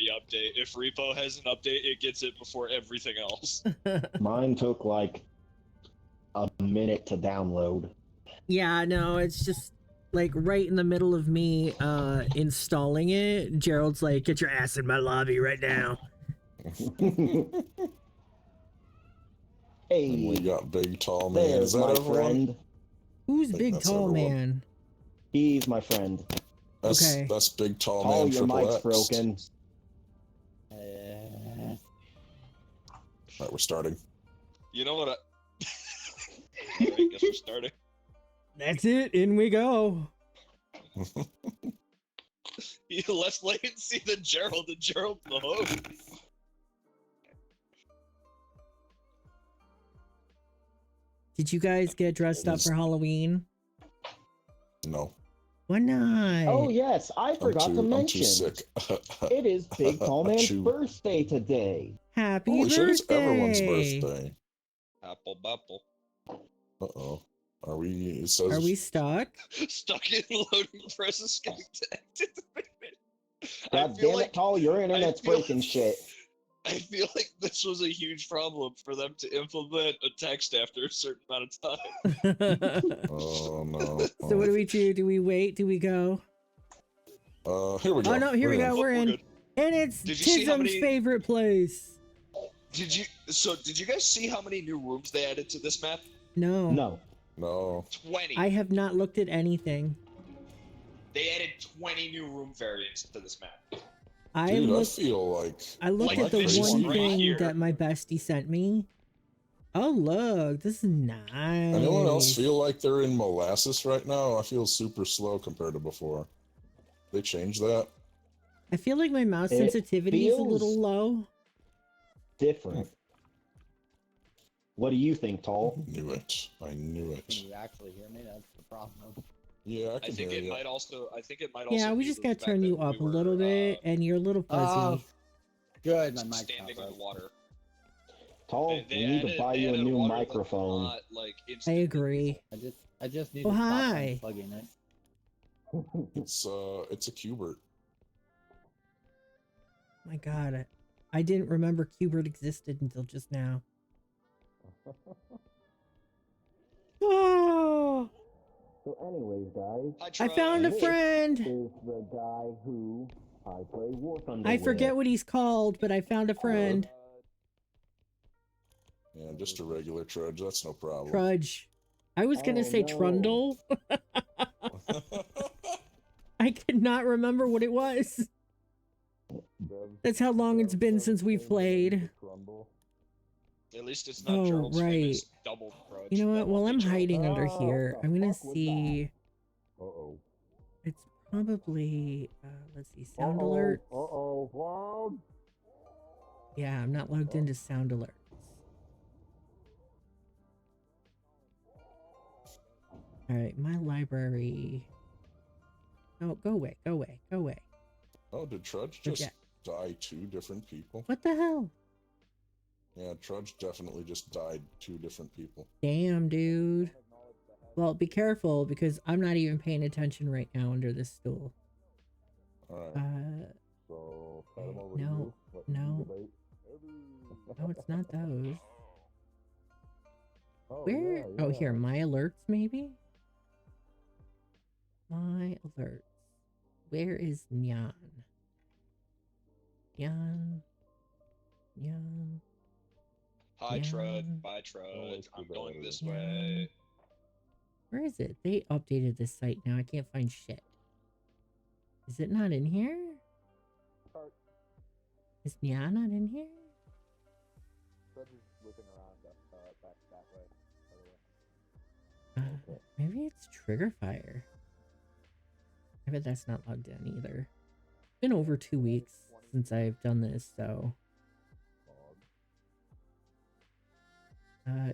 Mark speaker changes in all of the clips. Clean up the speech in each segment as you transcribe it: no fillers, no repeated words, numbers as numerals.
Speaker 1: priority update. If Repo has an update, it gets it before everything else.
Speaker 2: Mine took like a minute to download.
Speaker 3: Yeah, no, it's just like right in the middle of me installing it. Gerald's like, "Get your ass in my lobby right now."
Speaker 2: Hey,
Speaker 4: And we got Big Tall Man.
Speaker 2: there's
Speaker 4: Is that
Speaker 2: my
Speaker 4: everyone?
Speaker 2: friend.
Speaker 3: Who's
Speaker 4: think
Speaker 3: Big
Speaker 4: that's
Speaker 3: Tall
Speaker 4: everyone.
Speaker 3: Man?
Speaker 2: He's my friend.
Speaker 3: Okay.
Speaker 4: That's Big Tall
Speaker 2: Tall,
Speaker 4: Man
Speaker 2: your
Speaker 4: Triple
Speaker 2: mic's
Speaker 4: X.
Speaker 2: broken.
Speaker 4: Alright, we're starting.
Speaker 1: You know what? Alright, I guess we're starting.
Speaker 3: That's it. In we go.
Speaker 1: Less latency than Gerald, and Gerald the host.
Speaker 3: Did you guys get dressed up for Halloween?
Speaker 4: No.
Speaker 3: Why not?
Speaker 2: Oh yes, I forgot to
Speaker 4: I'm too
Speaker 2: mention.
Speaker 4: sick.
Speaker 2: It is Big Tall Man's
Speaker 4: Achoo.
Speaker 2: birthday today.
Speaker 3: Happy
Speaker 4: Holy
Speaker 3: birthday!
Speaker 4: shit, it's everyone's birthday.
Speaker 1: Apple bapple.
Speaker 4: Uh-oh. Are we... It says...
Speaker 3: Are we stuck?
Speaker 1: Stuck in loading process getting to exit the payment.
Speaker 2: God damn it, Tall, your internet's
Speaker 1: feel-
Speaker 2: breaking shit.
Speaker 1: I feel like this was a huge problem for them to implement a text after a certain amount of time.
Speaker 4: Oh, no.
Speaker 3: So what do we do? Do we wait? Do we go?
Speaker 4: Here we go.
Speaker 3: Oh no, here we go. We're in.
Speaker 1: good.
Speaker 3: And it's
Speaker 1: Did you see how
Speaker 3: Tism's
Speaker 1: many-
Speaker 3: favorite place.
Speaker 1: Did you guys see how many new rooms they added to this map?
Speaker 3: No.
Speaker 2: No.
Speaker 4: No.
Speaker 1: 20.
Speaker 3: I have not looked at anything.
Speaker 1: They added 20 new room variants to this map.
Speaker 3: I
Speaker 4: Dude,
Speaker 3: looked,
Speaker 4: I feel like...
Speaker 3: I looked
Speaker 1: like
Speaker 3: at the
Speaker 1: this
Speaker 3: one
Speaker 1: right
Speaker 3: thing
Speaker 1: here.
Speaker 3: that my bestie sent me. Oh look, this is nice.
Speaker 4: Anyone else feel like they're in molasses right now? I feel super slow compared to before. They changed that?
Speaker 3: I feel like my mouse
Speaker 2: It
Speaker 3: sensitivity is a
Speaker 2: feels-
Speaker 3: little low.
Speaker 2: Different. What do you think, Tall?
Speaker 4: Knew it. I knew it.
Speaker 5: Can you actually hear me? That's the problem.
Speaker 4: Yeah, I
Speaker 1: I
Speaker 4: can
Speaker 1: think
Speaker 4: hear
Speaker 1: it
Speaker 4: you.
Speaker 1: might also. I think it might also.
Speaker 3: Yeah, we
Speaker 1: be
Speaker 3: just
Speaker 1: the
Speaker 3: gotta
Speaker 1: fact
Speaker 3: turn
Speaker 1: that
Speaker 3: you
Speaker 1: we
Speaker 3: up a
Speaker 1: were,
Speaker 3: little bit, and you're a little fuzzy.
Speaker 5: Good. My mic's
Speaker 1: standing
Speaker 5: not
Speaker 1: in the
Speaker 5: broke.
Speaker 1: water.
Speaker 2: Tall, we need to buy you a
Speaker 1: added
Speaker 2: new
Speaker 1: water, but
Speaker 2: microphone.
Speaker 1: not, like,
Speaker 3: I
Speaker 1: instantly.
Speaker 3: agree.
Speaker 5: I just need
Speaker 3: Oh,
Speaker 5: to stop
Speaker 3: hi.
Speaker 5: unplugging it.
Speaker 4: It's a Cubert.
Speaker 3: My God, I didn't remember Qbert existed until just now. Oh,
Speaker 2: So anyways, guys,
Speaker 3: I found a
Speaker 2: This
Speaker 3: friend.
Speaker 2: is the guy who I play War Thunder
Speaker 3: I forget
Speaker 2: with.
Speaker 3: what he's called, but I found a friend.
Speaker 4: Yeah, just a regular trudge. That's no problem.
Speaker 3: Trudge. I was gonna
Speaker 2: Oh,
Speaker 3: say
Speaker 2: no.
Speaker 3: Trundle. I could not remember what it was. That's how long it's been since we've played.
Speaker 1: At least it's not
Speaker 3: Oh,
Speaker 1: Gerald's
Speaker 3: right.
Speaker 1: famous double grudge.
Speaker 3: You know
Speaker 1: That
Speaker 3: what? While
Speaker 1: won't
Speaker 3: I'm
Speaker 1: be Gerald.
Speaker 3: hiding under
Speaker 2: Oh,
Speaker 3: here,
Speaker 2: what the
Speaker 3: I'm gonna
Speaker 2: fuck was
Speaker 3: see.
Speaker 2: Uh-oh.
Speaker 3: It's probably let's see, sound alerts.
Speaker 2: Uh-oh. Wow.
Speaker 3: Yeah, I'm not logged into sound alerts. All right, my library. Oh, go away, go away, go away.
Speaker 4: Oh, did Trudge just
Speaker 3: Okay.
Speaker 4: die 2 different people?
Speaker 3: What the hell?
Speaker 4: Yeah, Trudge definitely just died 2 different people.
Speaker 3: Damn, dude. Well, be careful because I'm not even paying attention right now under this stool.
Speaker 4: Alright. So, fight him over to
Speaker 3: no,
Speaker 4: you. Let me
Speaker 3: no.
Speaker 4: debate.
Speaker 3: No, it's not those.
Speaker 4: Oh,
Speaker 3: Where?
Speaker 4: yeah,
Speaker 3: Oh,
Speaker 4: yeah.
Speaker 3: here, my alerts, maybe? My alerts. Where is Nyan? Nyan. Nyan.
Speaker 1: Hi,
Speaker 3: Yeah.
Speaker 1: Trud. Bye,
Speaker 4: Oh,
Speaker 1: Trud.
Speaker 4: it's
Speaker 1: I'm
Speaker 4: too
Speaker 1: going
Speaker 4: bad.
Speaker 1: this
Speaker 3: Yeah.
Speaker 1: way.
Speaker 3: Where is it? They updated this site now. I can't find shit. Is it not in here? Is Nyan not in here? Maybe it's Trigger Fire. I bet that's not logged in either. It's been over 2 weeks since I've done this, so.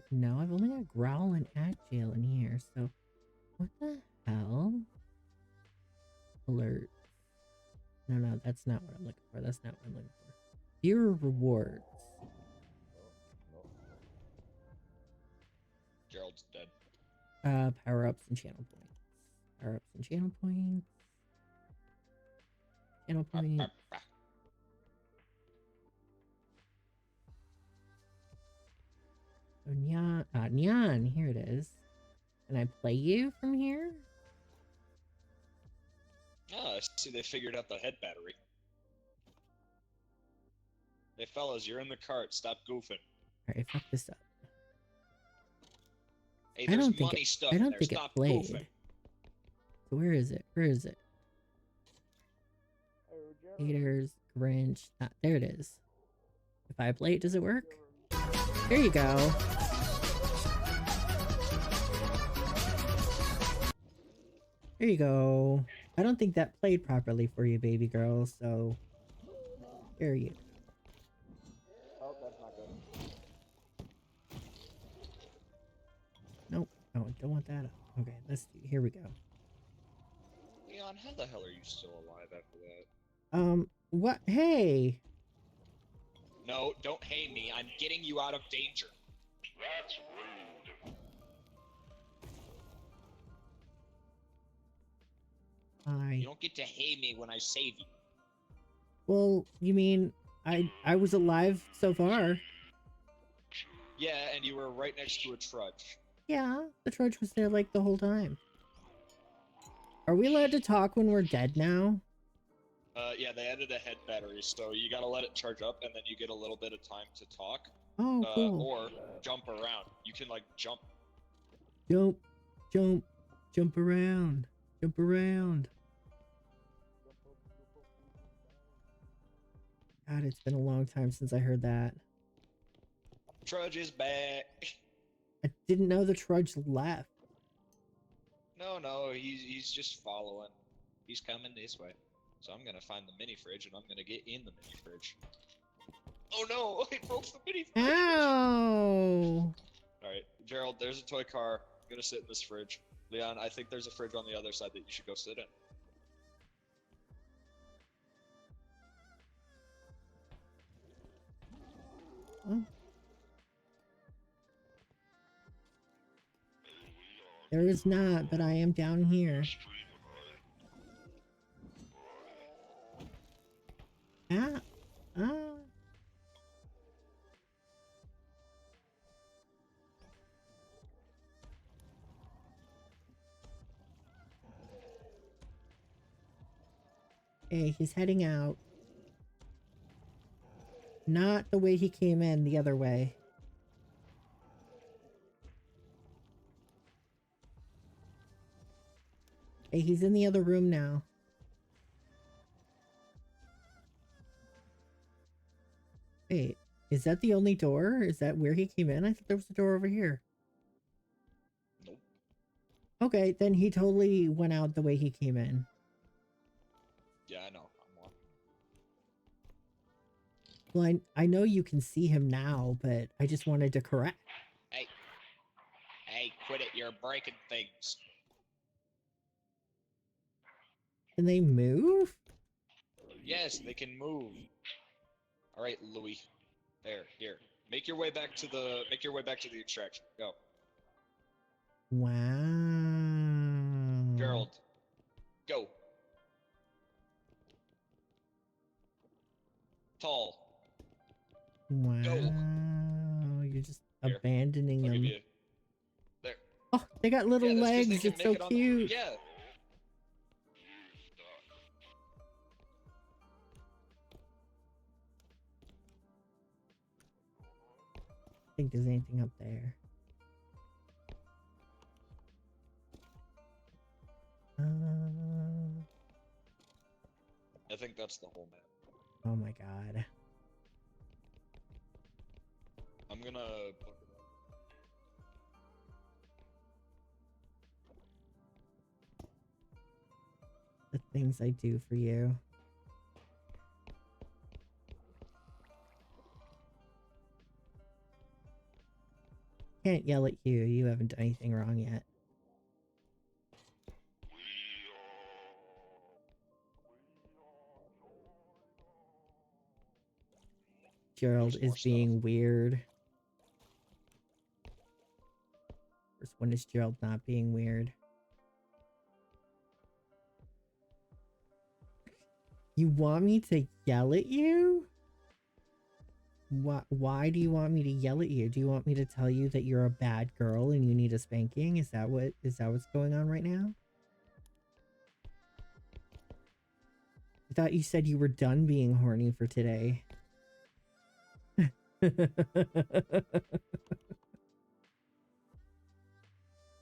Speaker 3: No, I've only got Growl and At Jail in here, so. What the hell? Alert. No, that's not what I'm looking for. That's not what I'm looking for. Viewer rewards.
Speaker 1: Gerald's dead.
Speaker 3: Power-ups and channel points. Power-ups and channel points. Channel points. So Nyan, here it is. Can I play you from here?
Speaker 1: Ah, I see they figured out the head battery. Hey fellas, you're in the cart. Stop goofing.
Speaker 3: Alright, fuck this up.
Speaker 1: Hey,
Speaker 3: I
Speaker 1: there's
Speaker 3: don't think
Speaker 1: money
Speaker 3: it,
Speaker 1: stuff
Speaker 3: I
Speaker 1: in
Speaker 3: don't
Speaker 1: there.
Speaker 3: think it
Speaker 1: Stop
Speaker 3: played.
Speaker 1: goofing.
Speaker 3: So where is it? Where is it? Haters, Grinch. Ah, there it is. If I play it, does it work? There you go. There you go. I don't think that played properly for you, baby girl, so... There you go.
Speaker 2: Oh, that's not good.
Speaker 3: Nope. Oh, don't want that. Okay, let's see. Here we go.
Speaker 1: Leon, how the hell are you still alive after that?
Speaker 3: What? Hey!
Speaker 1: No, don't hey me. I'm getting you out of danger.
Speaker 6: That's rude.
Speaker 1: You don't get to hey me when I save you.
Speaker 3: Well, you mean I was alive so far?
Speaker 1: Yeah, and you were right next to a trudge.
Speaker 3: Yeah, the trudge was there like the whole time. Are we allowed to talk when we're dead now?
Speaker 1: Yeah, they added a head battery, so you gotta let it charge up, and then you get a little bit of time to talk.
Speaker 3: Oh, cool.
Speaker 1: Or jump around. You can, like, jump.
Speaker 3: Jump, jump, jump around, jump around. God, it's been a long time since I heard that.
Speaker 1: Trudge is back.
Speaker 3: I didn't know the trudge left.
Speaker 1: No, he's just following. He's coming this way. So I'm gonna find the mini fridge, and I'm gonna get in the mini fridge. Oh no! I broke the mini fridge!
Speaker 3: Ow!
Speaker 1: Alright, Gerald, there's a toy car. I'm gonna sit in this fridge. Leon, I think there's a fridge on the other side that you should go sit in.
Speaker 3: Oh. There is not, but I am down here. Ah, ah. Okay, he's heading out. Not the way he came in, the other way. Okay, he's in the other room now. Wait, is that the only door? Is that where he came in? I thought there was a door over here.
Speaker 1: Nope.
Speaker 3: Okay, then he totally went out the way he came in.
Speaker 1: Yeah, I know. I'm walking.
Speaker 3: Well, I know you can see him now, but I just wanted to correct.
Speaker 1: Hey, quit it. You're breaking things.
Speaker 3: Can they move?
Speaker 1: Yes, they can move. Alright, Louis. There, here. Make your way back to the extraction. Go.
Speaker 3: Wow.
Speaker 1: Gerald. Go.
Speaker 3: Wow.
Speaker 1: Go.
Speaker 3: You're just
Speaker 1: Here,
Speaker 3: abandoning
Speaker 1: I'll
Speaker 3: them.
Speaker 1: give you... There.
Speaker 3: Oh, they got little
Speaker 1: Yeah, that's 'cause they
Speaker 3: legs.
Speaker 1: can
Speaker 3: It's
Speaker 1: make
Speaker 3: so
Speaker 1: it on-
Speaker 3: cute.
Speaker 1: Yeah.
Speaker 3: I think there's anything up there.
Speaker 1: I think that's the whole map.
Speaker 3: Oh my god.
Speaker 1: I'm gonna book it up.
Speaker 3: The things I do for you. Can't yell at you. You haven't done anything wrong yet. Gerald
Speaker 1: There's more
Speaker 3: is being weird. First one is Gerald not being weird. You want me to yell at you? Why do you want me to yell at you? Do you want me to tell you that you're a bad girl and you need a spanking? Is that what's going on right now? I thought you said you were done being horny for today.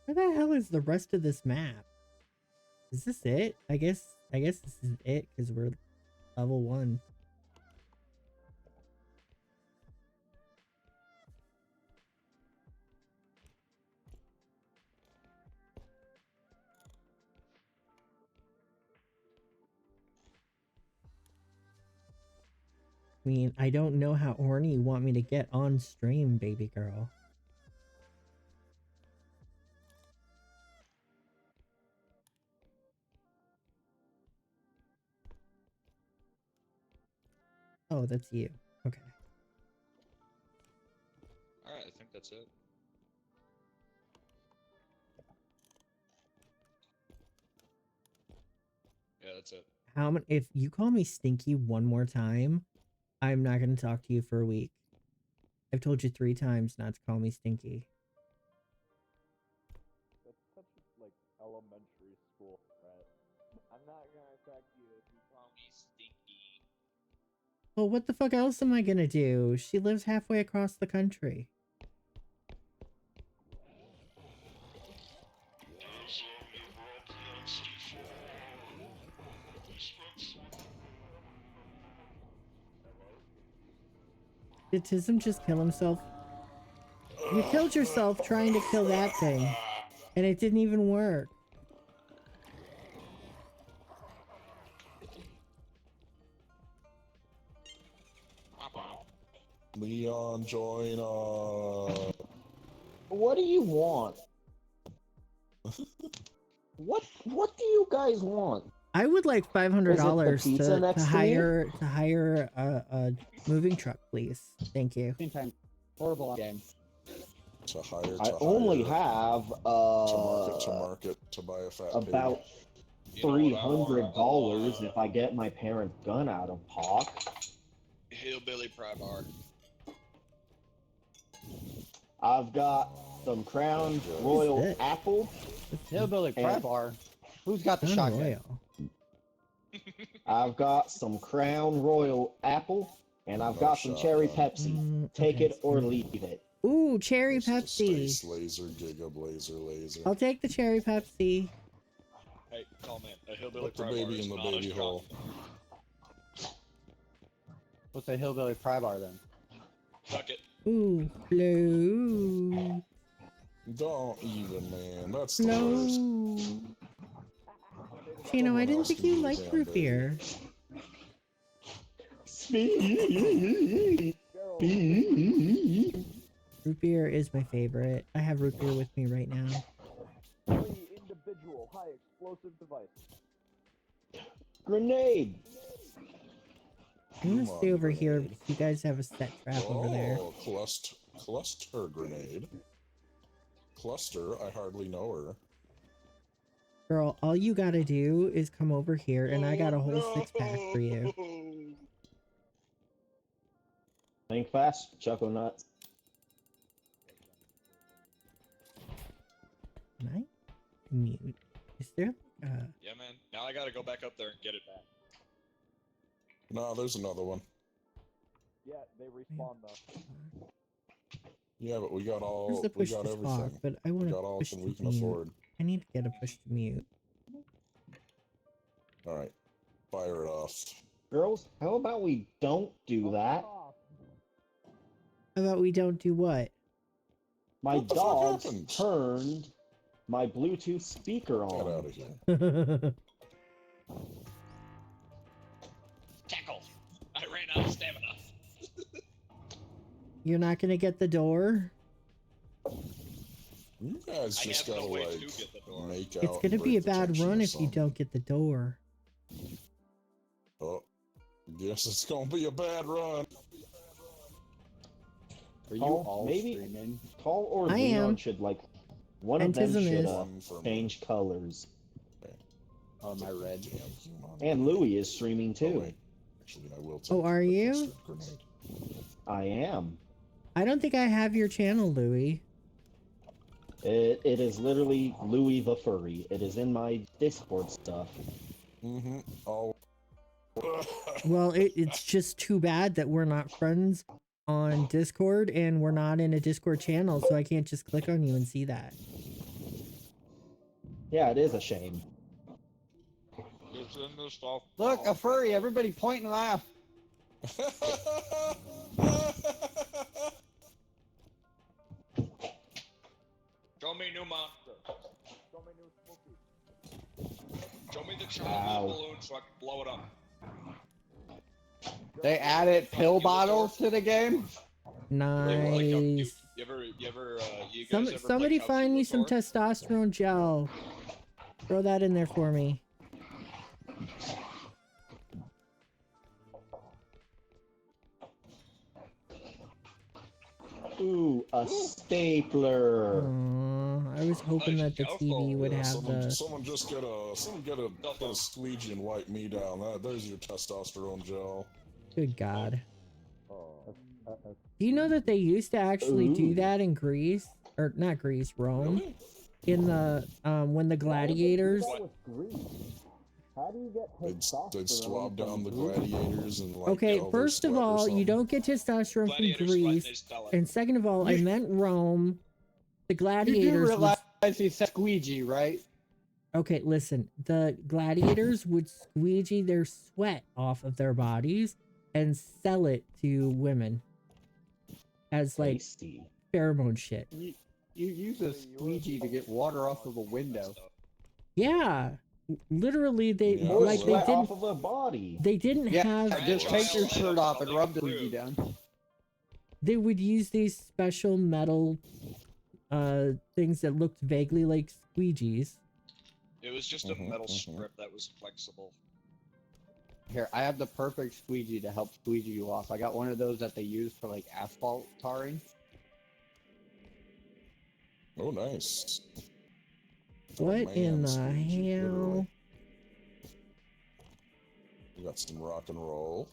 Speaker 3: Where the hell is the rest of this map? Is this it? I guess this is it because we're level 1. I mean, I don't know how horny you want me to get on stream, baby girl. Oh, that's you. Okay.
Speaker 1: Alright, I think that's it. Yeah, that's it.
Speaker 3: How many? If you call me stinky one more time, I'm not going to talk to you for a week. I've told you 3 times not to call me stinky.
Speaker 2: That's such like elementary school threat. I'm not gonna attack you if you call me stinky.
Speaker 3: Well, what the fuck else am I going to do? She lives halfway across the country. Did Tism just kill himself? You killed yourself trying to kill that thing, and it didn't even work.
Speaker 4: Leon, join
Speaker 2: What do you want? What do you guys want?
Speaker 3: I would like $500
Speaker 2: pizza
Speaker 3: to
Speaker 2: next to
Speaker 3: hire a moving truck, please. Thank you.
Speaker 5: Same time. Horrible game.
Speaker 4: to hire.
Speaker 2: I only have
Speaker 4: to market to buy a fat pig.
Speaker 2: about $300 if I get my parents' gun out of Hawk.
Speaker 1: Hillbilly pry bar.
Speaker 2: I've got some Crown Royal
Speaker 3: this?
Speaker 2: Apple.
Speaker 5: Hillbilly
Speaker 2: And-
Speaker 5: pry bar. Who's got the
Speaker 3: Crown
Speaker 5: shotgun?
Speaker 3: Royal.
Speaker 2: I've got some Crown Royal Apple, and I've got some Cherry Pepsi. Take
Speaker 3: okay,
Speaker 2: it or
Speaker 3: so-
Speaker 2: leave it.
Speaker 3: Ooh, cherry
Speaker 4: Just a
Speaker 3: Pepsi.
Speaker 4: Space laser, Giga Blazer laser.
Speaker 3: I'll take the cherry Pepsi.
Speaker 1: Hey, call man. A hillbilly
Speaker 4: Put the
Speaker 1: pry bar
Speaker 4: baby
Speaker 1: is
Speaker 4: in the
Speaker 1: not a
Speaker 4: baby
Speaker 1: strong-
Speaker 4: hole.
Speaker 5: What's a hillbilly pry bar then?
Speaker 1: Fuck it.
Speaker 3: Ooh, blue.
Speaker 4: Don't even, man. That's the worst.
Speaker 3: No. Chino, I didn't think you liked root beer. Root beer is my favorite. I have root beer with me right now.
Speaker 2: Individual high explosive device. Grenade.
Speaker 3: I'm gonna
Speaker 4: Come
Speaker 3: stay
Speaker 4: on,
Speaker 3: over here
Speaker 4: grenade.
Speaker 3: because you guys have a set trap over there.
Speaker 4: Oh, cluster grenade. Cluster, I hardly know her.
Speaker 3: Girl, all you gotta do is come over here and I got a whole 6-pack for you.
Speaker 2: Think fast, Choco Nuts.
Speaker 3: Can I mute? Is there
Speaker 1: Yeah, man. Now I gotta go back up there and get it back.
Speaker 4: No, there's another one.
Speaker 2: Yeah, they respawn though.
Speaker 4: Yeah, but we got
Speaker 3: where's
Speaker 4: all,
Speaker 3: the
Speaker 4: we
Speaker 3: push
Speaker 4: got
Speaker 3: to
Speaker 4: everything.
Speaker 3: talk? But I
Speaker 4: We
Speaker 3: want
Speaker 4: got
Speaker 3: to
Speaker 4: all
Speaker 3: push
Speaker 4: that
Speaker 3: to
Speaker 4: we can
Speaker 3: mute.
Speaker 4: afford.
Speaker 3: I need to get a push to mute.
Speaker 4: Alright, fire it off.
Speaker 2: Girls, how about we don't do that?
Speaker 3: How about we don't do what?
Speaker 2: My
Speaker 4: What the fuck
Speaker 2: dogs
Speaker 4: happened?
Speaker 2: turned my Bluetooth speaker
Speaker 4: Get
Speaker 2: on.
Speaker 4: out of here.
Speaker 1: Tackle! I ran out of stamina.
Speaker 3: You're not gonna get the door?
Speaker 4: You guys
Speaker 1: I
Speaker 4: just
Speaker 1: have no
Speaker 4: gotta,
Speaker 1: way
Speaker 4: like,
Speaker 1: to get the door.
Speaker 4: make out.
Speaker 3: It's gonna
Speaker 4: and
Speaker 3: be a
Speaker 4: break the
Speaker 3: bad
Speaker 4: tension
Speaker 3: run
Speaker 4: or
Speaker 3: if you
Speaker 4: something.
Speaker 3: don't get the door.
Speaker 4: Oh, guess it's gonna be a bad run.
Speaker 5: Are you
Speaker 2: Oh,
Speaker 5: all
Speaker 2: maybe-
Speaker 5: streaming?
Speaker 2: Tall or
Speaker 3: I
Speaker 2: Leon
Speaker 3: am.
Speaker 2: should like one of them
Speaker 3: Antism
Speaker 2: should
Speaker 3: is.
Speaker 4: One for me.
Speaker 2: change colors.
Speaker 5: Oh, am I red?
Speaker 4: Damn human.
Speaker 2: And Louie is streaming
Speaker 4: Oh,
Speaker 2: too.
Speaker 4: wait. Actually, I will take
Speaker 3: Oh, are
Speaker 4: the
Speaker 3: you?
Speaker 4: clustered grenade.
Speaker 2: I am.
Speaker 3: I don't think I have your channel, Louis.
Speaker 2: It is literally Louis the Furry. It is in my Discord stuff.
Speaker 4: Mm-hmm. Oh.
Speaker 3: Well, it's just too bad that we're not friends on Discord and we're not in a Discord channel, so I can't just click on you and see that.
Speaker 2: Yeah, it is a shame.
Speaker 1: It's in the stuff.
Speaker 5: Look, a furry. Everybody point and laugh.
Speaker 1: Show me new monster. Show me new spooky. Show me the chocolate
Speaker 2: Ow.
Speaker 1: balloon so I can blow it up.
Speaker 5: They added pill bottles to the game.
Speaker 3: Nice.
Speaker 1: You guys ever
Speaker 3: Somebody
Speaker 1: play
Speaker 3: find me
Speaker 1: Couch
Speaker 3: some
Speaker 1: Tour?
Speaker 3: testosterone gel. Throw that in there for me.
Speaker 2: Ooh, a stapler.
Speaker 3: Aw, I was hoping that the TV would
Speaker 4: Yeah,
Speaker 3: have the...
Speaker 4: someone get a squeegee and wipe me down. There's your testosterone gel.
Speaker 3: Good God. Do you know that they used to actually do that in Greece? Or not Greece, Rome?
Speaker 4: Really?
Speaker 3: In the, when the gladiators...
Speaker 2: How do you get
Speaker 4: They'd swab down the gladiators and like.
Speaker 3: Okay,
Speaker 4: get all their
Speaker 3: first of
Speaker 4: sweat or
Speaker 3: all, you
Speaker 4: something.
Speaker 3: don't get testosterone
Speaker 1: Gladiators
Speaker 3: from
Speaker 1: sweating
Speaker 3: Greece.
Speaker 1: his belly.
Speaker 3: And second of all, I meant Rome. The
Speaker 5: You do
Speaker 3: gladiators...
Speaker 5: realize he said squeegee, right?
Speaker 3: Okay, listen. The gladiators would squeegee their sweat off of their bodies and sell it to women as like
Speaker 2: Tasty.
Speaker 3: pheromone shit.
Speaker 5: You use a squeegee to get water off of a window.
Speaker 3: Yeah, literally they
Speaker 4: Yeah,
Speaker 2: More
Speaker 3: like they
Speaker 2: sweat off
Speaker 3: didn't
Speaker 2: of a body.
Speaker 3: they didn't
Speaker 5: Yeah,
Speaker 3: have
Speaker 5: just take your shirt off and rub the squeegee down.
Speaker 3: they would use these special metal things that looked vaguely like squeegees.
Speaker 1: It was just a metal strip that was flexible.
Speaker 5: Here, I have the perfect squeegee to help squeegee you off. I got one of those that they use for like asphalt tarring.
Speaker 4: Oh, nice.
Speaker 3: What in the
Speaker 4: squeegee,
Speaker 3: hell?
Speaker 4: literally. We got some rock and roll.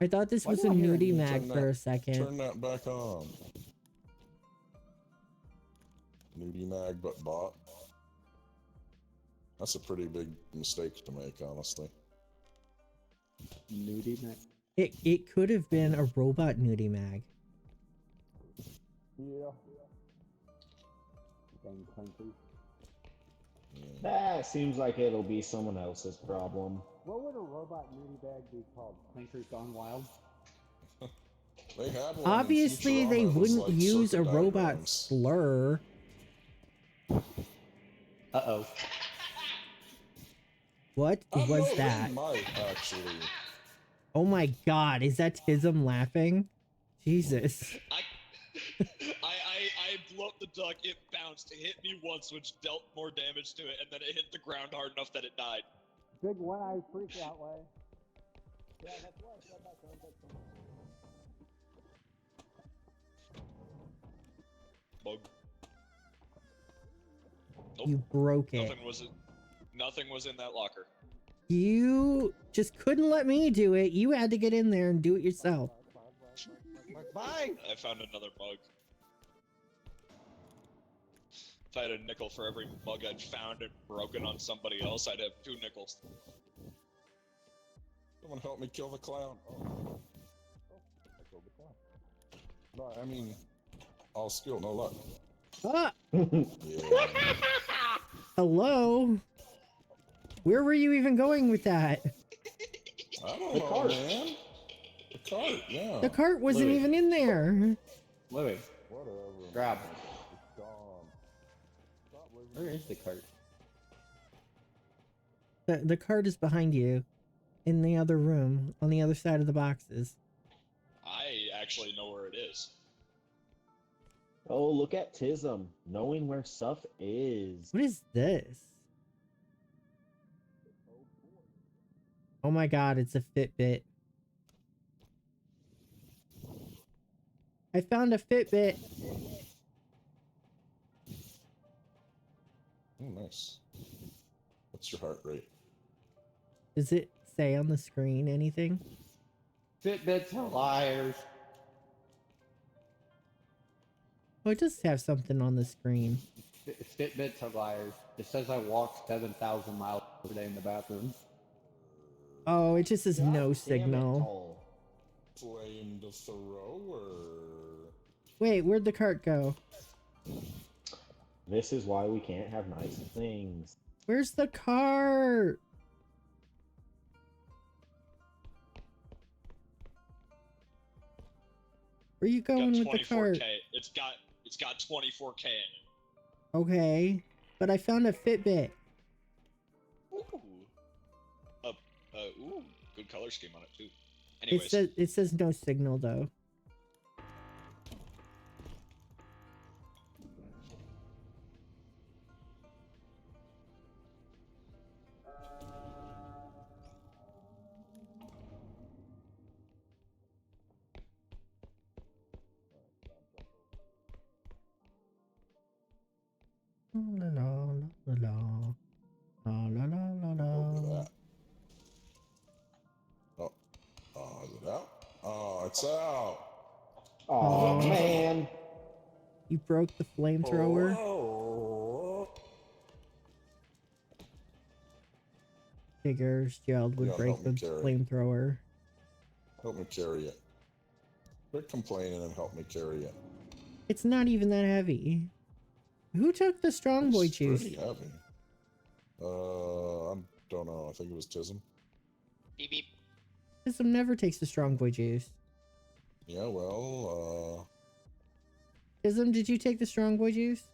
Speaker 3: I thought this
Speaker 5: Why
Speaker 3: was
Speaker 5: do
Speaker 3: a
Speaker 5: I hear
Speaker 3: nudie
Speaker 5: a
Speaker 3: mag
Speaker 4: turn
Speaker 3: for
Speaker 4: that-
Speaker 3: a second.
Speaker 4: Turn that back on. Nudie mag, but bot. That's a pretty big mistake to make, honestly.
Speaker 5: Nudie neck.
Speaker 3: It could have been a robot nudie mag.
Speaker 5: Yeah. Dang country.
Speaker 2: That seems like it'll be someone else's problem.
Speaker 5: What would a robot nudie bag be called? Clankers Gone Wild?
Speaker 4: They had one in
Speaker 3: Obviously,
Speaker 4: Futurama
Speaker 3: they
Speaker 4: that was
Speaker 3: wouldn't
Speaker 4: like
Speaker 3: use a
Speaker 4: circuit
Speaker 3: robot
Speaker 4: diagrams.
Speaker 3: slur.
Speaker 5: Uh-oh.
Speaker 3: What
Speaker 4: I
Speaker 3: was
Speaker 4: know
Speaker 3: that?
Speaker 4: They might, actually.
Speaker 3: Oh my God, is that Tism laughing? Jesus.
Speaker 1: I blew up the duck, it bounced, it hit me once, which dealt more damage to it, and then it hit the ground hard enough that it died.
Speaker 5: Big one-eyed freak that way.
Speaker 2: Yeah, that's why I said that
Speaker 1: Bug. Nope.
Speaker 3: You broke it.
Speaker 1: Nothing was in that locker.
Speaker 3: You just couldn't let me do it. You had to get in there and do it yourself.
Speaker 5: Bye!
Speaker 1: I found another mug. If I had a nickel for every mug I'd found and broken on somebody else, I'd have 2 nickels.
Speaker 4: Someone help me kill the clown. Oh. I killed the clown. No, I mean, all skill, no luck.
Speaker 3: Ah,
Speaker 4: Yeah.
Speaker 3: hello? Where were you even going with that?
Speaker 4: I don't
Speaker 2: The
Speaker 4: know,
Speaker 2: cart.
Speaker 4: man. The cart, yeah.
Speaker 3: The cart wasn't
Speaker 5: Louis.
Speaker 3: even in there.
Speaker 5: Louis,
Speaker 4: Whatever.
Speaker 5: grab.
Speaker 4: It's gone.
Speaker 5: Where is the cart?
Speaker 3: The cart is behind you in the other room on the other side of the boxes.
Speaker 1: I actually know where it is.
Speaker 2: Oh, look at Tism, knowing where stuff is.
Speaker 3: What is this? Oh my God, it's a Fitbit. I found a Fitbit.
Speaker 4: Oh, nice. What's your heart rate?
Speaker 3: Does it say on the screen anything?
Speaker 5: Fitbits are liars.
Speaker 3: Oh, it does have something on the screen.
Speaker 5: Fitbits are liars. It says I walk 7,000 miles per day in the bathroom.
Speaker 3: Oh, it just says
Speaker 2: God
Speaker 3: no
Speaker 2: damn it,
Speaker 3: signal.
Speaker 2: Cole.
Speaker 4: Flame the thrower.
Speaker 3: Wait, where'd the cart go?
Speaker 2: This is why we can't have nice things.
Speaker 3: Where's the cart? Where you
Speaker 1: Got
Speaker 3: going with the
Speaker 1: 24K.
Speaker 3: cart?
Speaker 1: It's got 24K in it.
Speaker 3: Okay, but I found a Fitbit.
Speaker 1: Ooh. Ooh, good color scheme on it too. Anyways,
Speaker 3: It says no signal though. La la la la la la la la
Speaker 4: Look at
Speaker 3: la.
Speaker 4: that. Is it out? Oh, it's out.
Speaker 2: Oh man.
Speaker 3: You broke the flamethrower.
Speaker 4: Oh.
Speaker 3: Figures Gerald would
Speaker 4: Yeah,
Speaker 3: break
Speaker 4: help
Speaker 3: the
Speaker 4: me carry.
Speaker 3: flamethrower.
Speaker 4: Help me carry it. Quit complaining and help me carry it.
Speaker 3: It's not even that heavy. Who took the strong boy
Speaker 4: It's
Speaker 3: juice?
Speaker 4: pretty heavy. I don't know. I think it was Tism.
Speaker 1: beep beep.
Speaker 3: Tism never takes the strong boy juice.
Speaker 4: Yeah, well,
Speaker 3: Tism, did you take the strong boy juice?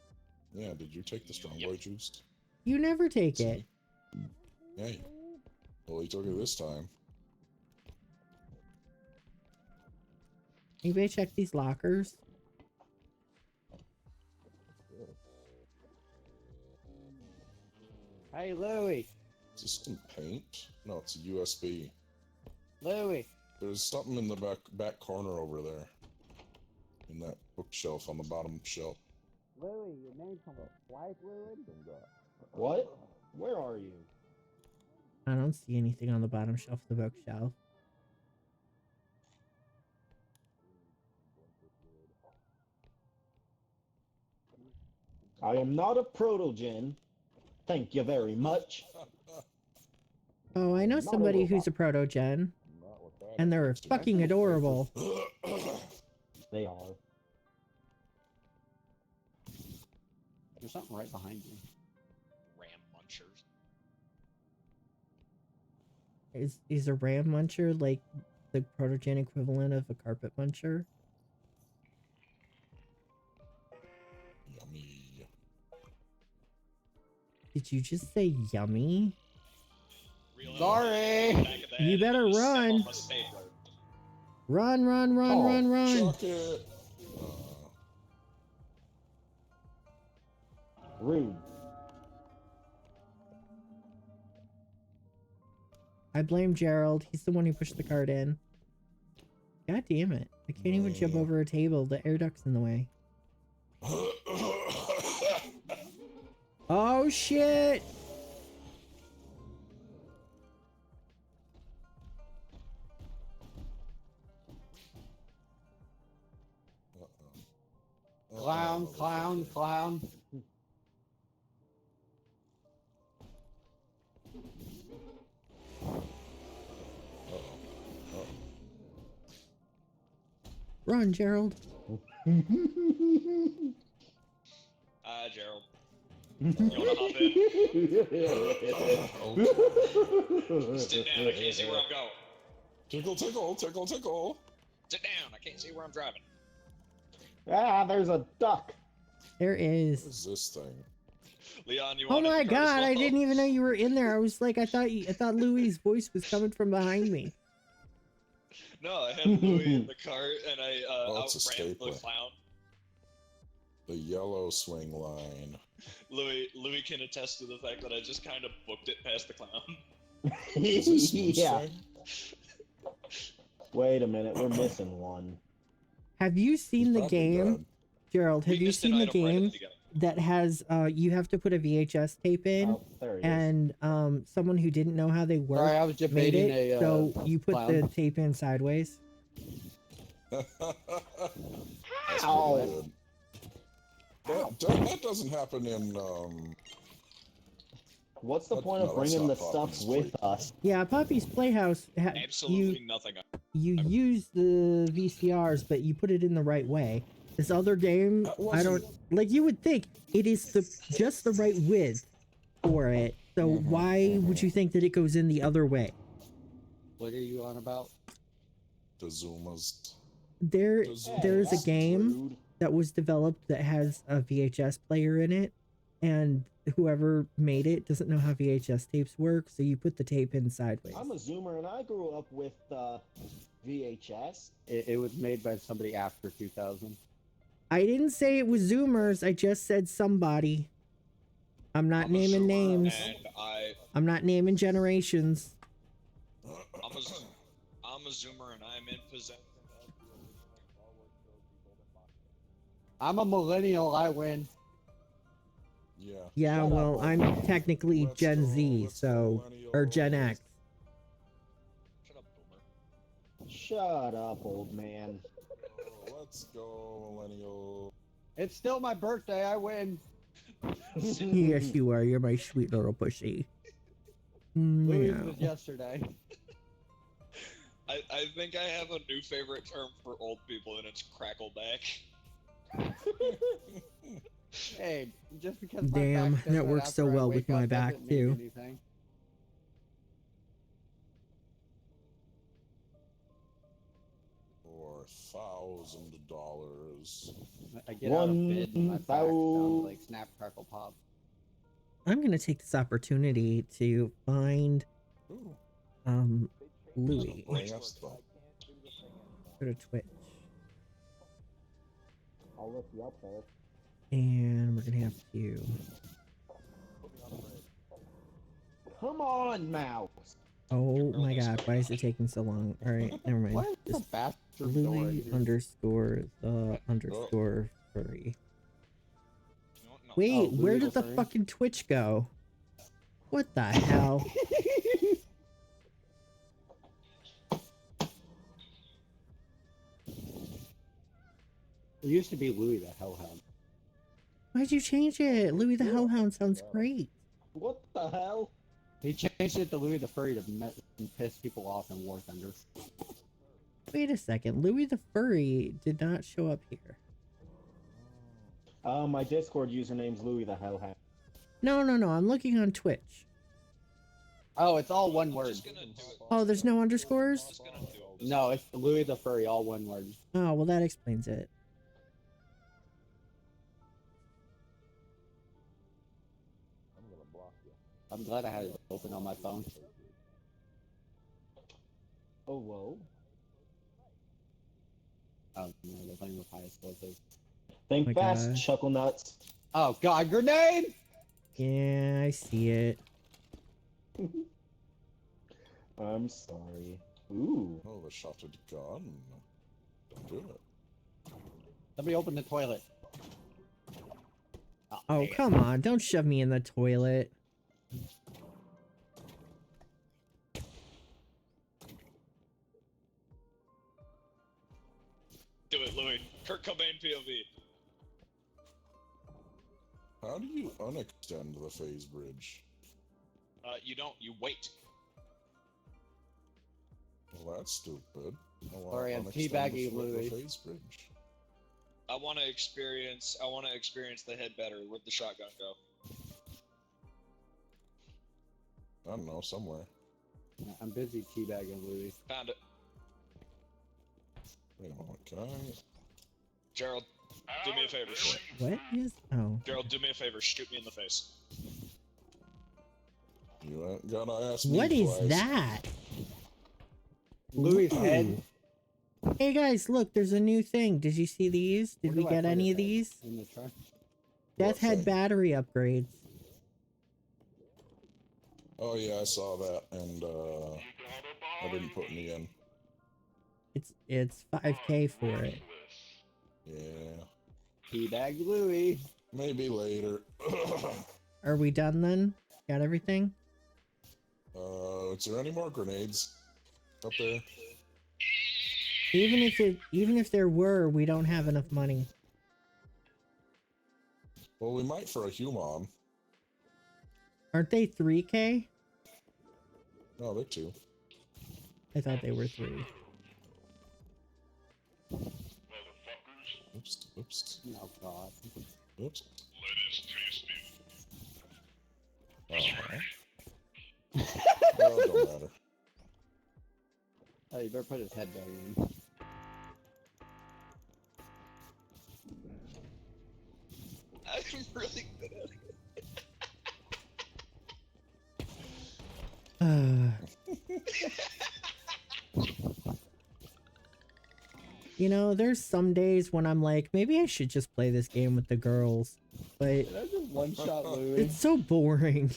Speaker 4: yeah, did you take the strong boy juice?
Speaker 3: You never take
Speaker 4: See?
Speaker 3: it.
Speaker 4: Yeah. Well, he took it this time.
Speaker 3: Anybody check these lockers?
Speaker 5: Hey, Louie.
Speaker 4: Is this some paint? No, it's a USB.
Speaker 5: Louie.
Speaker 4: There's something in the back corner over there. In that bookshelf on the bottom shelf.
Speaker 5: Louie, your name's on the fly fluid?
Speaker 2: What? Where are you?
Speaker 3: I don't see anything on the bottom shelf of the bookshelf.
Speaker 2: I am not a protogen. Thank you very much.
Speaker 3: Oh, I know
Speaker 2: Not a
Speaker 3: somebody who's
Speaker 2: robot.
Speaker 3: a proto-gen,
Speaker 4: Not with that
Speaker 3: and they're
Speaker 4: attitude.
Speaker 3: fucking adorable.
Speaker 2: They are.
Speaker 5: There's something right behind you.
Speaker 1: Ram munchers.
Speaker 3: Is a ram muncher like the proto-gen equivalent of a carpet muncher?
Speaker 4: Yummy.
Speaker 3: Did you just say yummy?
Speaker 1: Reel it
Speaker 5: Sorry.
Speaker 1: over the back of the
Speaker 3: You
Speaker 1: head and
Speaker 3: better
Speaker 1: just step
Speaker 3: run.
Speaker 1: on the stapler.
Speaker 3: Run, run, run,
Speaker 2: Oh,
Speaker 3: run, run!
Speaker 4: Chuck it.
Speaker 2: Rude.
Speaker 3: I blame Gerald. He's the one who pushed the cart in. God damn it. I can't even jump over a table. The air duct's in the way. Oh shit!
Speaker 5: Clown, clown, clown.
Speaker 3: Run, Gerald.
Speaker 1: Gerald. You wanna hop in? Sit down, I can't see where I'm going.
Speaker 4: Tickle, tickle, tickle, tickle.
Speaker 1: Sit down, I can't see where I'm driving.
Speaker 2: Ah, there's a duck.
Speaker 3: There
Speaker 4: What
Speaker 3: is.
Speaker 4: is this thing?
Speaker 1: Leon, you
Speaker 3: Oh
Speaker 1: want
Speaker 3: my god, I didn't even know you were in there. I was like, I thought Louis' voice was coming from behind me.
Speaker 1: No, I had Louis in the cart and I
Speaker 4: Oh, it's a
Speaker 1: outran the
Speaker 4: stapler.
Speaker 1: clown.
Speaker 4: The yellow swing line.
Speaker 1: Louis can attest to the fact that I just kind of booked it past the clown.
Speaker 4: Is this Moose
Speaker 2: Yeah.
Speaker 4: thing?
Speaker 2: Wait a minute, we're missing one.
Speaker 3: Have you seen
Speaker 4: He's
Speaker 3: the
Speaker 4: probably
Speaker 3: game,
Speaker 4: dead.
Speaker 3: Gerald? Have
Speaker 1: We
Speaker 3: you
Speaker 1: missed an
Speaker 3: seen the
Speaker 1: item right at
Speaker 3: game
Speaker 1: beginning.
Speaker 3: that has you have to put a VHS tape in,
Speaker 2: Oh, there he is.
Speaker 3: and someone who didn't know how they work
Speaker 5: Sorry, I was
Speaker 3: made
Speaker 5: debating
Speaker 3: it,
Speaker 5: a
Speaker 3: so you put
Speaker 5: clown.
Speaker 3: the tape in sideways.
Speaker 4: That's
Speaker 2: Ow.
Speaker 4: pretty good. That doesn't happen in
Speaker 2: What's the
Speaker 4: That-
Speaker 2: point
Speaker 4: no,
Speaker 2: of
Speaker 4: that's
Speaker 2: bringing the
Speaker 4: not
Speaker 2: stuff
Speaker 4: Poppy's
Speaker 2: with
Speaker 4: Playhouse.
Speaker 2: us?
Speaker 3: Yeah, Poppy's Playhouse.
Speaker 1: Absolutely nothing.
Speaker 3: You use the VCRs, but you put it in the right way. This other game,
Speaker 4: That
Speaker 3: I don't
Speaker 4: wasn't-
Speaker 3: like. You would think it is just the right width for it. So why would you think that it goes in the other way?
Speaker 5: What are you on about?
Speaker 4: the Zumas.
Speaker 3: There's a
Speaker 2: that's
Speaker 3: game
Speaker 2: rude.
Speaker 3: that was developed that has a VHS player in it, and whoever made it doesn't know how VHS tapes work, so you put the tape in sideways.
Speaker 2: I'm a Zoomer and I grew up with VHS.
Speaker 5: It was made by somebody after 2000.
Speaker 3: I didn't say it was Zoomers. I just said somebody. I'm not
Speaker 1: I'm a
Speaker 3: naming
Speaker 1: Zoomer,
Speaker 3: names.
Speaker 1: And
Speaker 3: I'm not naming generations.
Speaker 1: I'm a Zoomer and I'm in possession of
Speaker 5: I'm a millennial. I win.
Speaker 4: Yeah.
Speaker 3: Yeah,
Speaker 2: Shut up,
Speaker 3: well,
Speaker 2: old
Speaker 3: I'm
Speaker 2: man.
Speaker 3: technically
Speaker 4: Let's
Speaker 3: Gen
Speaker 4: go,
Speaker 3: Z,
Speaker 4: let's
Speaker 3: so
Speaker 4: go,
Speaker 3: or Gen
Speaker 4: millennials.
Speaker 3: X.
Speaker 1: Shut up, Boomer.
Speaker 2: Shut up, old man.
Speaker 4: Oh, let's go, millennial.
Speaker 5: It's still my birthday. I win.
Speaker 3: Yes, you are. You're my sweet little pussy.
Speaker 5: Louis
Speaker 3: Meow.
Speaker 5: was yesterday.
Speaker 1: I think I have a new favorite term for old people, and it's crackleback.
Speaker 5: Hey, just because my
Speaker 3: Damn,
Speaker 5: back does
Speaker 3: that works so
Speaker 5: after I
Speaker 3: well with
Speaker 5: wake
Speaker 3: my
Speaker 5: up
Speaker 3: back,
Speaker 5: doesn't mean
Speaker 3: too.
Speaker 5: anything.
Speaker 4: $4,000.
Speaker 5: I get out of bed and my back sounds like snap, crackle, pop.
Speaker 3: I'm gonna take this opportunity to find
Speaker 4: Ooh,
Speaker 3: Louis.
Speaker 4: bring us the
Speaker 3: Go to Twitch.
Speaker 2: I'll look you up there.
Speaker 3: And we're gonna have to
Speaker 2: Come on, mouse.
Speaker 3: oh my god, why is it taking so long? Alright, never mind.
Speaker 5: What is the
Speaker 3: Just
Speaker 5: bastard door
Speaker 3: Louis
Speaker 5: here?
Speaker 3: underscore the underscore furry.
Speaker 1: No, no.
Speaker 3: Wait,
Speaker 5: Oh,
Speaker 3: where
Speaker 5: Louis
Speaker 3: did the
Speaker 5: the furry?
Speaker 3: fucking Twitch go? What the hell?
Speaker 5: It used to be Louis the Hellhound.
Speaker 3: Why'd you change it? Louis the Hellhound sounds great.
Speaker 2: What the hell?
Speaker 5: He changed it to Louis the Furry to piss people off in War Thunder.
Speaker 3: Wait a second, Louis the Furry did not show up here.
Speaker 2: My Discord username's Louis the Hellhound.
Speaker 3: No, I'm looking on Twitch.
Speaker 5: Oh, it's all one
Speaker 1: I'm
Speaker 5: word.
Speaker 1: just gonna do it.
Speaker 3: Oh, there's no
Speaker 1: I'm
Speaker 3: underscores?
Speaker 1: just gonna do it.
Speaker 5: No, it's Louis the Furry, all one word.
Speaker 3: Oh, well that explains it.
Speaker 4: I'm gonna block you.
Speaker 5: I'm glad I had it open on my phone.
Speaker 2: Oh, whoa.
Speaker 5: Oh, no, they're playing with high explosives.
Speaker 2: Think
Speaker 3: my
Speaker 2: fast,
Speaker 3: God.
Speaker 2: chuckle nuts.
Speaker 5: Oh god, grenade!
Speaker 3: Yeah, I see it.
Speaker 2: I'm sorry. Ooh.
Speaker 4: Oh, the shotted gun. Don't do it.
Speaker 5: Somebody open the toilet.
Speaker 3: Oh, come on, don't shove me in the toilet.
Speaker 1: Do it, Louis. Kurt Cobain POV.
Speaker 4: How do you unextend the phase bridge?
Speaker 1: You don't. You wait.
Speaker 4: Well, that's stupid. I want
Speaker 5: Sorry, I'm teabagging Louis.
Speaker 4: the phase bridge.
Speaker 1: I want to experience. I want to experience the head better. Where'd the shotgun go?
Speaker 4: I don't know, somewhere.
Speaker 5: I'm busy teabagging Louis.
Speaker 1: Found it.
Speaker 4: Wait a moment, can I?
Speaker 1: Gerald, do me a favor.
Speaker 3: What is? Oh,
Speaker 1: Gerald, do me a favor. Shoot me in the face.
Speaker 4: You ain't gonna ask me
Speaker 3: what is
Speaker 4: twice.
Speaker 3: that?
Speaker 5: Louis'
Speaker 3: Ooh.
Speaker 5: head.
Speaker 3: Hey guys, look, there's a new thing. Did you see these? Did
Speaker 5: Where
Speaker 3: we
Speaker 5: do I
Speaker 3: get
Speaker 5: put
Speaker 3: any
Speaker 5: it
Speaker 3: of
Speaker 5: then?
Speaker 3: these?
Speaker 5: In the truck?
Speaker 3: Death Head
Speaker 4: thing?
Speaker 3: battery upgrades.
Speaker 4: Oh yeah, I saw that, and I didn't put any in.
Speaker 3: It's 5K for it.
Speaker 4: Yeah,
Speaker 5: Teabag Louis.
Speaker 4: maybe later.
Speaker 3: Are we done then? Got everything?
Speaker 4: Is there any more grenades up there?
Speaker 3: Even if there were, we don't have enough money.
Speaker 4: Well, we might for a human.
Speaker 3: Aren't they 3K?
Speaker 4: No, they're 2.
Speaker 3: I thought they were 3.
Speaker 6: Motherfuckers,
Speaker 4: Oops. Oops.
Speaker 5: Oh god.
Speaker 4: Oops.
Speaker 6: lettuce tasty.
Speaker 4: Well, it don't matter.
Speaker 5: Oh, you better put his head back in.
Speaker 1: I'm really good at it.
Speaker 3: You know, there's some days when I'm like, maybe I should just play this game with the girls, but
Speaker 5: Did I just one shot Louis?
Speaker 3: it's so boring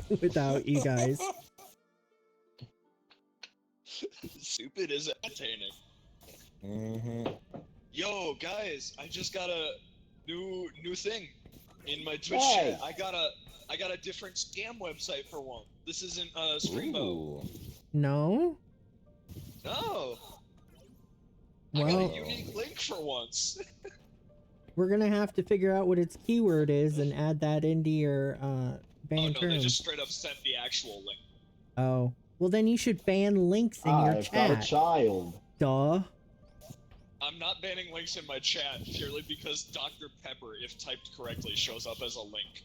Speaker 3: without you guys.
Speaker 1: Stupid is entertaining.
Speaker 4: Mm-hmm.
Speaker 1: Yo, guys, I just got a new thing in my Twitch
Speaker 2: Hey.
Speaker 1: chat. I got a different scam website for one. This isn't Streambo.
Speaker 4: Ooh.
Speaker 3: No?
Speaker 1: No. I got
Speaker 3: Well,
Speaker 1: a unique link for once.
Speaker 3: we're gonna have to figure out what its keyword is and add that into your
Speaker 1: Oh
Speaker 3: ban
Speaker 1: no, they
Speaker 3: terms.
Speaker 1: just straight up sent the actual link.
Speaker 3: Oh. Well, then you should ban links in your
Speaker 2: I've got a
Speaker 3: chat.
Speaker 2: child.
Speaker 3: Duh.
Speaker 1: I'm not banning links in my chat purely because Dr. Pepper, if typed correctly, shows up as a link.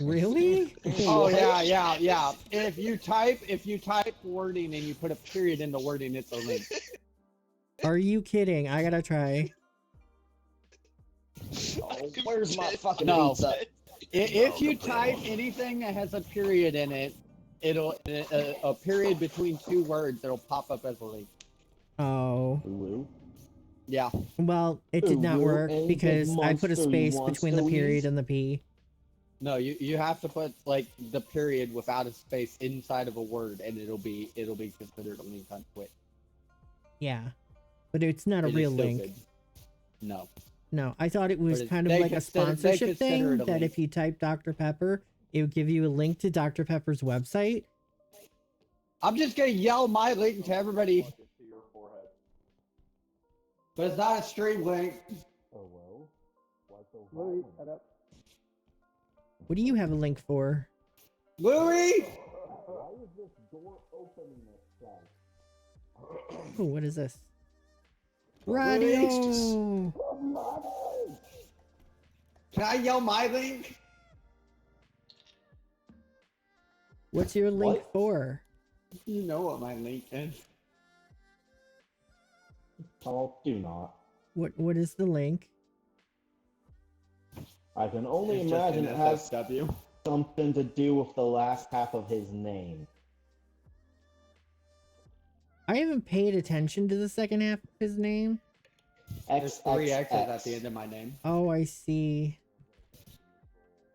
Speaker 3: Really?
Speaker 5: Oh
Speaker 2: What?
Speaker 5: yeah. If you type wording and you put a period in the wording, it's a link.
Speaker 3: Are you kidding? I gotta try.
Speaker 2: Oh, where's my fucking
Speaker 5: No.
Speaker 2: pizza?
Speaker 5: If you type anything that has a period in it, it'll a period between 2 words. It'll pop up as a link.
Speaker 3: Oh.
Speaker 2: Ooh.
Speaker 5: Yeah.
Speaker 3: Well, it did not
Speaker 2: Ooh,
Speaker 3: work
Speaker 2: and
Speaker 3: because
Speaker 2: the
Speaker 3: I put a
Speaker 2: monster
Speaker 3: space
Speaker 2: you want
Speaker 3: between the
Speaker 2: to
Speaker 3: period
Speaker 2: use?
Speaker 3: and the P.
Speaker 5: No, you have to put like the period without a space inside of a word, and it'll be considered a link on Twitch.
Speaker 3: Yeah. But it's not a
Speaker 5: It is
Speaker 3: real
Speaker 5: stupid.
Speaker 3: link.
Speaker 5: No.
Speaker 3: No, I thought it was
Speaker 5: But
Speaker 3: kind of
Speaker 5: they
Speaker 3: like a
Speaker 5: consider- they
Speaker 3: sponsorship
Speaker 5: consider
Speaker 3: thing
Speaker 5: it a
Speaker 3: that
Speaker 5: link.
Speaker 3: if you type Dr. Pepper, it would give you a link to Dr. Pepper's website.
Speaker 5: I'm just gonna yell my link to everybody. But it's not a stream link.
Speaker 4: Oh well. Why so
Speaker 5: Louis,
Speaker 4: violent?
Speaker 5: shut up.
Speaker 3: What do you have a link for?
Speaker 5: Louis!
Speaker 2: Why is this door opening itself?
Speaker 3: Oh, what is this?
Speaker 5: Louis!
Speaker 3: Radio!
Speaker 5: Can I yell my link?
Speaker 3: What's your link
Speaker 2: What?
Speaker 3: for?
Speaker 5: You know what my link is.
Speaker 2: Oh, do not.
Speaker 3: What is the link?
Speaker 2: I can only
Speaker 5: It's just
Speaker 2: imagine it has
Speaker 5: NSFW.
Speaker 2: something to do with the last half of his name.
Speaker 3: I haven't paid attention to the second half of his name.
Speaker 5: There's 3 X's at
Speaker 2: XXX.
Speaker 5: the end of my name.
Speaker 3: Oh, I see.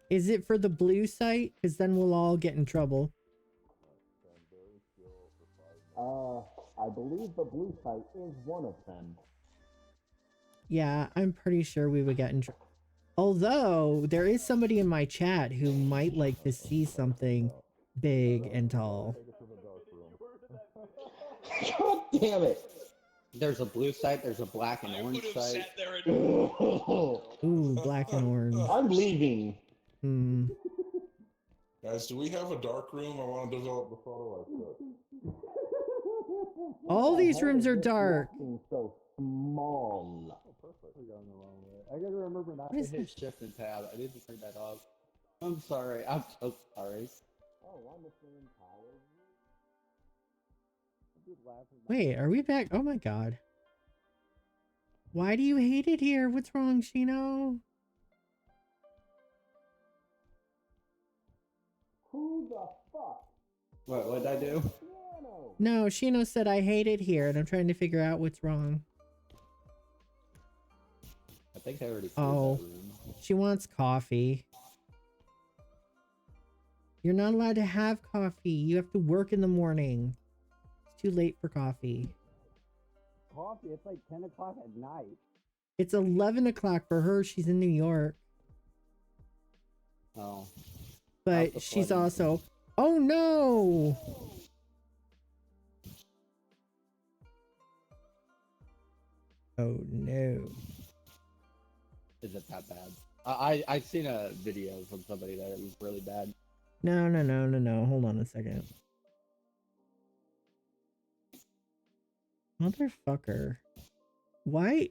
Speaker 3: Is it for the blue site? Because then we'll all get in trouble.
Speaker 2: I believe the blue site is one of them.
Speaker 3: Yeah, I'm pretty sure we would get in trouble. Although, there is somebody in my chat who might like to see something big and tall.
Speaker 2: God damn it!
Speaker 5: There's a blue site, there's a black and
Speaker 1: I
Speaker 5: orange
Speaker 1: would have
Speaker 5: site.
Speaker 1: sat there and
Speaker 3: Ooh, black and orange.
Speaker 2: I'm leaving.
Speaker 3: Hmm.
Speaker 4: Guys, do we have a dark room? I want to develop the photo I took.
Speaker 3: All these rooms are
Speaker 2: This
Speaker 3: dark.
Speaker 2: seems so small.
Speaker 5: We're going the wrong way. I gotta remember not
Speaker 3: What
Speaker 5: to
Speaker 3: is
Speaker 5: hit
Speaker 3: this?
Speaker 5: shift and tab. I need to turn that off. I'm sorry. I'm so sorry.
Speaker 2: Oh, I'm the same power.
Speaker 3: Wait, are we back? Oh my god. Why do you hate it here? What's wrong, Shino?
Speaker 2: Who the fuck?
Speaker 5: What did I do?
Speaker 2: Piano.
Speaker 3: No, Shino said I hate it here, and I'm trying to figure out what's wrong.
Speaker 5: I think I already
Speaker 3: Oh.
Speaker 5: cleared that room.
Speaker 3: She wants coffee. You're not allowed to have coffee. You have to work in the morning. It's too late for coffee.
Speaker 5: Coffee? It's like 10 o'clock at night.
Speaker 3: It's 11 o'clock for her. She's in New York.
Speaker 5: Oh.
Speaker 3: But
Speaker 5: the
Speaker 3: she's
Speaker 5: flooding.
Speaker 3: also... Oh no! Oh no.
Speaker 5: Is it that bad? I seen a video from somebody that it was really bad.
Speaker 3: No. Hold on a second. Motherfucker. Why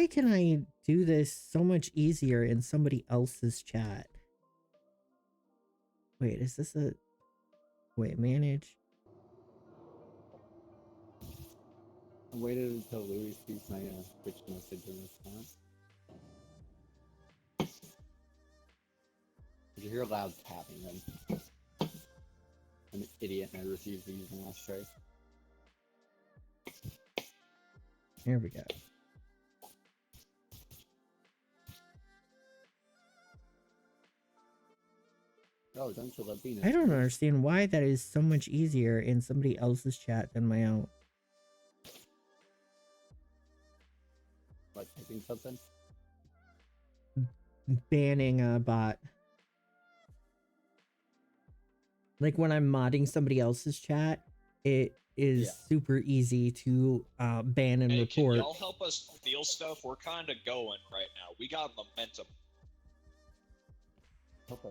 Speaker 3: can I do this so much easier in somebody else's chat? Wait, is this a... Wait, manage?
Speaker 5: I waited until Louis sees my Twitch message in response. You hear loud tapping then. I'm an idiot and I refuse to use an ashtray.
Speaker 3: Here we go.
Speaker 5: Oh, don't you love Venus?
Speaker 3: I don't understand why that is so much easier in somebody else's chat than my own.
Speaker 5: Like typing something?
Speaker 3: Banning a bot. Like when I'm modding somebody else's chat, it is super easy to ban and
Speaker 1: Hey,
Speaker 3: report.
Speaker 1: can y'all help us steal stuff? We're kind of going right now. We got momentum.
Speaker 4: Okay.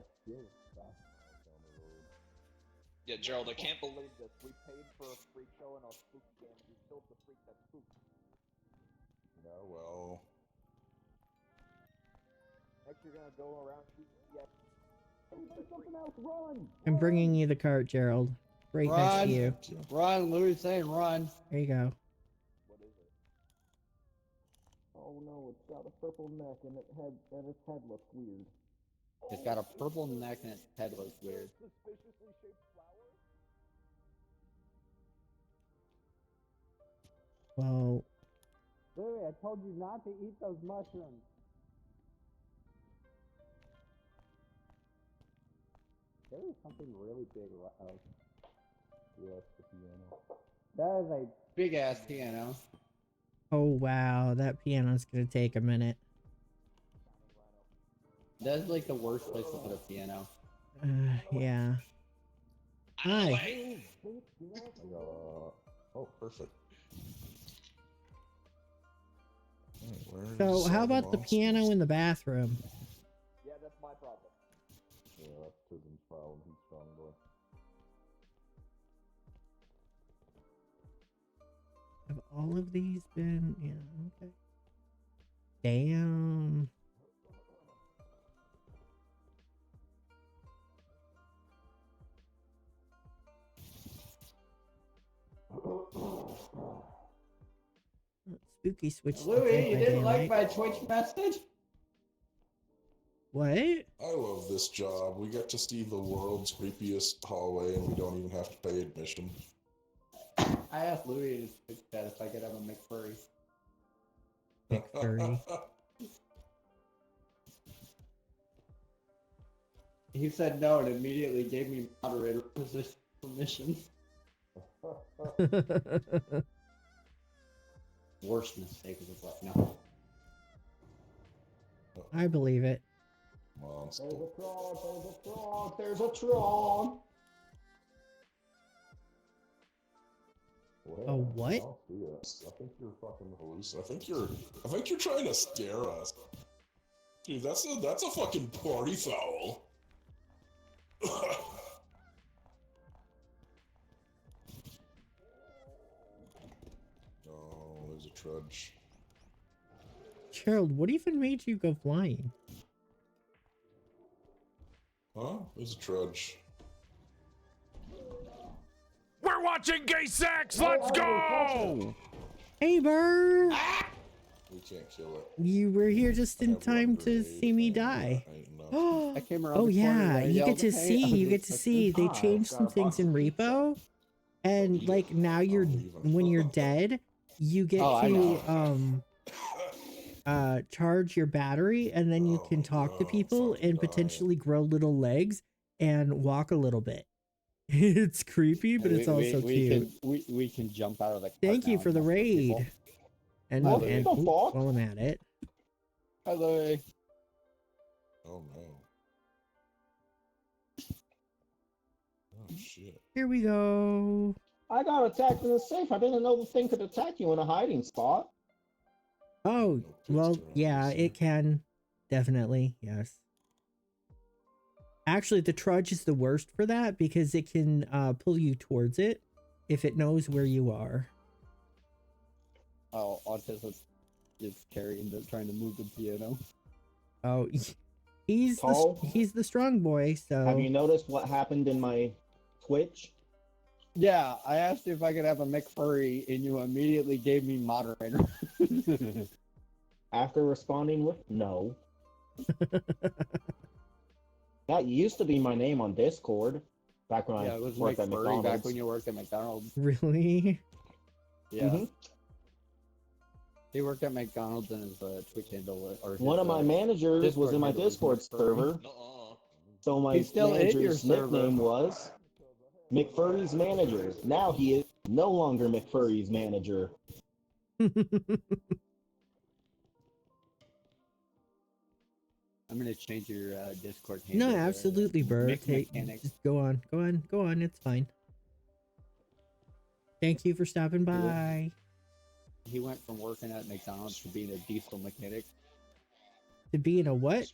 Speaker 1: Yeah, Gerald, I can't believe this. We paid for a freak show in our spook game. We killed the freak that spooked.
Speaker 4: Yeah, well.
Speaker 1: Next, you're gonna go around shooting.
Speaker 5: Something else, run!
Speaker 3: I'm bringing you the cart, Gerald. Right next
Speaker 5: Run.
Speaker 3: to you.
Speaker 5: Run, Louis saying run.
Speaker 3: There you go.
Speaker 1: What is it?
Speaker 2: Oh no, it's got a purple neck and its head looks weird.
Speaker 5: It's got a purple neck and its head looks weird.
Speaker 1: Suspiciously shaped flower?
Speaker 3: Well,
Speaker 5: Louis, I told you not to eat those mushrooms. There is something really big.
Speaker 4: Yes, the piano.
Speaker 5: That is a big ass piano.
Speaker 3: oh wow, that piano's gonna take a minute.
Speaker 5: That is like the worst place to put a piano.
Speaker 3: Yeah. Hi.
Speaker 4: Oh, perfect. Alright,
Speaker 3: So
Speaker 4: where's
Speaker 3: how
Speaker 4: all
Speaker 3: about the
Speaker 4: monsters?
Speaker 3: piano in the bathroom?
Speaker 1: Yeah, that's my problem.
Speaker 4: Yeah, that's Tism's problem. He's strong boy.
Speaker 3: Have all of these been... Yeah, okay. Damn. Spooky switch. to
Speaker 5: Louis,
Speaker 3: Dead
Speaker 5: you
Speaker 3: by
Speaker 5: didn't like
Speaker 3: Daylight.
Speaker 5: my Twitch message?
Speaker 3: What?
Speaker 4: I love this job. We get to see the world's creepiest hallway and we don't even have to pay admission.
Speaker 5: I asked Louis in his Twitch chat if I could have a McFurry.
Speaker 3: McFurry.
Speaker 5: He said no and immediately gave me moderator position permission. Worst mistake of his life. No.
Speaker 3: I believe it.
Speaker 4: Monster.
Speaker 2: There's a troll, there's a troll, there's a troll!
Speaker 4: Well,
Speaker 3: A what?
Speaker 4: I don't see it. I think you're fucking hallucinating. I think you're trying to scare us. Dude, that's a fucking party foul. Oh, there's a trudge.
Speaker 3: Gerald, what even made you go flying?
Speaker 4: Huh? There's a trudge.
Speaker 7: We're watching gay sex. Let's go.
Speaker 3: Hey, Burr!
Speaker 4: We can't kill it.
Speaker 3: You were here just in
Speaker 4: I have one
Speaker 3: time to
Speaker 4: grenade,
Speaker 3: see me
Speaker 4: and
Speaker 3: die.
Speaker 4: that ain't enough.
Speaker 3: Oh
Speaker 5: I came around the corner
Speaker 3: yeah,
Speaker 5: and I
Speaker 3: you
Speaker 5: yelled,
Speaker 3: get to
Speaker 5: "Hey,"
Speaker 3: see.
Speaker 5: I was
Speaker 3: You get
Speaker 5: just
Speaker 3: to
Speaker 5: like,
Speaker 3: see. They
Speaker 2: "Hi,
Speaker 3: changed
Speaker 2: got
Speaker 3: some
Speaker 2: a
Speaker 3: things in
Speaker 2: box of pizza."
Speaker 3: repo, and
Speaker 4: Eat
Speaker 3: like
Speaker 4: it.
Speaker 3: now you're
Speaker 4: I'll leave 'em.
Speaker 3: when you're dead, you get
Speaker 5: Oh, I
Speaker 3: to
Speaker 5: know.
Speaker 3: charge your battery, and then you
Speaker 4: Oh,
Speaker 3: can talk to
Speaker 4: no,
Speaker 3: people
Speaker 4: fucking
Speaker 3: and
Speaker 4: dying.
Speaker 3: potentially grow little legs and walk a little bit. It's creepy, but it's also cute.
Speaker 5: We can jump out of the cart
Speaker 3: Thank you
Speaker 5: now
Speaker 3: for
Speaker 5: and
Speaker 3: the
Speaker 5: talk to people.
Speaker 3: raid. And
Speaker 5: What
Speaker 3: and
Speaker 2: the
Speaker 3: oops,
Speaker 2: fuck?
Speaker 3: while I'm at it,
Speaker 5: Hi, Louis.
Speaker 4: Oh no. Oh shit.
Speaker 3: here we go.
Speaker 2: I got attacked in the safe. I didn't know the thing could attack you in a hiding spot.
Speaker 3: Oh
Speaker 4: No pigs
Speaker 3: well,
Speaker 4: around
Speaker 3: yeah,
Speaker 4: this
Speaker 3: it can. definitely. Yes. Actually, the trudge is the worst for that because it can pull you towards it if it knows where you are.
Speaker 5: Oh, autism is carrying the trying to move the piano.
Speaker 3: Oh, he's
Speaker 2: Paul?
Speaker 3: he's the strong boy. So
Speaker 2: Have you noticed what happened in my Twitch?
Speaker 5: Yeah, I asked you if I could have a McFurry, and you immediately gave me moderator.
Speaker 2: After responding with no. That used to be my name on Discord back when
Speaker 5: Yeah,
Speaker 2: I
Speaker 5: it was
Speaker 2: worked at
Speaker 5: McFurry
Speaker 2: McDonald's.
Speaker 5: back when you worked at McDonald's.
Speaker 3: really,
Speaker 5: Yeah,
Speaker 2: Mhm.
Speaker 5: he worked at McDonald's and his Twitch handle. Or his,
Speaker 2: One of my managers was
Speaker 5: Discord
Speaker 2: in my
Speaker 5: handle was
Speaker 2: Discord
Speaker 5: McFurry.
Speaker 2: server,
Speaker 1: Nuh-uh.
Speaker 2: so my
Speaker 5: He's still in your
Speaker 2: manager's
Speaker 5: server.
Speaker 2: nickname was McFurry's manager. Now he is no longer McFurry's manager.
Speaker 5: I'm gonna change your Discord handle.
Speaker 3: no,
Speaker 5: to
Speaker 3: absolutely, Burr.
Speaker 5: Mick
Speaker 3: Take,
Speaker 5: Mechanics.
Speaker 3: just go on. It's fine. Thank you for stopping by.
Speaker 5: He went from working at McDonald's to being a diesel mechanic.
Speaker 3: To being a what?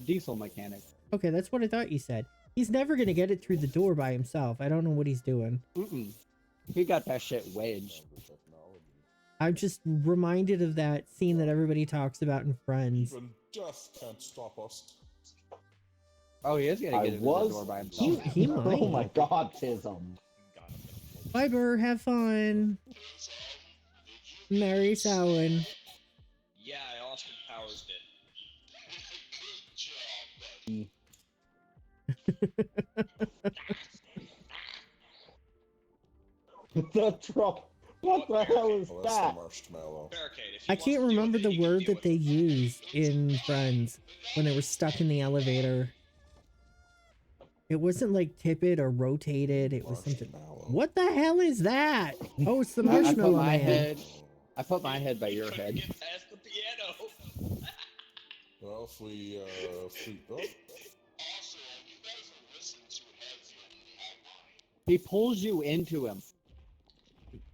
Speaker 5: Diesel mechanic.
Speaker 3: Okay, that's what I thought you said. He's never gonna get it through the door by himself. I don't know what he's doing.
Speaker 5: Mm-mm. He got that shit wedged.
Speaker 3: I'm just reminded of that scene that everybody talks about in Friends.
Speaker 4: Even death can't stop us.
Speaker 5: Oh, he is gonna
Speaker 2: I
Speaker 5: get it through
Speaker 2: was-
Speaker 5: the door by himself.
Speaker 3: He might.
Speaker 2: Oh my god, Tism.
Speaker 3: Bye, Burr. Have fun. Merry Samhain.
Speaker 1: Yeah, Austin Powers did.
Speaker 2: The truck. What the hell is
Speaker 4: Oh, that's the
Speaker 2: that?
Speaker 4: marshmallow.
Speaker 1: Barricade. If he
Speaker 3: I
Speaker 1: wants
Speaker 3: can't
Speaker 1: to deal
Speaker 3: remember
Speaker 1: with it,
Speaker 3: the
Speaker 1: he can
Speaker 3: word
Speaker 1: deal
Speaker 3: that they
Speaker 1: with it.
Speaker 3: used in Friends when they were stuck in the elevator. It wasn't like tip it or rotate it. It was something.
Speaker 4: Marshmallow.
Speaker 3: What the hell is that? Oh, it's the
Speaker 5: I put
Speaker 3: marshmallow
Speaker 5: my
Speaker 3: man.
Speaker 5: head. I put my head by your
Speaker 1: Couldn't
Speaker 5: head.
Speaker 1: get past the piano.
Speaker 4: Well, if we oh,
Speaker 6: Also, you guys are listening to Hel'leon.
Speaker 5: He pulls you into him.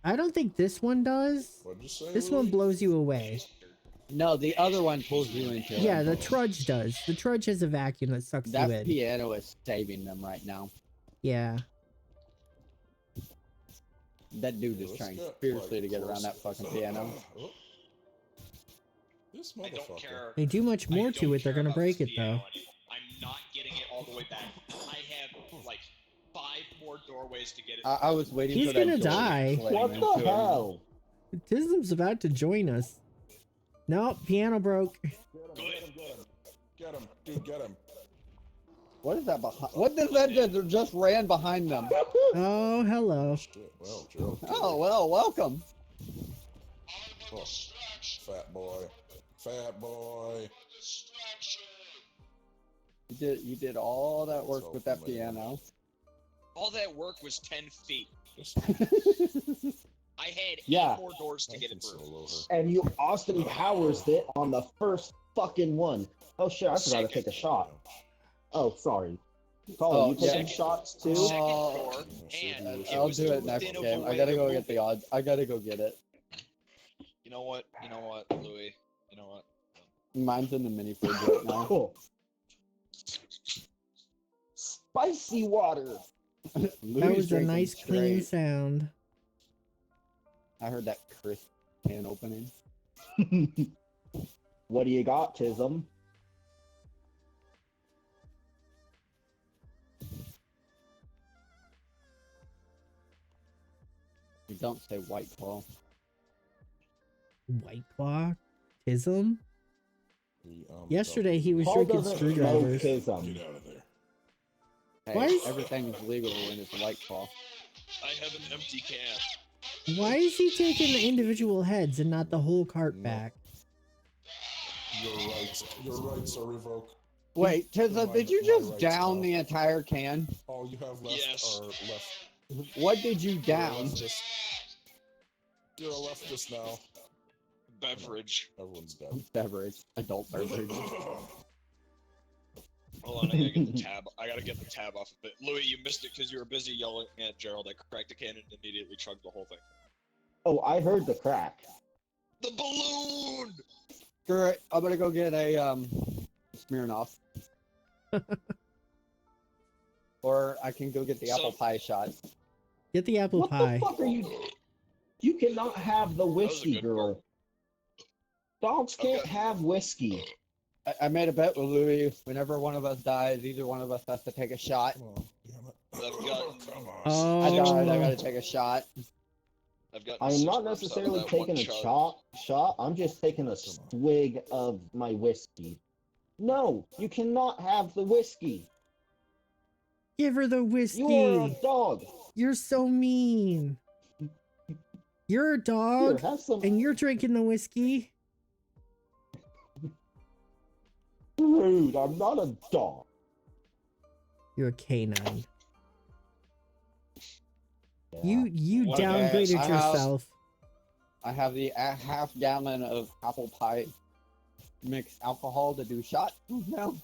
Speaker 3: I don't think this one does.
Speaker 4: what'd you say?
Speaker 3: This one
Speaker 4: Louis?
Speaker 3: blows you away.
Speaker 5: No, the other one pulls you into him.
Speaker 3: Yeah, the trudge does. The trudge has a vacuum that sucks you
Speaker 5: That
Speaker 3: in.
Speaker 5: piano is saving them right now.
Speaker 3: Yeah.
Speaker 5: That dude is
Speaker 4: Let's
Speaker 5: trying
Speaker 4: get,
Speaker 5: fiercely
Speaker 4: like,
Speaker 5: to get around
Speaker 4: close.
Speaker 5: that fucking piano.
Speaker 4: Oh. This
Speaker 1: I don't
Speaker 4: motherfucker.
Speaker 1: care.
Speaker 3: They do much
Speaker 1: I
Speaker 3: more
Speaker 1: don't
Speaker 3: to it. They're
Speaker 1: care
Speaker 3: gonna
Speaker 1: about
Speaker 3: break
Speaker 1: this
Speaker 3: it
Speaker 1: piano
Speaker 3: though.
Speaker 1: anymore. I'm not getting it all the way back. I have like 5 more doorways to get it.
Speaker 5: I was waiting
Speaker 3: He's
Speaker 5: for that
Speaker 3: gonna
Speaker 5: door to
Speaker 3: die.
Speaker 5: slam
Speaker 2: What
Speaker 5: into
Speaker 2: the
Speaker 5: him.
Speaker 2: hell?
Speaker 3: Tism's about to join us. No, piano broke.
Speaker 4: Get him, dude, get him.
Speaker 5: What is that behind? What does that do? Just ran behind them.
Speaker 3: Oh, hello.
Speaker 4: Shit, well, Joe.
Speaker 5: Oh well, welcome.
Speaker 6: I'm a distraction.
Speaker 4: Fat boy. Fat boy.
Speaker 6: Distraction.
Speaker 5: You did all that work
Speaker 4: So
Speaker 5: with that
Speaker 4: familiar.
Speaker 5: piano.
Speaker 1: All that work was 10 feet.
Speaker 4: Just
Speaker 1: I had 8
Speaker 2: Yeah.
Speaker 1: more doors to
Speaker 4: I
Speaker 1: get
Speaker 4: can
Speaker 1: it through.
Speaker 4: solo her.
Speaker 2: And you Austin Powers it on the first fucking one. Oh shit, I forgot to take a shot. Oh, sorry. Colin,
Speaker 5: Oh,
Speaker 2: you taking
Speaker 5: yeah.
Speaker 2: shots too?
Speaker 1: Second
Speaker 5: Oh.
Speaker 1: door,
Speaker 4: Yeah,
Speaker 1: and
Speaker 4: so
Speaker 5: I'll
Speaker 1: was
Speaker 5: do it next
Speaker 1: within a
Speaker 5: game. I
Speaker 1: way
Speaker 5: gotta
Speaker 1: of
Speaker 5: go get the
Speaker 1: moving.
Speaker 5: odds. I gotta go get it.
Speaker 1: You know what, Louis? You know what?
Speaker 5: Mine's in the mini fridge right now.
Speaker 2: Cool. Spicy water.
Speaker 3: That
Speaker 5: Louis
Speaker 3: was a
Speaker 5: drinking
Speaker 3: nice clean
Speaker 5: straight.
Speaker 3: sound.
Speaker 5: I heard that crisp can opening.
Speaker 2: What do you got, Tism?
Speaker 5: You don't say White Claw.
Speaker 3: White Claw? Tism?
Speaker 4: The,
Speaker 3: Yesterday he was
Speaker 2: Paul
Speaker 3: drinking
Speaker 2: doesn't know
Speaker 3: screwdrivers.
Speaker 2: Tism.
Speaker 4: Get out of there.
Speaker 5: Hey,
Speaker 3: Why is-
Speaker 5: everything's legal when it's White Claw.
Speaker 1: I have an empty can.
Speaker 3: Why is he taking the individual heads and not the whole cart
Speaker 4: No.
Speaker 3: back?
Speaker 4: Your rights are revoked.
Speaker 5: Wait, Tizza,
Speaker 4: My-
Speaker 5: did you
Speaker 4: my
Speaker 5: just
Speaker 4: rights
Speaker 5: down
Speaker 4: now.
Speaker 5: the entire can?
Speaker 4: All you have left
Speaker 1: Yes.
Speaker 4: are left.
Speaker 5: What did you
Speaker 4: You're a
Speaker 5: down?
Speaker 4: leftist. You're a leftist now.
Speaker 1: Beverage.
Speaker 4: Everyone's dead.
Speaker 5: Beverage. Adult beverage.
Speaker 1: Hold on, I gotta get the tab. I gotta get the tab off of it. Louis, you missed it because you were busy yelling at Gerald. I cracked the can and immediately chugged the whole thing.
Speaker 2: Oh, I heard the crack.
Speaker 1: The balloon!
Speaker 5: Screw it. I'm gonna go get a Smirnoff. Or I can go get the apple pie shot.
Speaker 3: Get the apple
Speaker 2: What
Speaker 3: pie.
Speaker 2: the fuck are you? You cannot have the
Speaker 1: was a
Speaker 2: whiskey,
Speaker 1: good
Speaker 2: girl. Dogs
Speaker 1: I've
Speaker 2: can't
Speaker 1: got-
Speaker 2: have whiskey.
Speaker 5: I made a bet with Louis. Whenever one of us dies, either one of us has to take a shot.
Speaker 4: Come on, damn it.
Speaker 1: I've got-
Speaker 4: Come on.
Speaker 3: Oh.
Speaker 5: I died. I gotta take a shot.
Speaker 1: I've gotten
Speaker 2: I'm
Speaker 1: 6
Speaker 2: not
Speaker 1: burps out of
Speaker 2: necessarily
Speaker 1: that
Speaker 2: taking
Speaker 1: one
Speaker 2: a
Speaker 1: chug.
Speaker 2: shot. I'm just taking a swig of my whiskey. No, you cannot have the whiskey.
Speaker 3: Give her the
Speaker 2: You are a
Speaker 3: whiskey.
Speaker 2: dog.
Speaker 3: You're so mean. You're a
Speaker 2: Here,
Speaker 3: dog,
Speaker 2: have some.
Speaker 3: and you're drinking the whiskey.
Speaker 2: Rude. I'm not a dog.
Speaker 3: You're a canine.
Speaker 2: Yeah.
Speaker 3: You
Speaker 1: What a
Speaker 3: downgraded
Speaker 5: ass.
Speaker 3: yourself.
Speaker 5: I have the half gallon of apple pie mixed alcohol to do shot now.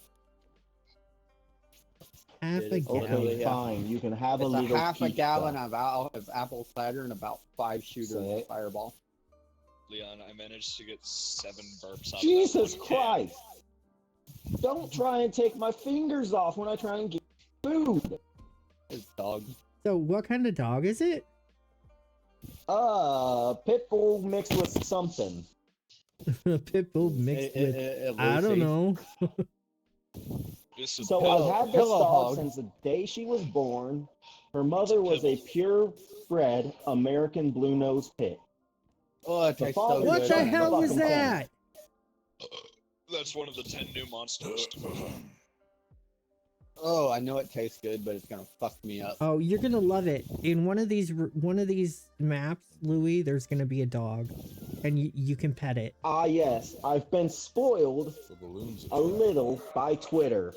Speaker 3: Half
Speaker 5: It
Speaker 3: a
Speaker 5: is
Speaker 2: Okay,
Speaker 5: totally,
Speaker 3: gallon.
Speaker 2: fine. You can have
Speaker 5: It's
Speaker 2: a
Speaker 5: a
Speaker 2: little
Speaker 5: half a
Speaker 2: pizza.
Speaker 5: gallon of apple cider and about 5 shooters
Speaker 2: Say
Speaker 5: of
Speaker 2: it.
Speaker 5: Fireball.
Speaker 1: Leon, I managed to get 7 burps out
Speaker 2: Jesus
Speaker 1: of that one can.
Speaker 2: Christ! Don't try and take my fingers off when I try and get food.
Speaker 5: It's dog.
Speaker 3: So what kind of dog is it?
Speaker 2: Pit bull mixed with something.
Speaker 3: A pit bull mixed with I don't
Speaker 5: Lucy.
Speaker 3: know.
Speaker 1: This is
Speaker 2: So
Speaker 5: Pillow-
Speaker 2: I've had this
Speaker 5: pillow
Speaker 2: dog
Speaker 5: hog.
Speaker 2: since the day she was born. Her mother was a purebred American blue nose pit.
Speaker 5: Oh, it
Speaker 2: The
Speaker 5: tastes so
Speaker 2: father-
Speaker 5: good.
Speaker 3: What the
Speaker 2: Good.
Speaker 3: hell was
Speaker 2: Fucking
Speaker 3: that?
Speaker 1: That's one of the 10 new monsters.
Speaker 5: Oh, I know it tastes good, but it's gonna fuck me up.
Speaker 3: Oh, you're gonna love it. In one of these maps, Louis, there's gonna be a dog, and you can pet it.
Speaker 2: Ah, yes, I've been spoiled
Speaker 4: The balloons
Speaker 2: a little by Twitter.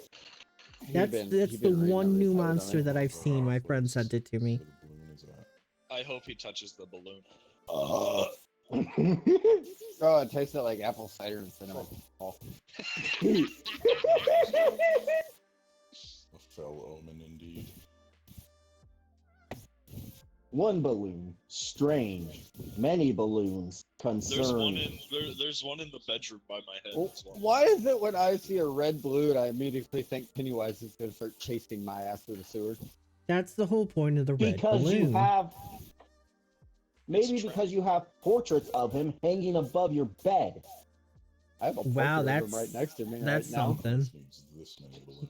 Speaker 3: That's the one new monster that I've seen. My friend sent it to me.
Speaker 1: I hope he touches the balloon.
Speaker 5: Oh, it tasted like apple cider and cinnamon. Oh.
Speaker 4: A fell omen indeed.
Speaker 2: One balloon, strange. Many balloons,
Speaker 1: There's one
Speaker 2: concerned.
Speaker 1: in there's one in the bedroom by my head as well.
Speaker 5: Why is it when I see a red balloon, I immediately think Pennywise is gonna start chasing my ass through the sewer?
Speaker 3: That's the whole point of the red
Speaker 2: Because
Speaker 3: balloon.
Speaker 2: you have. Maybe
Speaker 1: It's
Speaker 2: because you have portraits of him hanging above your bed.
Speaker 5: I have a portrait
Speaker 3: Wow,
Speaker 5: of him
Speaker 3: that's
Speaker 5: right next to me
Speaker 3: that's
Speaker 5: right now.
Speaker 3: something.
Speaker 4: This means this many balloons.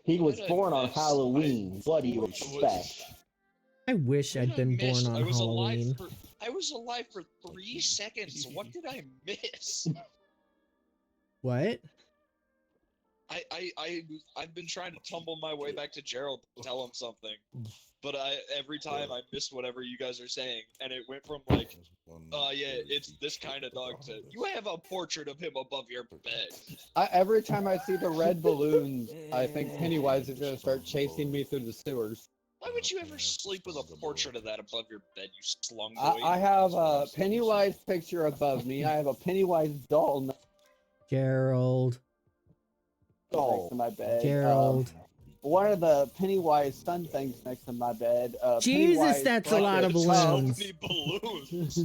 Speaker 2: He
Speaker 1: What
Speaker 2: was
Speaker 1: did I
Speaker 2: born on
Speaker 1: miss?
Speaker 2: Halloween. What do you
Speaker 1: was-
Speaker 2: expect?
Speaker 3: I wish I'd been born on
Speaker 1: I was
Speaker 3: Halloween.
Speaker 1: I was alive for 3 seconds. What did I miss?
Speaker 3: What?
Speaker 1: I've been trying to tumble my way back to Gerald to tell him something, but every time I miss whatever you guys are saying, and it went from like,
Speaker 4: There's one
Speaker 1: yeah,
Speaker 4: very
Speaker 1: it's
Speaker 4: deep
Speaker 1: this kind of dog to
Speaker 4: this.
Speaker 1: you have a portrait of him above your bed.
Speaker 5: Every time I see the red balloons, I think Pennywise is gonna start chasing me through the sewers.
Speaker 1: Why would you ever sleep with a portrait of that above your bed, you slung boy?
Speaker 5: I have a Pennywise picture above me. I have a Pennywise doll next
Speaker 3: Gerald.
Speaker 2: Oh,
Speaker 5: to my bed.
Speaker 3: Gerald.
Speaker 5: One of the Pennywise sun things next to my bed.
Speaker 3: Jesus,
Speaker 5: Pennywise
Speaker 3: that's a lot of
Speaker 5: breakfast
Speaker 1: So
Speaker 3: balloons.
Speaker 1: many balloons.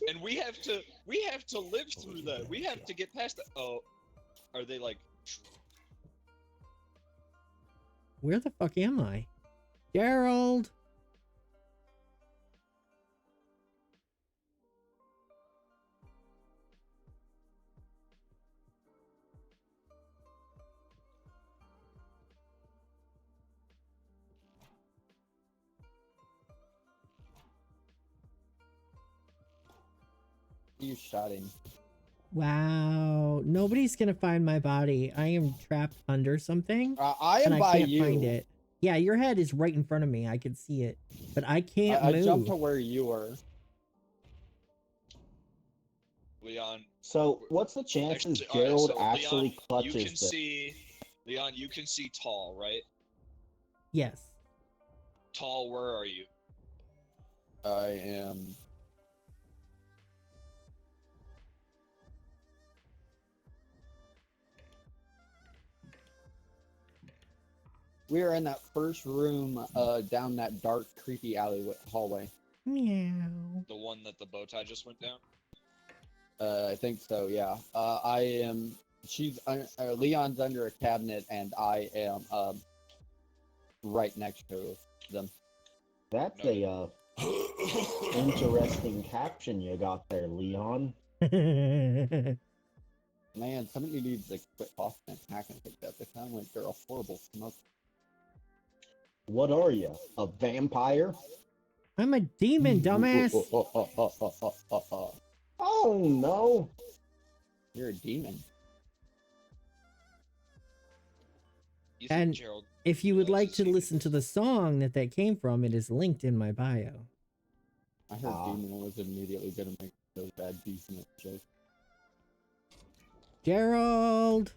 Speaker 1: And we have to live through that. We have to get past that. Oh, are they like?
Speaker 3: Where the fuck am I? Gerald.
Speaker 5: You shot him.
Speaker 3: Wow. Nobody's gonna find my body. I am trapped under something.
Speaker 5: I am
Speaker 3: and
Speaker 5: by
Speaker 3: I can't
Speaker 5: you.
Speaker 3: find it. Yeah, your head is right in front of me. I can see it. But I can't
Speaker 5: I
Speaker 3: move.
Speaker 5: jumped to where you were.
Speaker 1: Leon.
Speaker 2: so what's the chances
Speaker 1: Actually, alright,
Speaker 2: Gerald
Speaker 1: so
Speaker 2: actually
Speaker 1: Leon,
Speaker 2: clutches
Speaker 1: you can
Speaker 2: this?
Speaker 1: see, Leon, you can see Tall, right?
Speaker 3: Yes.
Speaker 1: Tall, where are you?
Speaker 5: I am. We are in that first room down that dark, creepy hallway.
Speaker 3: Meow.
Speaker 1: The one that the bow tie just went down?
Speaker 5: I think so. Yeah. I am. Leon's under a cabinet, and I am right next to them.
Speaker 2: That's a interesting caption you got there, Leon.
Speaker 5: Man, somebody needs to quit off and hacking like that. They sound like they're a horrible smoke.
Speaker 2: What are you? A vampire?
Speaker 3: I'm a demon, dumbass.
Speaker 2: Oh no!
Speaker 5: You're a demon.
Speaker 1: You think
Speaker 3: And
Speaker 1: Gerald
Speaker 3: if you would like
Speaker 1: realizes
Speaker 3: to
Speaker 1: he
Speaker 3: listen to the song that came from, it is linked in my bio.
Speaker 5: I heard demon was immediately gonna make those bad decent jokes.
Speaker 3: Gerald.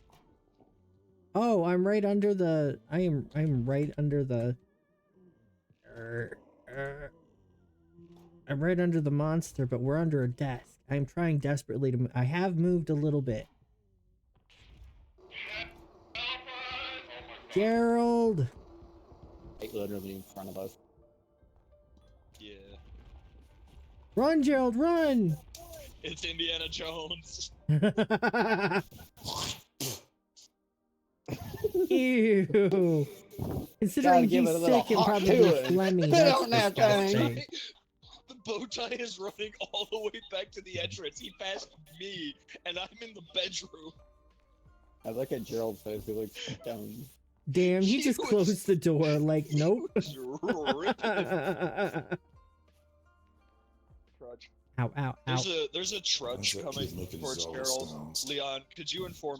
Speaker 3: Oh, I'm right under the. I'm right under the. I'm right under the monster, but we're under a desk. I'm trying desperately to. I have moved a little bit. Gerald.
Speaker 5: Right literally in front of us.
Speaker 1: Yeah.
Speaker 3: Run, Gerald, run!
Speaker 1: It's Indiana Jones.
Speaker 3: Ew.
Speaker 5: Gotta
Speaker 3: Considering
Speaker 5: give
Speaker 3: he's
Speaker 5: it a little
Speaker 3: sick and
Speaker 5: hot
Speaker 3: probably
Speaker 5: to it.
Speaker 3: phlegmy,
Speaker 5: Put
Speaker 3: that's
Speaker 5: on that thing.
Speaker 3: disgusting.
Speaker 1: The bow tie is running all the way back to the entrance. He passed me, and I'm in the bedroom.
Speaker 5: I look at Gerald's face. He looks stoned.
Speaker 3: Damn, he
Speaker 1: He
Speaker 3: just
Speaker 1: was-
Speaker 3: closed the door like, nope.
Speaker 1: He was ripping. Trudge.
Speaker 3: Ow, ow, ow.
Speaker 1: There's a trudge
Speaker 4: How's that
Speaker 1: coming
Speaker 4: kid making
Speaker 1: towards
Speaker 4: Zelda
Speaker 1: Gerald.
Speaker 4: sounds?
Speaker 1: Leon, could you inform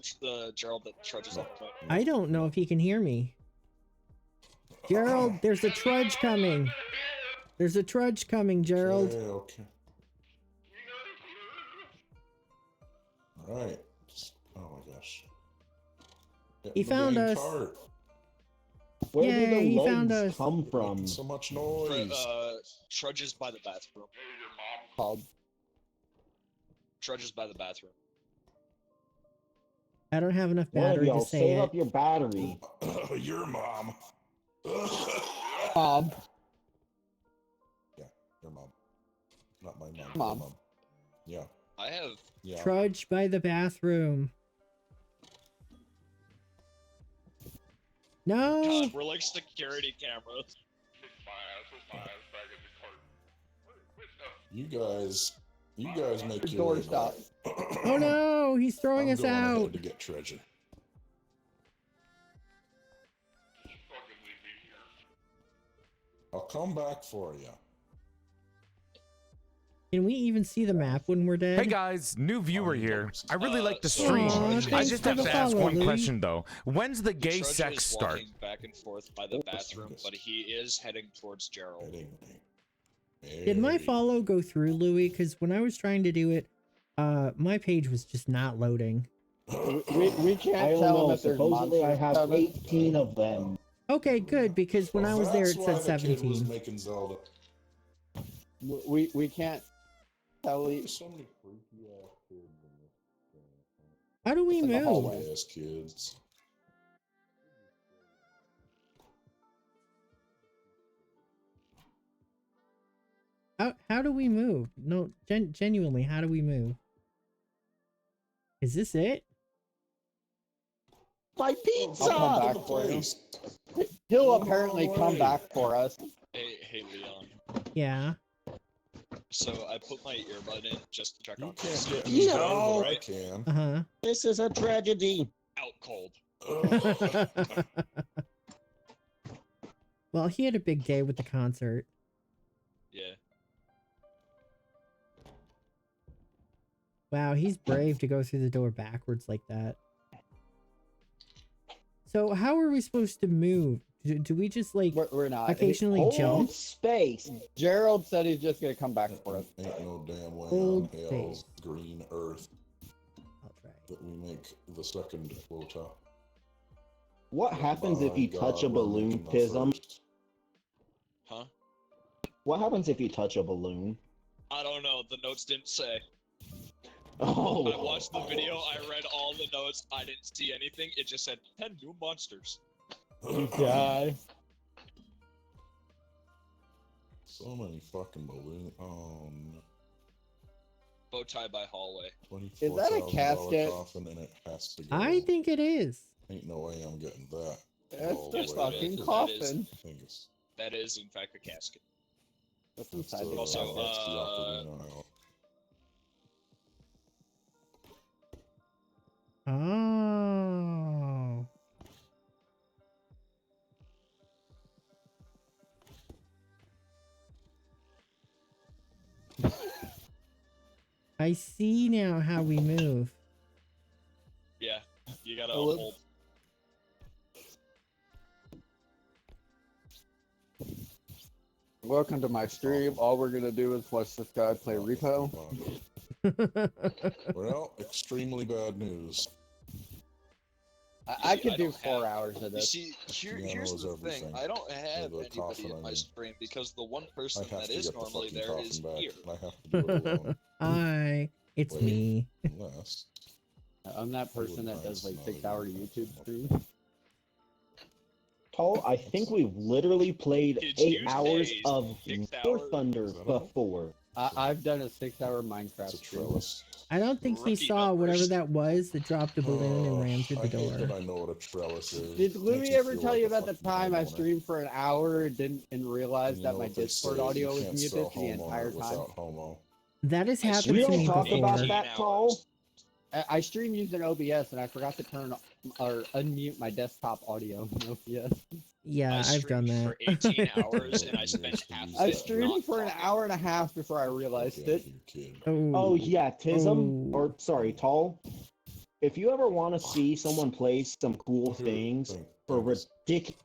Speaker 1: Gerald that Trudge is on the way?
Speaker 3: I don't know if he can hear me. Gerald, there's a trudge coming. There's a trudge coming, Gerald.
Speaker 4: Okay. Alright. Oh my gosh. Get
Speaker 3: He
Speaker 4: in the
Speaker 3: found
Speaker 4: dang
Speaker 3: us.
Speaker 4: cart.
Speaker 2: Where
Speaker 3: Yay,
Speaker 2: do
Speaker 3: he
Speaker 2: the
Speaker 3: found
Speaker 2: legs
Speaker 3: us.
Speaker 2: come from?
Speaker 4: Making so much noise.
Speaker 1: Trudge is by the bathroom.
Speaker 5: Called.
Speaker 1: Trudge is by the bathroom.
Speaker 3: I don't have enough
Speaker 2: One of
Speaker 3: battery to
Speaker 2: y'all
Speaker 3: say
Speaker 2: save
Speaker 3: it.
Speaker 2: up your battery.
Speaker 4: Your mom.
Speaker 5: Mom.
Speaker 4: Yeah, your mom. Not my mom. your
Speaker 5: Mom.
Speaker 4: Yeah.
Speaker 1: I have.
Speaker 4: Yeah.
Speaker 3: Trudge by the bathroom. No!
Speaker 1: God, we're like security cameras.
Speaker 4: You guys make
Speaker 5: The
Speaker 4: your
Speaker 5: door
Speaker 4: way
Speaker 5: stopped.
Speaker 4: back.
Speaker 3: Oh no! He's throwing
Speaker 4: I'm
Speaker 3: us
Speaker 4: going
Speaker 3: out!
Speaker 4: ahead to get treasure. I'll come back for you.
Speaker 3: Can we even see the map when we're dead?
Speaker 7: Hey guys, new viewer here. I really like the stream.
Speaker 3: Aw,
Speaker 7: I
Speaker 3: thanks
Speaker 7: just
Speaker 3: for
Speaker 7: have
Speaker 3: the
Speaker 7: to ask
Speaker 3: follow,
Speaker 7: one
Speaker 3: Louis.
Speaker 7: question though. When's the gay
Speaker 1: Trudge
Speaker 7: sex
Speaker 1: is
Speaker 7: start?
Speaker 1: walking back and forth by the bathroom, but he is heading towards Gerald.
Speaker 4: Heading.
Speaker 3: Did my
Speaker 4: Very-
Speaker 3: follow go through, Louis? Because when I was trying to do it, my page was just not loading.
Speaker 5: We
Speaker 2: I
Speaker 5: can't
Speaker 2: don't
Speaker 5: tell
Speaker 2: know.
Speaker 5: him if there's
Speaker 2: Supposedly I
Speaker 5: monsters
Speaker 2: have
Speaker 5: coming.
Speaker 2: 18 of them.
Speaker 3: Okay, good, because when I was there, it
Speaker 4: That's
Speaker 3: said
Speaker 4: why the kid was
Speaker 3: 17.
Speaker 4: making Zelda.
Speaker 5: We can't tell
Speaker 4: There's so many freaky ass kids in this thing.
Speaker 3: How do we
Speaker 5: in the
Speaker 3: move?
Speaker 5: hallway.
Speaker 4: Freaky ass kids.
Speaker 3: How do we move? No, genuinely, how do we move? Is this it?
Speaker 2: My pizza!
Speaker 5: I'll come
Speaker 4: To
Speaker 5: back
Speaker 4: the
Speaker 5: for you.
Speaker 4: place.
Speaker 5: He'll
Speaker 4: Come
Speaker 5: apparently
Speaker 4: on,
Speaker 5: come
Speaker 4: wait.
Speaker 5: back for us.
Speaker 1: Hey, Leon.
Speaker 3: Yeah.
Speaker 1: So I put my earbud in just to check
Speaker 4: You
Speaker 1: on
Speaker 4: can't
Speaker 1: this.
Speaker 4: get
Speaker 2: Yeah.
Speaker 4: me down, but I
Speaker 1: Right?
Speaker 4: can.
Speaker 3: Uh-huh.
Speaker 2: This is a tragedy.
Speaker 1: Out cold.
Speaker 4: Ugh.
Speaker 3: Well, he had a big day with the concert.
Speaker 1: Yeah.
Speaker 3: Wow, he's brave to go through the door backwards like that. So how are we supposed to move? Do we just like
Speaker 5: We're not.
Speaker 3: occasionally
Speaker 2: Hold
Speaker 3: jump?
Speaker 2: space.
Speaker 5: Gerald said he's just gonna come back for us.
Speaker 4: Ain't no damn way
Speaker 3: Hold
Speaker 4: on hell's
Speaker 3: space.
Speaker 4: green earth
Speaker 3: I'll try.
Speaker 4: that we make the second quota.
Speaker 2: What happens if
Speaker 4: My
Speaker 2: you touch a
Speaker 4: God, we're
Speaker 2: balloon,
Speaker 4: making the
Speaker 2: Pism?
Speaker 4: first.
Speaker 1: Huh?
Speaker 2: What happens if you touch a balloon?
Speaker 1: I don't know. The notes didn't say.
Speaker 2: Oh,
Speaker 1: I watched the video. I read all the notes. I didn't see anything. It just said 10 new monsters.
Speaker 5: You die.
Speaker 4: So many fucking balloons. Oh no.
Speaker 1: Bow tie by hallway.
Speaker 5: Is that a
Speaker 4: $24,000
Speaker 5: casket?
Speaker 4: coffin and it has to go.
Speaker 3: I think it is.
Speaker 4: Ain't no way I'm getting that.
Speaker 5: That's
Speaker 4: all
Speaker 5: the
Speaker 4: the way
Speaker 5: fucking
Speaker 4: there.
Speaker 5: coffin.
Speaker 4: I think it's
Speaker 1: That is in fact a casket.
Speaker 5: What's
Speaker 4: that's
Speaker 5: inside
Speaker 4: the,
Speaker 5: the
Speaker 1: Also,
Speaker 5: casket?
Speaker 4: that's the ocarina island.
Speaker 3: Oh. I see now how we move.
Speaker 1: Yeah, you gotta
Speaker 5: Oh, look.
Speaker 1: hold.
Speaker 5: Welcome to my stream. All we're gonna do is watch this guy play repo.
Speaker 4: Well, extremely bad news.
Speaker 5: I
Speaker 1: See,
Speaker 5: could
Speaker 1: I
Speaker 5: do
Speaker 1: don't
Speaker 5: 4
Speaker 1: have-
Speaker 5: hours of
Speaker 1: You
Speaker 5: this.
Speaker 1: see,
Speaker 4: Piano
Speaker 1: here's
Speaker 4: is
Speaker 1: the
Speaker 4: everything.
Speaker 1: thing. I don't have
Speaker 4: the
Speaker 1: anybody
Speaker 4: coffin,
Speaker 1: in
Speaker 4: I
Speaker 1: my
Speaker 4: mean.
Speaker 1: stream because the one
Speaker 4: I
Speaker 1: person
Speaker 4: have
Speaker 1: that
Speaker 4: to
Speaker 1: is
Speaker 4: get the
Speaker 1: normally
Speaker 4: fucking
Speaker 1: there is
Speaker 4: coffin back,
Speaker 1: here.
Speaker 4: and I have to do it alone.
Speaker 3: Hi, it's
Speaker 4: Wait.
Speaker 3: me.
Speaker 4: Unless
Speaker 5: I'm that person that does like 6-hour YouTube streams.
Speaker 2: Paul, I think we've literally played
Speaker 1: Did
Speaker 2: 8
Speaker 1: you
Speaker 2: hours
Speaker 1: say
Speaker 2: of
Speaker 1: 6
Speaker 2: War
Speaker 1: hours?
Speaker 2: Thunder
Speaker 4: Is that all?
Speaker 2: before.
Speaker 5: I've done a 6-hour
Speaker 4: it's
Speaker 5: Minecraft
Speaker 4: a
Speaker 5: stream.
Speaker 4: trellis.
Speaker 3: I don't think he
Speaker 1: Rookie
Speaker 3: saw whatever
Speaker 1: numbers.
Speaker 3: that was that dropped a balloon and ran through the
Speaker 4: I hate that
Speaker 3: door.
Speaker 4: I know what a trellis is.
Speaker 5: Did
Speaker 4: Makes
Speaker 5: Louis
Speaker 4: me
Speaker 5: ever
Speaker 4: feel
Speaker 5: tell
Speaker 4: like
Speaker 5: you
Speaker 4: a
Speaker 5: about the
Speaker 4: fucking
Speaker 5: time I
Speaker 4: homeowner.
Speaker 5: streamed for an hour and realized
Speaker 4: You
Speaker 5: that
Speaker 4: know
Speaker 5: my
Speaker 4: what they
Speaker 5: Discord
Speaker 4: say,
Speaker 5: audio
Speaker 4: you
Speaker 5: was
Speaker 4: can't
Speaker 5: muted
Speaker 4: spell
Speaker 5: the entire
Speaker 4: homeowner
Speaker 5: time?
Speaker 4: without homo.
Speaker 3: That has
Speaker 1: I
Speaker 3: happened
Speaker 2: We
Speaker 3: to
Speaker 2: don't
Speaker 3: me
Speaker 2: talk
Speaker 3: before.
Speaker 2: about
Speaker 1: 18
Speaker 2: that,
Speaker 1: hours.
Speaker 2: Paul.
Speaker 5: I stream using OBS and I forgot to turn or unmute my desktop audio in OBS.
Speaker 3: Yeah,
Speaker 1: I
Speaker 3: I've done
Speaker 1: streamed
Speaker 3: that.
Speaker 1: for 18 hours and I spent half of
Speaker 5: I
Speaker 1: it
Speaker 5: streamed
Speaker 1: not
Speaker 5: for an
Speaker 1: talking.
Speaker 5: hour and a half before I realized it.
Speaker 4: You kid.
Speaker 2: Oh yeah, Tism,
Speaker 3: Oh.
Speaker 2: or sorry, Tall. If you ever want to see someone play some cool
Speaker 4: Here,
Speaker 2: things
Speaker 4: think-
Speaker 2: for
Speaker 4: think it's-
Speaker 2: ridiculous,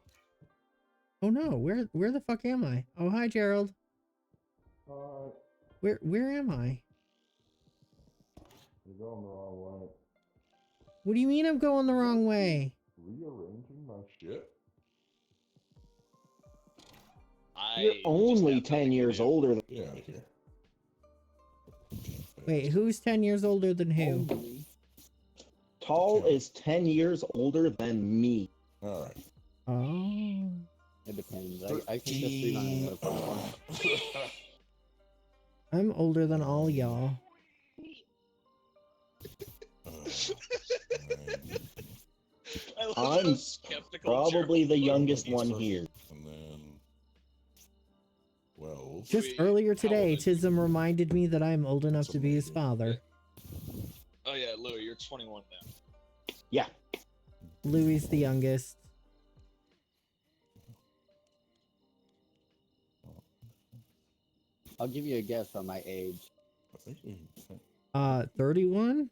Speaker 3: Oh no, where the fuck am I? Oh hi Gerald. Where am I?
Speaker 4: You're going the wrong way.
Speaker 3: What do you mean I'm going the wrong way?
Speaker 4: Rearranging my shit?
Speaker 2: you're
Speaker 1: I just
Speaker 2: only
Speaker 1: have
Speaker 2: 10
Speaker 1: nothing to
Speaker 2: years
Speaker 1: do.
Speaker 2: older than
Speaker 4: Get out of here.
Speaker 3: Wait, who's 10 years older than who?
Speaker 2: Tall
Speaker 4: Okay.
Speaker 2: is 10 years older than me.
Speaker 4: Alright.
Speaker 3: Oh.
Speaker 5: It depends. I can just stream on another platform.
Speaker 3: I'm older than all y'all.
Speaker 1: I love how
Speaker 2: I'm
Speaker 1: skeptical
Speaker 2: Probably the
Speaker 1: Gerald
Speaker 2: youngest
Speaker 1: looks.
Speaker 2: one here.
Speaker 4: And then 12.
Speaker 3: Just
Speaker 1: Wait,
Speaker 3: earlier
Speaker 1: how
Speaker 3: today,
Speaker 1: old is he?
Speaker 3: Tism reminded me that I'm old enough to be his father.
Speaker 1: Oh yeah, Louis, you're 21 now.
Speaker 2: Yeah.
Speaker 3: Louis the youngest.
Speaker 5: I'll give you a guess on my age.
Speaker 4: I think we
Speaker 3: 31?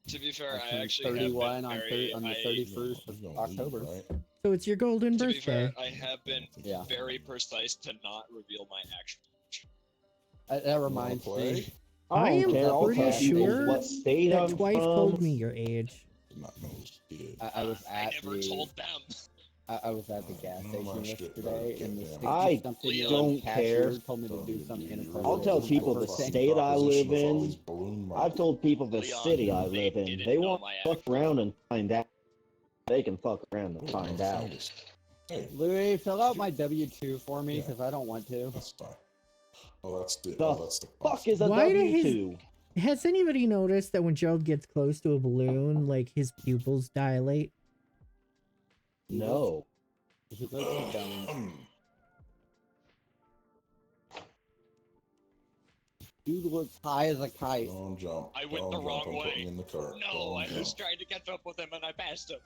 Speaker 1: To be fair,
Speaker 5: I
Speaker 1: I
Speaker 5: turned
Speaker 1: actually have
Speaker 5: 31
Speaker 1: been
Speaker 5: on,
Speaker 1: very,
Speaker 5: on the
Speaker 1: I-
Speaker 5: 31st
Speaker 4: we're
Speaker 5: of
Speaker 4: gonna leave,
Speaker 5: October.
Speaker 4: right?
Speaker 3: So it's your golden
Speaker 1: To be
Speaker 3: birthday.
Speaker 1: fair, I have been
Speaker 5: Yeah.
Speaker 1: very precise to not reveal my actual age.
Speaker 5: That reminds
Speaker 4: play?
Speaker 5: me.
Speaker 3: I
Speaker 2: don't
Speaker 3: am
Speaker 2: care. I'll
Speaker 3: pretty
Speaker 2: tell people
Speaker 3: sure
Speaker 2: what state
Speaker 3: that
Speaker 2: I'm
Speaker 3: Twice
Speaker 2: from.
Speaker 3: told me your age.
Speaker 4: Not those kids.
Speaker 5: I was
Speaker 1: I
Speaker 5: at
Speaker 1: never
Speaker 5: the
Speaker 1: told them.
Speaker 5: I was at the gas
Speaker 4: None of my
Speaker 5: station
Speaker 4: shit
Speaker 5: yesterday,
Speaker 4: better
Speaker 5: and the
Speaker 4: get
Speaker 5: sixty
Speaker 4: down.
Speaker 2: I
Speaker 5: something
Speaker 1: don't
Speaker 5: year old cashier
Speaker 2: care.
Speaker 5: told me to do something inappropriate.
Speaker 2: I'll tell
Speaker 5: with my
Speaker 2: people the
Speaker 5: birthday.
Speaker 2: state I live
Speaker 4: Opposition of all
Speaker 2: in.
Speaker 4: these balloon
Speaker 2: I've told people the
Speaker 1: Leon,
Speaker 2: city I
Speaker 1: they
Speaker 2: live in.
Speaker 1: didn't
Speaker 2: They
Speaker 1: know
Speaker 2: want
Speaker 1: my
Speaker 2: to fuck
Speaker 1: actual
Speaker 2: around and find out. They can fuck around and
Speaker 4: Ooh,
Speaker 2: find
Speaker 4: no
Speaker 2: out.
Speaker 4: fungus. Hey,
Speaker 5: Louis, fill out my W-2 for me
Speaker 4: Yeah.
Speaker 5: because I don't want to.
Speaker 4: that's fine. Oh, that's the.
Speaker 2: The
Speaker 4: Oh, that's the.
Speaker 2: Fuck is a
Speaker 3: Why did
Speaker 2: W2?
Speaker 3: Has anybody noticed that when Gerald gets close to a balloon, like his pupils dilate?
Speaker 2: No.
Speaker 5: He looks dumb. Dude looks high as a kite.
Speaker 4: Don't jump.
Speaker 1: I went
Speaker 4: Don't
Speaker 1: the
Speaker 4: jump.
Speaker 1: wrong
Speaker 4: Don't put
Speaker 1: way.
Speaker 4: me in the cart.
Speaker 1: No,
Speaker 4: Don't
Speaker 1: I was
Speaker 4: jump.
Speaker 1: trying to catch up with him and I passed him.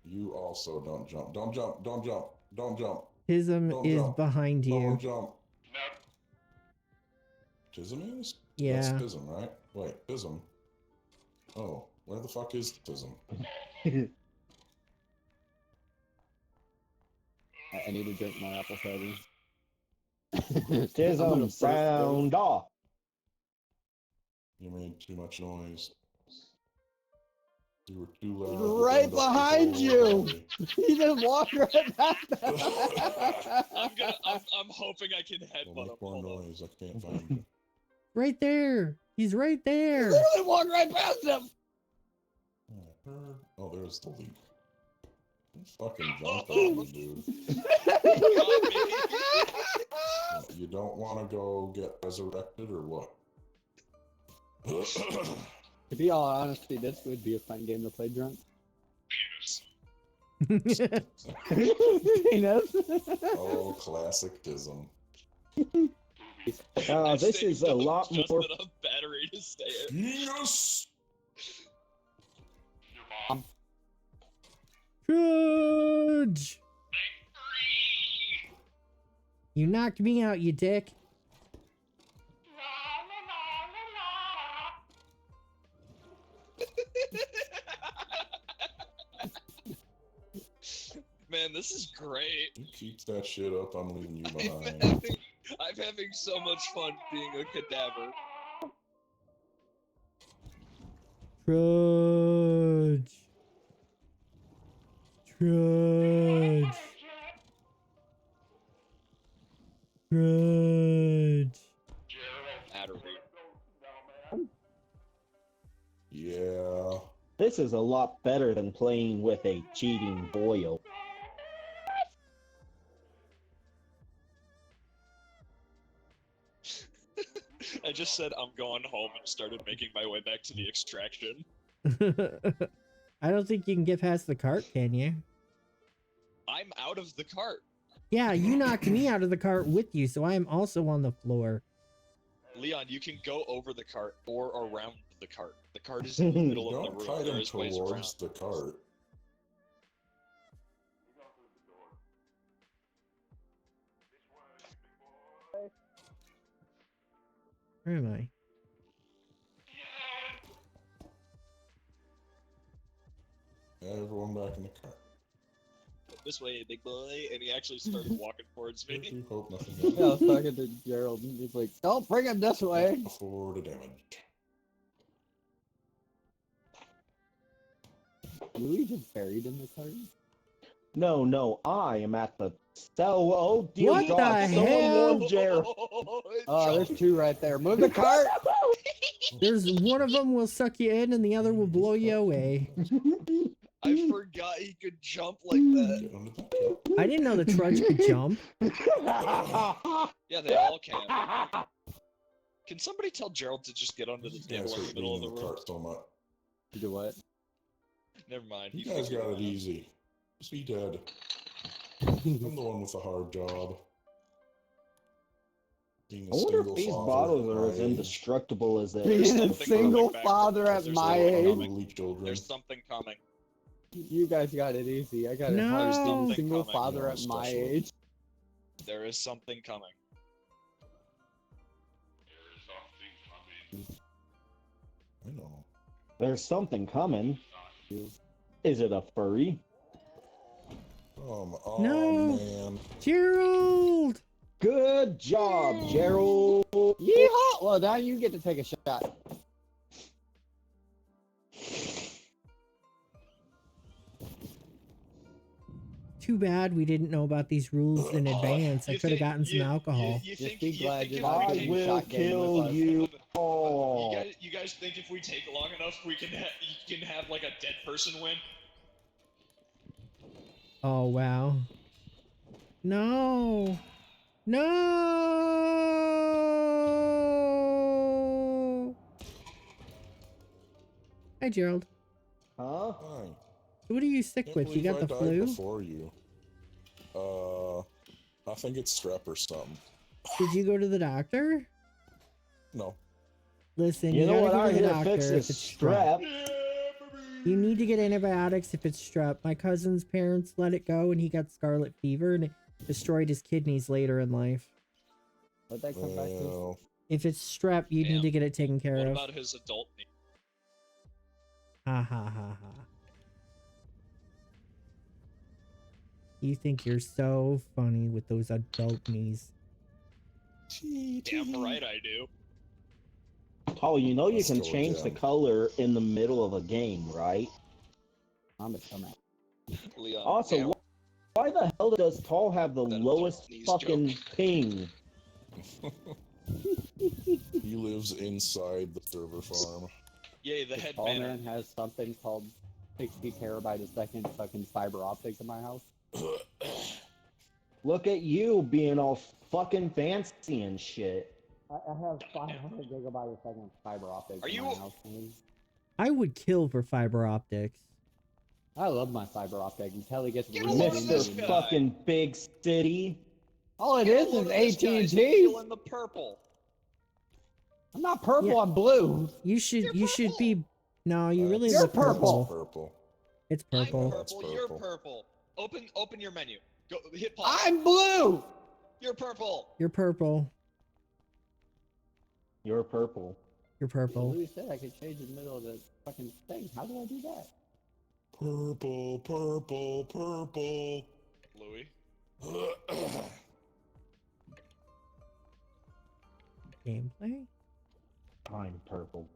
Speaker 4: You also don't jump. Don't jump. Don't jump. Don't jump.
Speaker 3: Tism
Speaker 4: Don't
Speaker 3: is
Speaker 4: jump.
Speaker 3: behind
Speaker 4: Don't
Speaker 3: you.
Speaker 4: jump. Tism is?
Speaker 3: Yeah.
Speaker 4: That's Tism, right? Wait, Tism. Oh, where the fuck is Tism?
Speaker 5: I need to drink more apple cider.
Speaker 2: Tism, sound off.
Speaker 4: You made too much noise. You were too loud.
Speaker 5: Right
Speaker 4: You burned up the
Speaker 5: behind
Speaker 4: whole
Speaker 5: you.
Speaker 4: day.
Speaker 5: He just walked right past
Speaker 1: I'm hoping I can
Speaker 4: Don't
Speaker 1: headbutt him.
Speaker 4: make more
Speaker 1: Hold on.
Speaker 4: noise. I can't find you.
Speaker 3: Right there. He's right
Speaker 5: He
Speaker 3: there.
Speaker 5: literally walked right past him.
Speaker 4: Oh, there's the leak. Fucking jump on me, dude. You don't want to go get resurrected or what?
Speaker 5: To be all honesty, this would be a fun game to play drunk. Penis.
Speaker 4: Oh, classicism.
Speaker 2: This is a lot
Speaker 1: just
Speaker 2: more.
Speaker 1: enough battery to stay it.
Speaker 4: Yes!
Speaker 3: Fudge! You knocked me out, you dick.
Speaker 1: Man, this is great.
Speaker 4: You keep that shit up, I'm leaving you behind.
Speaker 1: I'm having so much fun being a cadaver.
Speaker 3: Trudge. Trudge. Trudge.
Speaker 1: Battery.
Speaker 4: Yeah.
Speaker 2: This is a lot better than playing with a cheating boil.
Speaker 1: I just said I'm going home and started making my way back to the extraction.
Speaker 3: I don't think you can get past the cart, can you?
Speaker 1: I'm out of the cart.
Speaker 3: Yeah, you knocked me out of the cart with you, so I am also on the floor.
Speaker 1: Leon, you can go over the cart or around the cart. The cart is in the middle of
Speaker 4: Don't
Speaker 1: the
Speaker 4: kite
Speaker 1: room. There
Speaker 4: him
Speaker 1: is ways around.
Speaker 4: towards the cart.
Speaker 3: Where am I?
Speaker 4: Everyone back in the cart.
Speaker 1: This way, big boy. And he actually started walking towards
Speaker 4: I
Speaker 1: me.
Speaker 4: do hope nothing
Speaker 5: Yeah, I was talking to Gerald, and he's like, "Don't bring him this way."
Speaker 4: before the damage.
Speaker 5: Louis just buried in the cart.
Speaker 2: No, I am at the cell. Oh dear
Speaker 3: What
Speaker 2: God!
Speaker 3: the
Speaker 2: Someone
Speaker 3: hell?
Speaker 2: warn Jared.
Speaker 5: Oh, there's two right there. Move the cart.
Speaker 3: There's one of them will suck you in and the other will blow you away.
Speaker 1: I forgot he could jump like that.
Speaker 4: Get under the cart.
Speaker 3: I didn't know the trudge could jump.
Speaker 1: Yeah, they all can. Can somebody tell Gerald to just get under the
Speaker 4: You
Speaker 1: table
Speaker 4: guys
Speaker 1: in the
Speaker 4: hate
Speaker 1: middle
Speaker 4: being
Speaker 1: of
Speaker 4: in
Speaker 1: the
Speaker 4: the
Speaker 1: room?
Speaker 4: cart so much.
Speaker 5: You do what?
Speaker 1: Never mind.
Speaker 4: You guys
Speaker 1: figured
Speaker 4: got it
Speaker 1: out.
Speaker 4: easy. Just be dead. I'm the one with the hard job. Being
Speaker 2: I
Speaker 4: a
Speaker 2: wonder if
Speaker 4: single
Speaker 2: these
Speaker 4: father
Speaker 2: bottles
Speaker 4: at
Speaker 2: are
Speaker 4: my
Speaker 2: as
Speaker 4: age.
Speaker 2: indestructible as
Speaker 5: Being
Speaker 2: they.
Speaker 5: a
Speaker 1: something
Speaker 5: single
Speaker 1: coming back.
Speaker 5: father at
Speaker 1: There's
Speaker 5: my
Speaker 1: something
Speaker 5: age.
Speaker 1: coming.
Speaker 4: Ugly children.
Speaker 1: There's something coming.
Speaker 5: You guys got it easy. I got it
Speaker 3: No.
Speaker 5: hard. Being a
Speaker 1: Something
Speaker 5: single
Speaker 1: coming.
Speaker 5: father
Speaker 4: No,
Speaker 5: at my
Speaker 4: especially.
Speaker 5: age.
Speaker 1: There is something coming.
Speaker 4: I know.
Speaker 2: There's something coming. Is it a furry?
Speaker 4: Oh
Speaker 3: No.
Speaker 4: man.
Speaker 3: Gerald!
Speaker 2: Good job, Gerald.
Speaker 5: Yeehaw! Well, now you get to take a shot.
Speaker 3: Too bad we didn't know about these rules in advance. I
Speaker 1: You
Speaker 3: could have
Speaker 1: think-
Speaker 3: gotten some
Speaker 1: you-
Speaker 3: alcohol.
Speaker 1: You
Speaker 5: Just
Speaker 1: think,
Speaker 5: be
Speaker 1: you
Speaker 5: glad
Speaker 1: think
Speaker 5: you're
Speaker 1: if
Speaker 5: not
Speaker 1: we
Speaker 2: I
Speaker 5: getting
Speaker 1: can-
Speaker 2: will
Speaker 5: shot game
Speaker 2: kill
Speaker 5: with us.
Speaker 2: you all.
Speaker 1: You guys think if we take long enough, we can you can have like a dead person win?
Speaker 3: Oh, wow. No! No! Hi, Gerald.
Speaker 2: Huh?
Speaker 4: Hi.
Speaker 3: What are you sick
Speaker 4: Can't
Speaker 3: with? You
Speaker 4: believe
Speaker 3: got the
Speaker 4: I died
Speaker 3: flu?
Speaker 4: before you. I think it's strep or something.
Speaker 3: Did you go to the doctor?
Speaker 4: No.
Speaker 3: Listen,
Speaker 2: You
Speaker 3: you
Speaker 2: know
Speaker 3: gotta
Speaker 2: what
Speaker 3: go
Speaker 2: I
Speaker 3: to the
Speaker 2: hear
Speaker 3: doctor
Speaker 2: fixes
Speaker 3: if it's strep.
Speaker 2: strep.
Speaker 3: You need to get antibiotics if it's strep. My cousin's parents let it go and he got scarlet fever and it destroyed his kidneys later in life.
Speaker 5: What'd that come back to?
Speaker 4: Well,
Speaker 3: If it's strep, you need
Speaker 1: Damn.
Speaker 3: to get it taken care
Speaker 1: What
Speaker 3: of.
Speaker 1: about his adult knee?
Speaker 3: Ha ha ha ha. You think you're so funny with those adult knees.
Speaker 1: Damn right I do.
Speaker 2: Oh, you know you
Speaker 4: Let's
Speaker 2: can
Speaker 4: go
Speaker 2: change the
Speaker 4: again.
Speaker 2: color in the middle of a game, right?
Speaker 5: I'm a dumbass.
Speaker 1: Leon.
Speaker 2: Also,
Speaker 1: damn.
Speaker 2: why the hell does Tall have the
Speaker 1: That
Speaker 2: lowest
Speaker 1: knees
Speaker 2: fucking
Speaker 1: joke.
Speaker 2: ping?
Speaker 4: he lives inside the server farm.
Speaker 1: Yay, the head
Speaker 5: All
Speaker 1: banner.
Speaker 5: man has something called 60 terabyte a second fucking fiber optic in my house.
Speaker 2: Look at you being all fucking fancy and shit.
Speaker 5: I have 500 gigabyte a second fiber optic
Speaker 1: Are
Speaker 5: in
Speaker 1: you-
Speaker 5: my house.
Speaker 3: I would kill for fiber optics.
Speaker 5: I love my fiber optic until it gets
Speaker 1: Get a
Speaker 5: really
Speaker 1: load of this
Speaker 2: Mr.
Speaker 1: guy.
Speaker 2: fucking Big City.
Speaker 5: All it
Speaker 1: Get a
Speaker 5: is
Speaker 1: load of this guy. He's
Speaker 5: AT&T.
Speaker 1: feeling the purple.
Speaker 5: I'm not purple,
Speaker 3: Yeah.
Speaker 5: I'm blue.
Speaker 3: You should
Speaker 1: You're
Speaker 3: be. No, you really
Speaker 5: You're
Speaker 3: look
Speaker 5: purple.
Speaker 4: Purple.
Speaker 3: It's
Speaker 1: I'm
Speaker 3: purple.
Speaker 1: purple.
Speaker 4: That's
Speaker 1: You're
Speaker 4: purple.
Speaker 1: purple. Open your menu. Go hit pause.
Speaker 5: I'm blue.
Speaker 1: You're purple.
Speaker 3: You're purple.
Speaker 2: You're purple.
Speaker 3: You're purple.
Speaker 5: Louis said I could change in the middle of the fucking thing. How do I do that?
Speaker 4: Purple, purple, purple.
Speaker 1: Louis.
Speaker 3: Gameplay.
Speaker 2: I'm purple.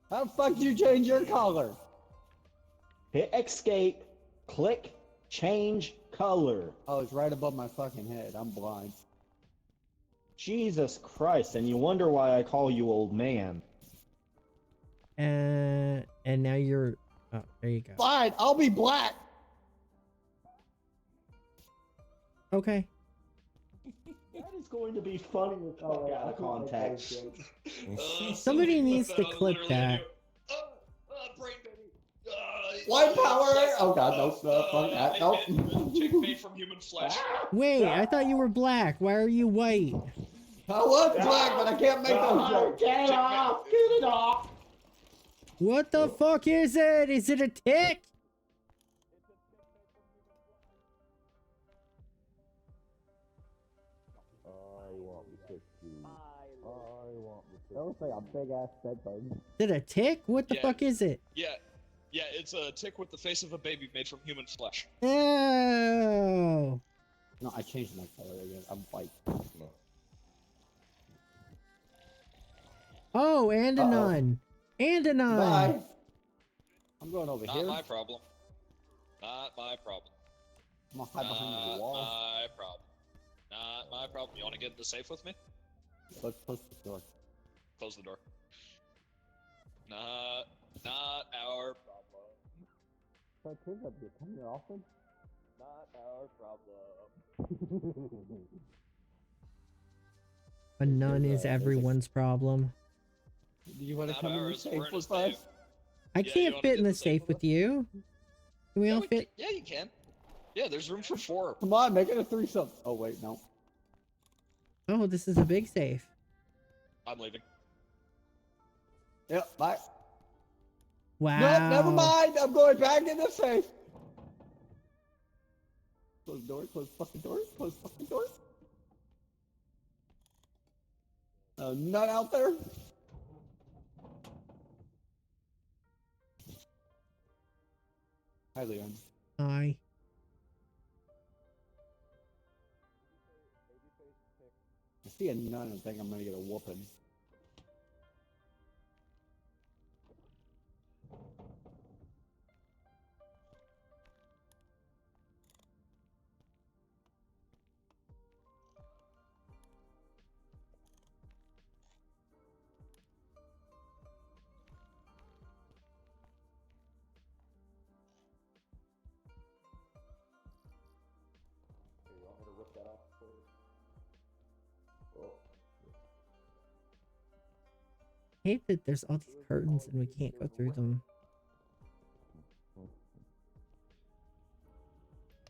Speaker 5: How the fuck do you change your color?
Speaker 2: Hit escape, click, change color.
Speaker 5: Oh, it's right above my fucking head. I'm blind.
Speaker 2: Jesus Christ, and you wonder why I call you old man.
Speaker 3: And now you're. Oh, there you go.
Speaker 5: Fine, I'll be black.
Speaker 3: Okay.
Speaker 2: That is going to be funny as fuck out of context.
Speaker 3: Somebody needs to
Speaker 1: That
Speaker 3: clip
Speaker 1: literally
Speaker 3: that.
Speaker 1: Brain baby.
Speaker 5: White power! Oh god, no, fuck that, no.
Speaker 1: Chick made from human flesh.
Speaker 3: Wait, I thought you were black. Why are you white?
Speaker 5: I was black, but I can't make those jokes.
Speaker 2: Get it off! Get it off!
Speaker 3: What the fuck is it? Is it a tick?
Speaker 5: That looks like a big ass bedbug.
Speaker 3: Is it a tick? What the
Speaker 1: Yeah.
Speaker 3: fuck is it?
Speaker 1: Yeah, it's a tick with the face of a baby made from human flesh.
Speaker 3: Oh.
Speaker 5: No, I changed my color again. I'm white.
Speaker 4: No.
Speaker 3: Oh, and a
Speaker 5: Uh-oh.
Speaker 3: nun. And a nun.
Speaker 5: Bye. I'm going over
Speaker 1: Not
Speaker 5: here.
Speaker 1: my problem. Not my problem.
Speaker 5: I'm gonna hide behind
Speaker 1: Not
Speaker 5: the wall.
Speaker 1: my problem. Not my problem. You want to get in the safe with me?
Speaker 5: Let's close the door.
Speaker 1: Close the door. Not our problem.
Speaker 5: So it turns out you come here often?
Speaker 1: Not our problem.
Speaker 3: A nun is everyone's problem.
Speaker 5: Do you want to
Speaker 1: Not
Speaker 5: come in the
Speaker 1: ours, we're
Speaker 5: safe
Speaker 1: in a
Speaker 5: with
Speaker 1: safe.
Speaker 5: us?
Speaker 3: I
Speaker 1: Yeah, you
Speaker 3: can't
Speaker 1: wanna
Speaker 3: fit
Speaker 1: get
Speaker 3: in the
Speaker 1: the safe
Speaker 3: safe with you. Can we all fit?
Speaker 1: Yeah, you can. Yeah, there's room for 4.
Speaker 5: Come on, make it a threesome. Oh wait, no.
Speaker 3: Oh, this is a big safe.
Speaker 1: I'm leaving.
Speaker 5: Yep, bye.
Speaker 3: Wow.
Speaker 5: Nope, never mind. I'm going back in the safe. Close the door, close fucking doors, close fucking doors. None out there? Hi, Leon.
Speaker 3: Hi.
Speaker 5: I see a nun and think I'm gonna get a whooping.
Speaker 3: I hate that there's all these curtains and we can't go through them.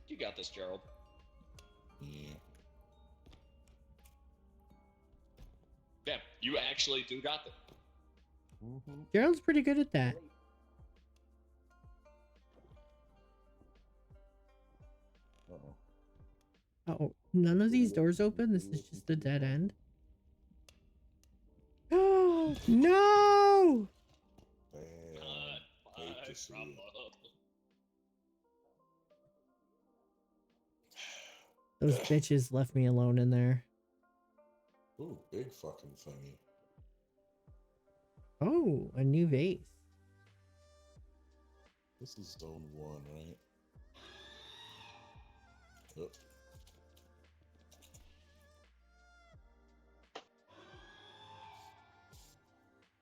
Speaker 1: You got this, Gerald.
Speaker 4: Yeah.
Speaker 1: Damn, you actually do got this.
Speaker 3: Gerald's pretty good at that. Oh, none of these doors open? This is just a dead end? Oh, no!
Speaker 4: Damn.
Speaker 1: Not
Speaker 4: hate
Speaker 1: my
Speaker 4: to see
Speaker 1: problem.
Speaker 3: Those bitches left me alone in there.
Speaker 4: Ooh, big fucking thingy.
Speaker 3: Oh, a new vase.
Speaker 4: This is zone 1, right? Yep.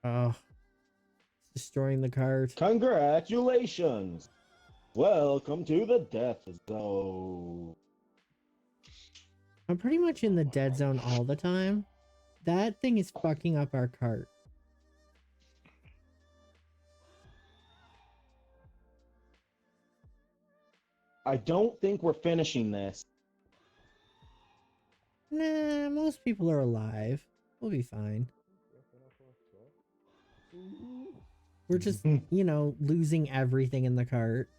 Speaker 3: Oh, destroying the cart.
Speaker 2: Congratulations! Welcome to the death zone.
Speaker 3: I'm pretty much in the dead zone all the time. That thing is fucking up our cart.
Speaker 2: I don't think we're finishing this.
Speaker 3: Nah, most people are alive. We'll be fine. We're just, you know, losing everything in the cart.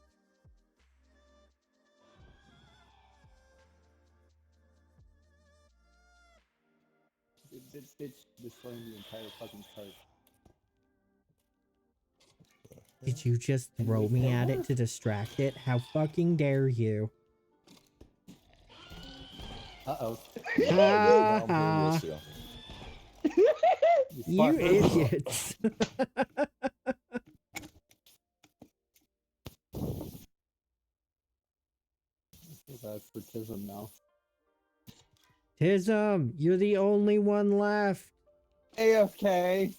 Speaker 5: Bitch destroying the entire fucking cart.
Speaker 3: Did you just throw me at it to distract it? How fucking dare you?
Speaker 5: Uh-oh.
Speaker 3: Ha
Speaker 4: I'm
Speaker 3: ha.
Speaker 4: here with you.
Speaker 3: You
Speaker 5: fucker.
Speaker 3: idiots.
Speaker 5: That's for Tism now.
Speaker 3: Tism, you're the only one left.
Speaker 5: AFK.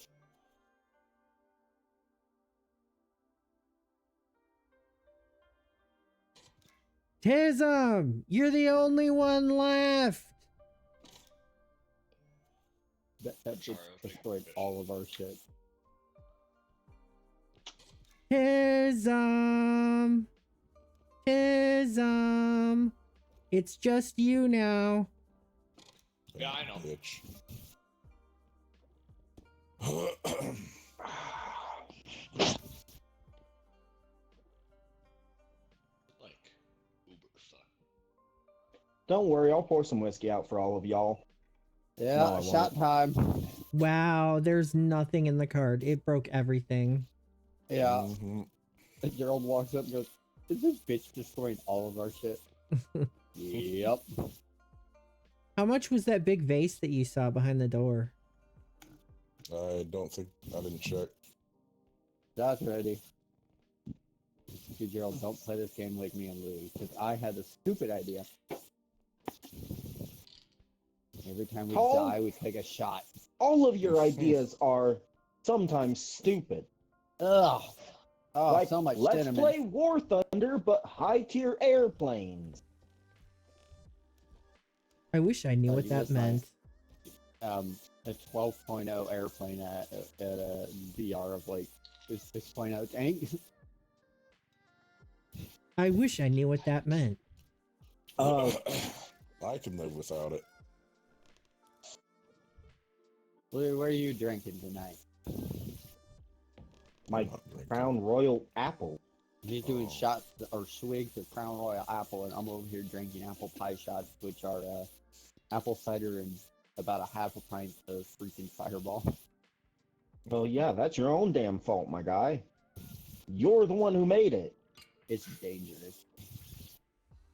Speaker 3: Tism, you're the only one left.
Speaker 5: That bitch
Speaker 1: Sorry, I was
Speaker 5: destroyed
Speaker 1: making
Speaker 5: all of our shit.
Speaker 3: Tism. Tism. It's just you now.
Speaker 1: Yeah, I know.
Speaker 4: Bitch.
Speaker 1: Like, uber fun.
Speaker 2: Don't worry, I'll pour some whiskey out for all of y'all.
Speaker 5: Yeah,
Speaker 2: No, I
Speaker 5: shot time.
Speaker 3: Wow, there's nothing in the card. It broke everything.
Speaker 5: Yeah.
Speaker 4: Mhm.
Speaker 5: And Gerald walks up and goes, "Is this bitch destroying all of our shit?" Yep.
Speaker 3: How much was that big vase that you saw behind the door?
Speaker 4: I don't think I didn't check.
Speaker 5: That's ready. Okay, Gerald, don't play this game like me and lose, because I had a stupid idea. Every time we
Speaker 2: Paul?
Speaker 5: die, we take a shot.
Speaker 2: All of your ideas are sometimes stupid.
Speaker 5: Ugh. Oh,
Speaker 2: Like,
Speaker 5: so much
Speaker 2: let's
Speaker 5: cinnamon.
Speaker 2: play War Thunder, but high-tier airplanes.
Speaker 3: I wish I knew
Speaker 5: Oh,
Speaker 3: what
Speaker 5: you
Speaker 3: that
Speaker 5: missed mine.
Speaker 3: meant.
Speaker 5: A 12.0 airplane at a VR of like a 6.0 tank.
Speaker 3: I wish I knew what that meant.
Speaker 4: I can live without it.
Speaker 5: Where are you drinking tonight?
Speaker 2: My
Speaker 4: I'm not drinking.
Speaker 2: Crown Royal Apple.
Speaker 5: He's doing
Speaker 4: Oh.
Speaker 5: shots or swigs of Crown Royal apple, and I'm over here drinking apple pie shots, which are apple cider and about a half a pint of freaking Fireball.
Speaker 2: Well, yeah, that's your own damn fault, my guy. You're the one who made it.
Speaker 5: It's dangerous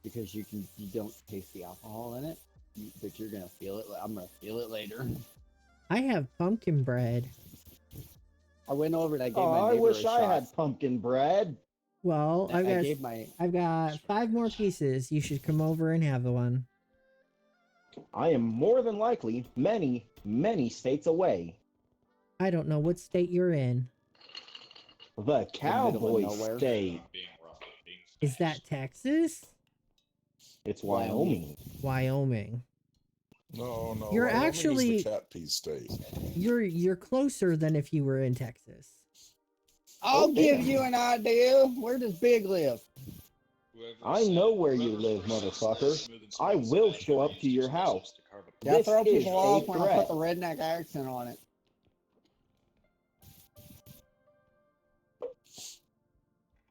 Speaker 5: because you don't taste the alcohol in it, but you're gonna feel it. I'm gonna feel it later.
Speaker 3: I have pumpkin bread.
Speaker 5: I went over and I gave
Speaker 2: Oh,
Speaker 5: my
Speaker 2: I
Speaker 5: neighbor
Speaker 2: wish
Speaker 5: a
Speaker 2: I
Speaker 5: shot.
Speaker 2: had pumpkin bread.
Speaker 3: Well,
Speaker 5: I gave my
Speaker 3: I've got 5 more pieces. You should come over and have the one.
Speaker 2: I am more than likely many, many states away.
Speaker 3: I don't know what state you're in.
Speaker 2: The
Speaker 5: middle of
Speaker 2: Cowboy
Speaker 5: nowhere.
Speaker 2: State.
Speaker 1: Being rough, being
Speaker 3: Is that Texas?
Speaker 2: It's
Speaker 5: Wyoming.
Speaker 2: Wyoming.
Speaker 3: Wyoming.
Speaker 4: No,
Speaker 3: You're
Speaker 4: Wyoming
Speaker 3: actually-
Speaker 4: is the cat pea state.
Speaker 3: You're closer than if you were in Texas.
Speaker 5: I'll
Speaker 2: Oh,
Speaker 5: give
Speaker 2: damn.
Speaker 5: you an idea. Where does Big live?
Speaker 2: I know where you live, motherfucker. I will show up to your house.
Speaker 5: Yeah,
Speaker 2: This
Speaker 5: throw
Speaker 2: is
Speaker 5: people
Speaker 2: a
Speaker 5: off when I
Speaker 2: threat.
Speaker 5: put the redneck accent on it.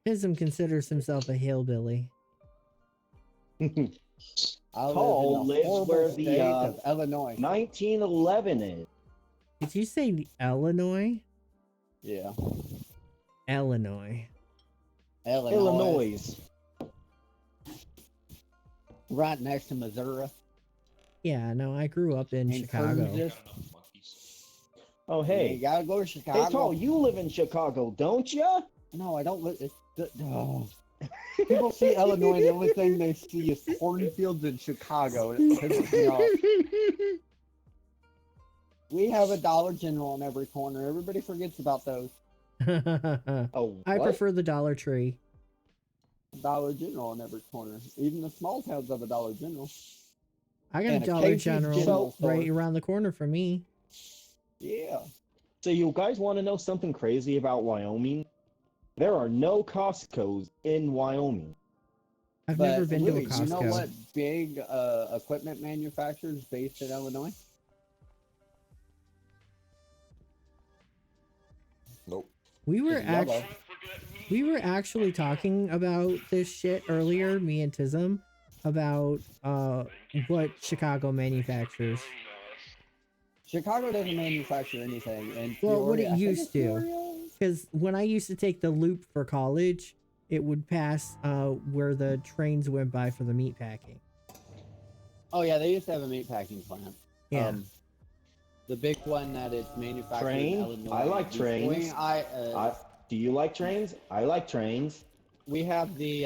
Speaker 3: Tism considers himself a hillbilly.
Speaker 5: I live
Speaker 2: Paul
Speaker 5: in the
Speaker 2: lives
Speaker 5: horrible
Speaker 2: where the,
Speaker 5: state of Illinois.
Speaker 2: 1911 is.
Speaker 3: Did you say Illinois?
Speaker 5: Yeah,
Speaker 3: Illinois.
Speaker 2: Illinois.
Speaker 5: Right next to Missouri.
Speaker 3: Yeah, no, I grew up in
Speaker 5: And
Speaker 3: Chicago.
Speaker 5: Kansas.
Speaker 2: Oh,
Speaker 5: You
Speaker 2: hey.
Speaker 5: gotta go to Chicago.
Speaker 2: Hey, Paul, you live in Chicago, don't you?
Speaker 5: No, I don't live. Oh. People see Illinois, the only thing they see is cornfields in Chicago. It pisses me off. We have a Dollar General in every corner. Everybody forgets about those.
Speaker 2: Oh,
Speaker 3: I
Speaker 2: what?
Speaker 3: prefer the Dollar Tree.
Speaker 5: Dollar General on every corner. Even the small towns have a Dollar General.
Speaker 3: I got
Speaker 5: And
Speaker 3: a
Speaker 5: a
Speaker 3: Dollar
Speaker 5: Casey's
Speaker 3: General
Speaker 5: General
Speaker 3: right
Speaker 5: store.
Speaker 3: around the corner from me.
Speaker 5: Yeah.
Speaker 2: So you guys want to know something crazy about Wyoming? There are no Costco's in Wyoming.
Speaker 3: I've
Speaker 5: But
Speaker 3: never been to a
Speaker 5: Louis, you know
Speaker 3: Costco.
Speaker 5: what big equipment manufacturers based in Illinois?
Speaker 4: Nope.
Speaker 3: We were
Speaker 5: It's Yellow.
Speaker 3: actually talking about this shit earlier, me and Tism, about what Chicago manufactures.
Speaker 5: Chicago doesn't manufacture anything, and
Speaker 3: Well, what it
Speaker 5: I think
Speaker 3: used
Speaker 5: it's
Speaker 3: to.
Speaker 5: Peoria.
Speaker 3: Because when I used to take the loop for college, it would pass where the trains went by for the meat packing.
Speaker 5: Oh yeah, they used to have a meat packing plant.
Speaker 3: Yeah.
Speaker 5: The big one that is manufactured
Speaker 2: Train?
Speaker 5: in Illinois.
Speaker 2: I like
Speaker 5: The
Speaker 2: trains.
Speaker 5: swing,
Speaker 2: Do you like trains? I like trains.
Speaker 5: we have the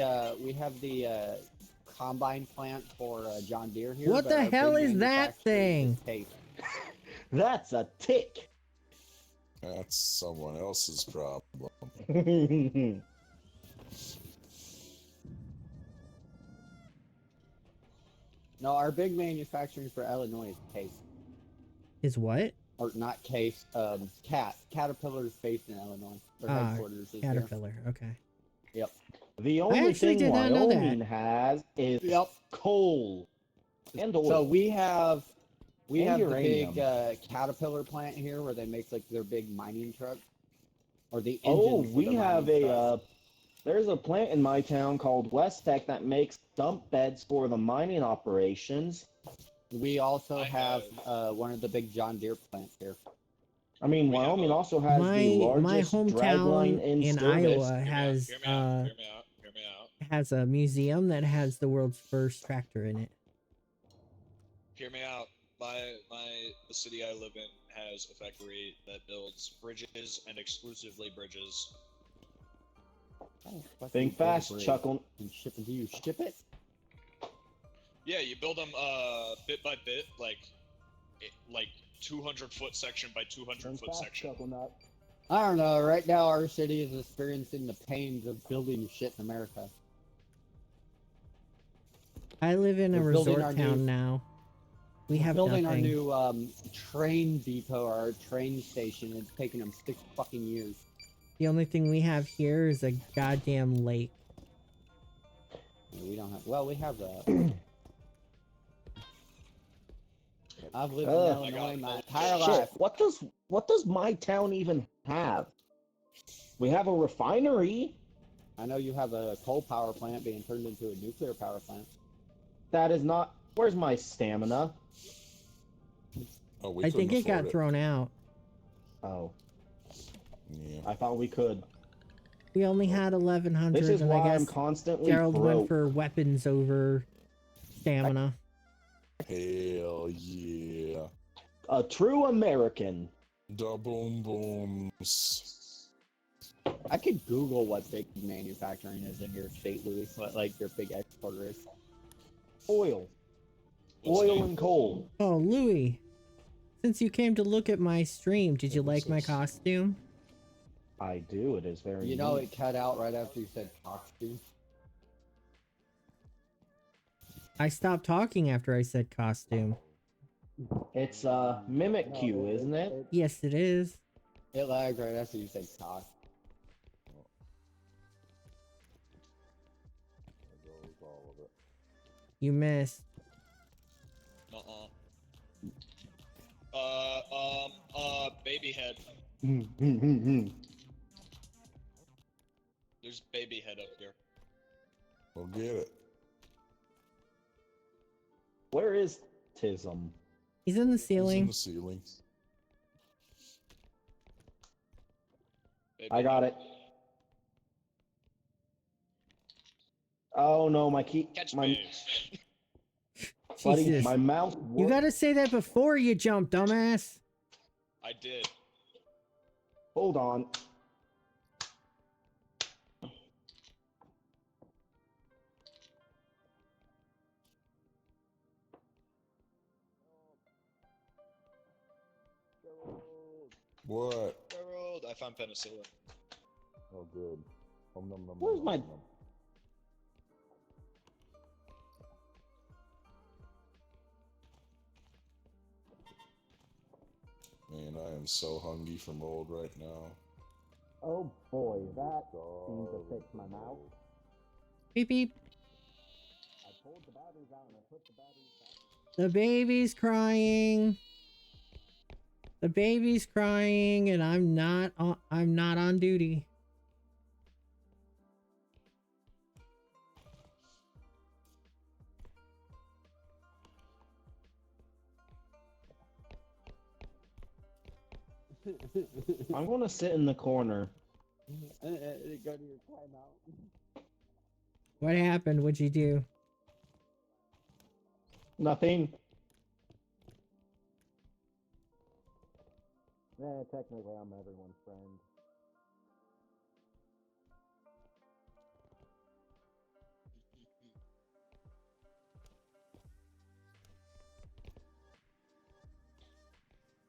Speaker 5: combine plant for John Deere here.
Speaker 3: What
Speaker 5: but
Speaker 3: the
Speaker 5: our
Speaker 3: hell
Speaker 5: big
Speaker 3: is that
Speaker 5: manufacturer
Speaker 3: thing?
Speaker 5: is Case.
Speaker 2: That's a tick.
Speaker 4: That's someone else's problem.
Speaker 5: No, our big manufacturing for Illinois is Case.
Speaker 3: Is what?
Speaker 5: Or not Case, Caterpillar is based in Illinois. Their
Speaker 3: Ah,
Speaker 5: headquarters is here.
Speaker 3: Caterpillar. Okay.
Speaker 5: Yep.
Speaker 2: The only
Speaker 3: actually
Speaker 2: thing
Speaker 3: did not know that.
Speaker 2: Wyoming has is
Speaker 5: Yep.
Speaker 2: coal and oil.
Speaker 5: So we have
Speaker 2: And
Speaker 5: the
Speaker 2: uranium.
Speaker 5: big Caterpillar plant here where they make like their big mining truck. Or the
Speaker 2: Oh,
Speaker 5: engine.
Speaker 2: we have there's a plant in my town called West Tech that makes dump beds for the mining operations.
Speaker 5: We also
Speaker 1: I
Speaker 5: have one of the big John Deere plants here.
Speaker 2: I mean,
Speaker 1: We have
Speaker 2: Wyoming
Speaker 1: a-
Speaker 2: also has the
Speaker 3: My
Speaker 2: largest dragline
Speaker 3: hometown
Speaker 2: in
Speaker 3: in
Speaker 2: service.
Speaker 3: Iowa
Speaker 1: Hear me out,
Speaker 3: has
Speaker 1: hear me out, hear me out, hear me out.
Speaker 3: has a museum that has the world's first tractor in it.
Speaker 1: Hear me out. The city I live in has a factory that builds bridges and exclusively bridges.
Speaker 2: Think fast, Chuckle.
Speaker 5: And ship it. Do you ship it?
Speaker 1: Yeah, you build them bit by bit, like 200-foot section by 200-foot section.
Speaker 5: I don't know. Right now, our city is experiencing the pains of building shit in America.
Speaker 3: I live in a
Speaker 5: We're building
Speaker 3: resort
Speaker 5: our
Speaker 3: town
Speaker 5: new-
Speaker 3: now. We
Speaker 5: We're
Speaker 3: have
Speaker 5: building
Speaker 3: nothing.
Speaker 5: our new train depot, our train station. It's taken them 6 fucking years.
Speaker 3: The only thing we have here is a goddamn lake.
Speaker 5: We don't have. Well, we have the. I've lived in
Speaker 2: Ugh.
Speaker 5: Illinois my entire
Speaker 2: Shit,
Speaker 5: life.
Speaker 2: what does my town even have? We have a refinery.
Speaker 5: I know you have a coal power plant being turned into a nuclear power plant.
Speaker 2: That is not. Where's my stamina?
Speaker 4: Oh, we
Speaker 3: I
Speaker 4: couldn't
Speaker 3: think it got
Speaker 4: afford
Speaker 3: thrown out.
Speaker 2: Oh,
Speaker 4: Yeah.
Speaker 2: I thought we could.
Speaker 3: We only had 1100,
Speaker 2: This is
Speaker 3: and I
Speaker 2: why I'm
Speaker 3: guess
Speaker 2: constantly
Speaker 3: Gerald went
Speaker 2: broke.
Speaker 3: for weapons over stamina.
Speaker 4: Hell yeah.
Speaker 2: A true American.
Speaker 4: Da boom booms.
Speaker 5: I could Google what big manufacturing is in your state, Louis. What like your big exporter is.
Speaker 2: Oil.
Speaker 1: What's
Speaker 2: Oil
Speaker 1: the-
Speaker 2: and coal.
Speaker 3: Oh, Louis, since you came to look at my stream, did you like my costume?
Speaker 2: I do. It is very.
Speaker 5: You know,
Speaker 2: neat.
Speaker 5: it cut out right after you said costume.
Speaker 3: I stopped talking after I said costume.
Speaker 2: It's Mimic Q, isn't it?
Speaker 3: Yes, it is.
Speaker 5: It lagged right after you said cock.
Speaker 4: That goes all of it.
Speaker 3: You missed.
Speaker 1: Baby head. There's baby head up here.
Speaker 4: We'll get it.
Speaker 2: Where is Tism?
Speaker 3: He's in the
Speaker 4: It's in
Speaker 3: ceiling.
Speaker 4: the ceiling.
Speaker 1: Baby
Speaker 2: I got
Speaker 1: head.
Speaker 2: it. Oh no, my key.
Speaker 1: Catch
Speaker 2: My
Speaker 1: me.
Speaker 2: buddy,
Speaker 3: Jesus.
Speaker 2: my mouse.
Speaker 3: You gotta say that before you jump, dumbass.
Speaker 1: I did.
Speaker 2: Hold on.
Speaker 4: What?
Speaker 1: Gerald, I found penicillin.
Speaker 4: Oh, good.
Speaker 2: Where's my-
Speaker 4: Man, I am so hungry for mold right now.
Speaker 2: Oh boy, that seems to fix my mouth.
Speaker 3: Beep beep.
Speaker 2: I pulled the batteries out and I put the batteries back.
Speaker 3: The baby's crying. The baby's crying, and I'm not on duty.
Speaker 2: I'm gonna sit in the corner.
Speaker 5: Go to your timeout.
Speaker 3: What happened? What'd you do?
Speaker 2: Nothing. Technically I'm everyone's friend.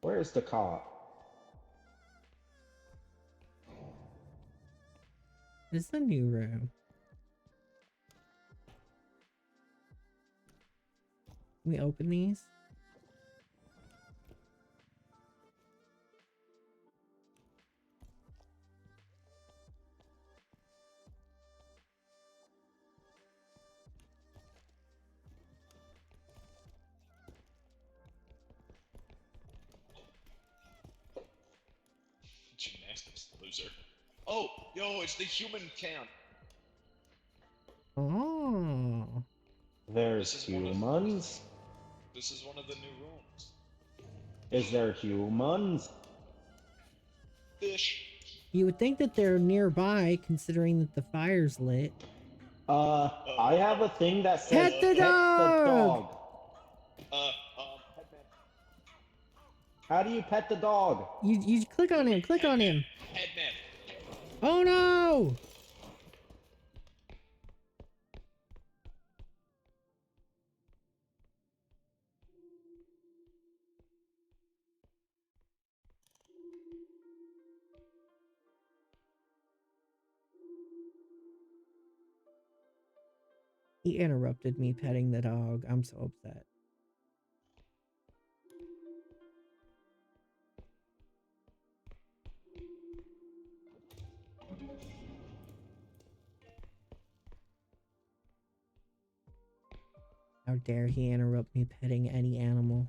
Speaker 2: Where's the cop?
Speaker 3: This is a new room. Can we open these?
Speaker 1: Gymnastics loser. Oh, yo, it's the human camp.
Speaker 3: Oh.
Speaker 2: There's
Speaker 1: This is one of-
Speaker 2: humans.
Speaker 1: This is one of the new rooms.
Speaker 2: Is there humans?
Speaker 1: Fish.
Speaker 3: You would think that they're nearby, considering that the fire's lit.
Speaker 2: I have a thing that says
Speaker 3: Pet the dog!
Speaker 1: Headman.
Speaker 2: How do you pet the dog?
Speaker 3: You click on him. Click on him.
Speaker 1: Headman.
Speaker 3: Oh no! He interrupted me petting the dog. I'm so upset. How dare he interrupt me petting any animal?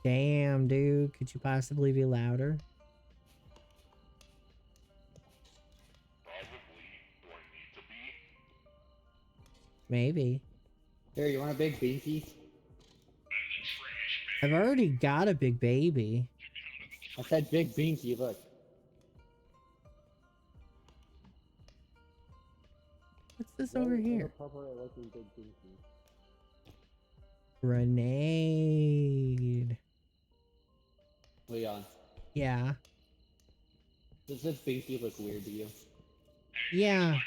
Speaker 3: Damn, dude. Could you possibly be louder?
Speaker 6: Probably. Do I need to be?
Speaker 3: Maybe.
Speaker 5: Here, you want a big binky?
Speaker 3: I've already got a big baby.
Speaker 5: I said big binky, look.
Speaker 3: What's this over here?
Speaker 5: Appropriate looking big binky.
Speaker 3: Grenade.
Speaker 5: Leon,
Speaker 3: Yeah.
Speaker 5: does this binky look weird to you?
Speaker 3: Yeah.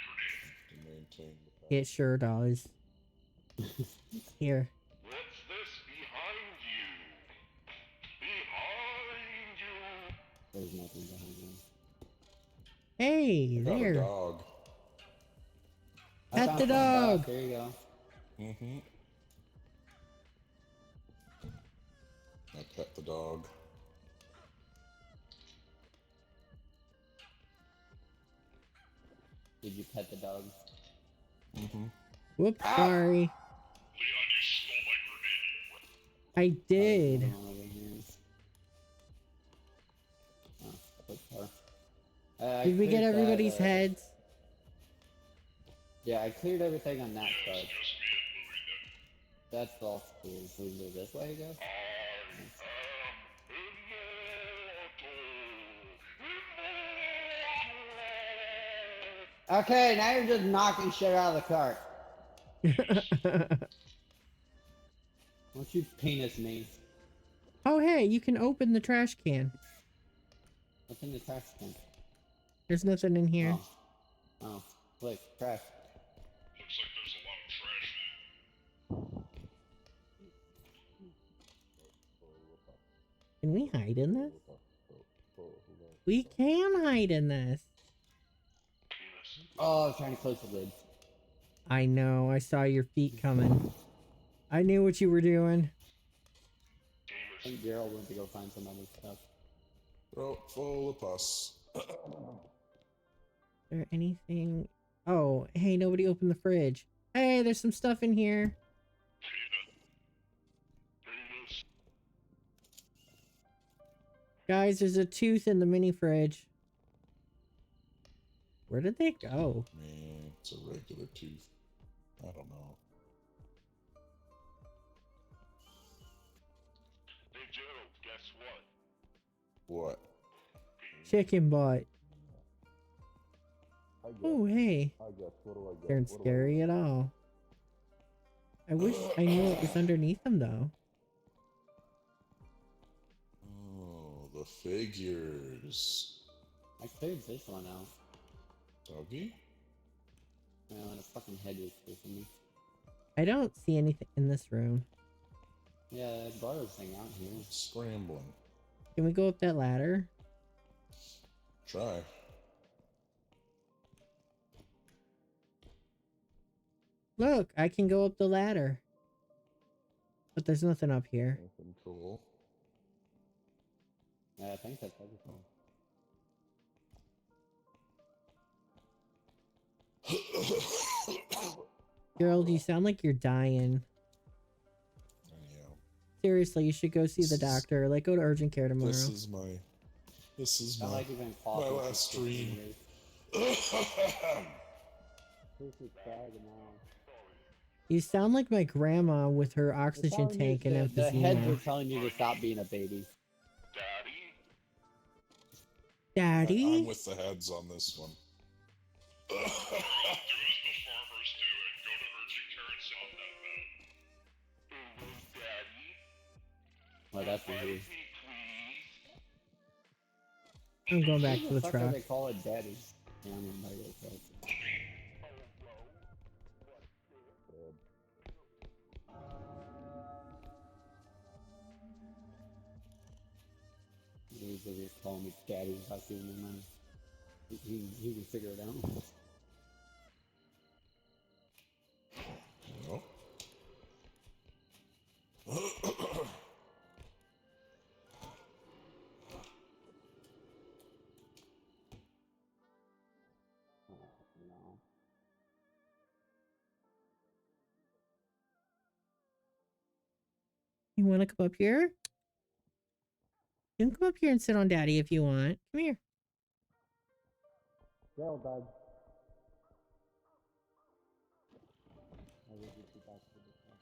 Speaker 4: To maintain the
Speaker 3: It sure does. Here.
Speaker 6: What's this behind you? Behind you!
Speaker 5: There's nothing behind him.
Speaker 3: Hey,
Speaker 4: I got a
Speaker 3: there.
Speaker 4: dog.
Speaker 5: I
Speaker 3: Pet
Speaker 5: found
Speaker 3: the
Speaker 5: some stuff.
Speaker 3: dog.
Speaker 5: There you go.
Speaker 4: Mm-hmm. I pet the dog.
Speaker 5: Did you pet the dog?
Speaker 4: Mm-hmm.
Speaker 3: Whoops, sorry.
Speaker 6: Leon, you stole my grenade.
Speaker 3: I did.
Speaker 5: Another one over here. Oh, that's far. I
Speaker 3: Did we get
Speaker 5: cleared that,
Speaker 3: everybody's heads?
Speaker 5: Yeah, I cleared everything on that side.
Speaker 6: Just me and Louie then.
Speaker 5: That's all cool. So we go this way, I guess? Okay, now you're just knocking shit out of the cart. Don't you penis me.
Speaker 3: Oh, hey, you can open the trash can.
Speaker 5: What's in the trash can?
Speaker 3: There's nothing in here.
Speaker 5: Oh. Oh, look, trash.
Speaker 6: Looks like there's a lot of trash
Speaker 3: Can we hide in this? We can hide in this.
Speaker 5: Oh, I was trying to close the lid.
Speaker 3: I know. I saw your feet coming. I knew what you were doing.
Speaker 5: I think Gerald went to go find some other stuff.
Speaker 4: Oh, full of pus.
Speaker 3: Is there anything? Oh, hey, nobody opened the fridge. Hey, there's some stuff in here. Guys, there's a tooth in the mini fridge. Where did they go?
Speaker 4: Man, it's a regular tooth. I don't know.
Speaker 6: Hey Joe, guess what?
Speaker 4: What?
Speaker 3: Chicken butt.
Speaker 4: I guess.
Speaker 3: Oh, hey.
Speaker 4: I guess. What do I get?
Speaker 3: Aren't scary at all. I wish I knew what was underneath them, though.
Speaker 4: Oh, the figures.
Speaker 5: I cleared this one out.
Speaker 4: Doggy?
Speaker 5: Man, a fucking head was chasing me.
Speaker 3: I don't see anything in this room.
Speaker 5: Yeah, I brought this thing out here.
Speaker 4: It's scrambling.
Speaker 3: Can we go up that ladder?
Speaker 4: Try.
Speaker 3: Look, I can go up the ladder. But there's nothing up here.
Speaker 4: Nothing cool.
Speaker 5: Yeah, I think that's everything.
Speaker 3: Gerald, you sound like you're dying.
Speaker 4: Yeah.
Speaker 3: Seriously, you should go see the doctor. Like, go to urgent care tomorrow.
Speaker 4: This is my
Speaker 5: I like even
Speaker 4: my
Speaker 5: coughing for
Speaker 4: last
Speaker 5: 15
Speaker 4: stream.
Speaker 5: years. This is bad now.
Speaker 3: You sound like my grandma with her
Speaker 5: They're
Speaker 3: oxygen
Speaker 5: telling me-
Speaker 3: tank and
Speaker 5: the heads are
Speaker 3: emphysema.
Speaker 5: telling you to stop being a baby.
Speaker 6: Daddy?
Speaker 4: I'm
Speaker 3: Daddy?
Speaker 4: with the heads on this one.
Speaker 6: Do as the farmers do and go to urgent care and solve that bed. Daddy?
Speaker 5: Well, that's weird.
Speaker 6: Please?
Speaker 3: I'm going back
Speaker 5: Who
Speaker 3: to the
Speaker 5: fuck
Speaker 3: truck.
Speaker 5: do they call it daddy? Yeah, I'm gonna buy it, so. He's just calling me daddy without giving me money. He can figure it out.
Speaker 4: No.
Speaker 5: No.
Speaker 3: You want to come up here? You can come up here and sit on Daddy if you want. Come here.
Speaker 5: Well done. I will get you back to the truck.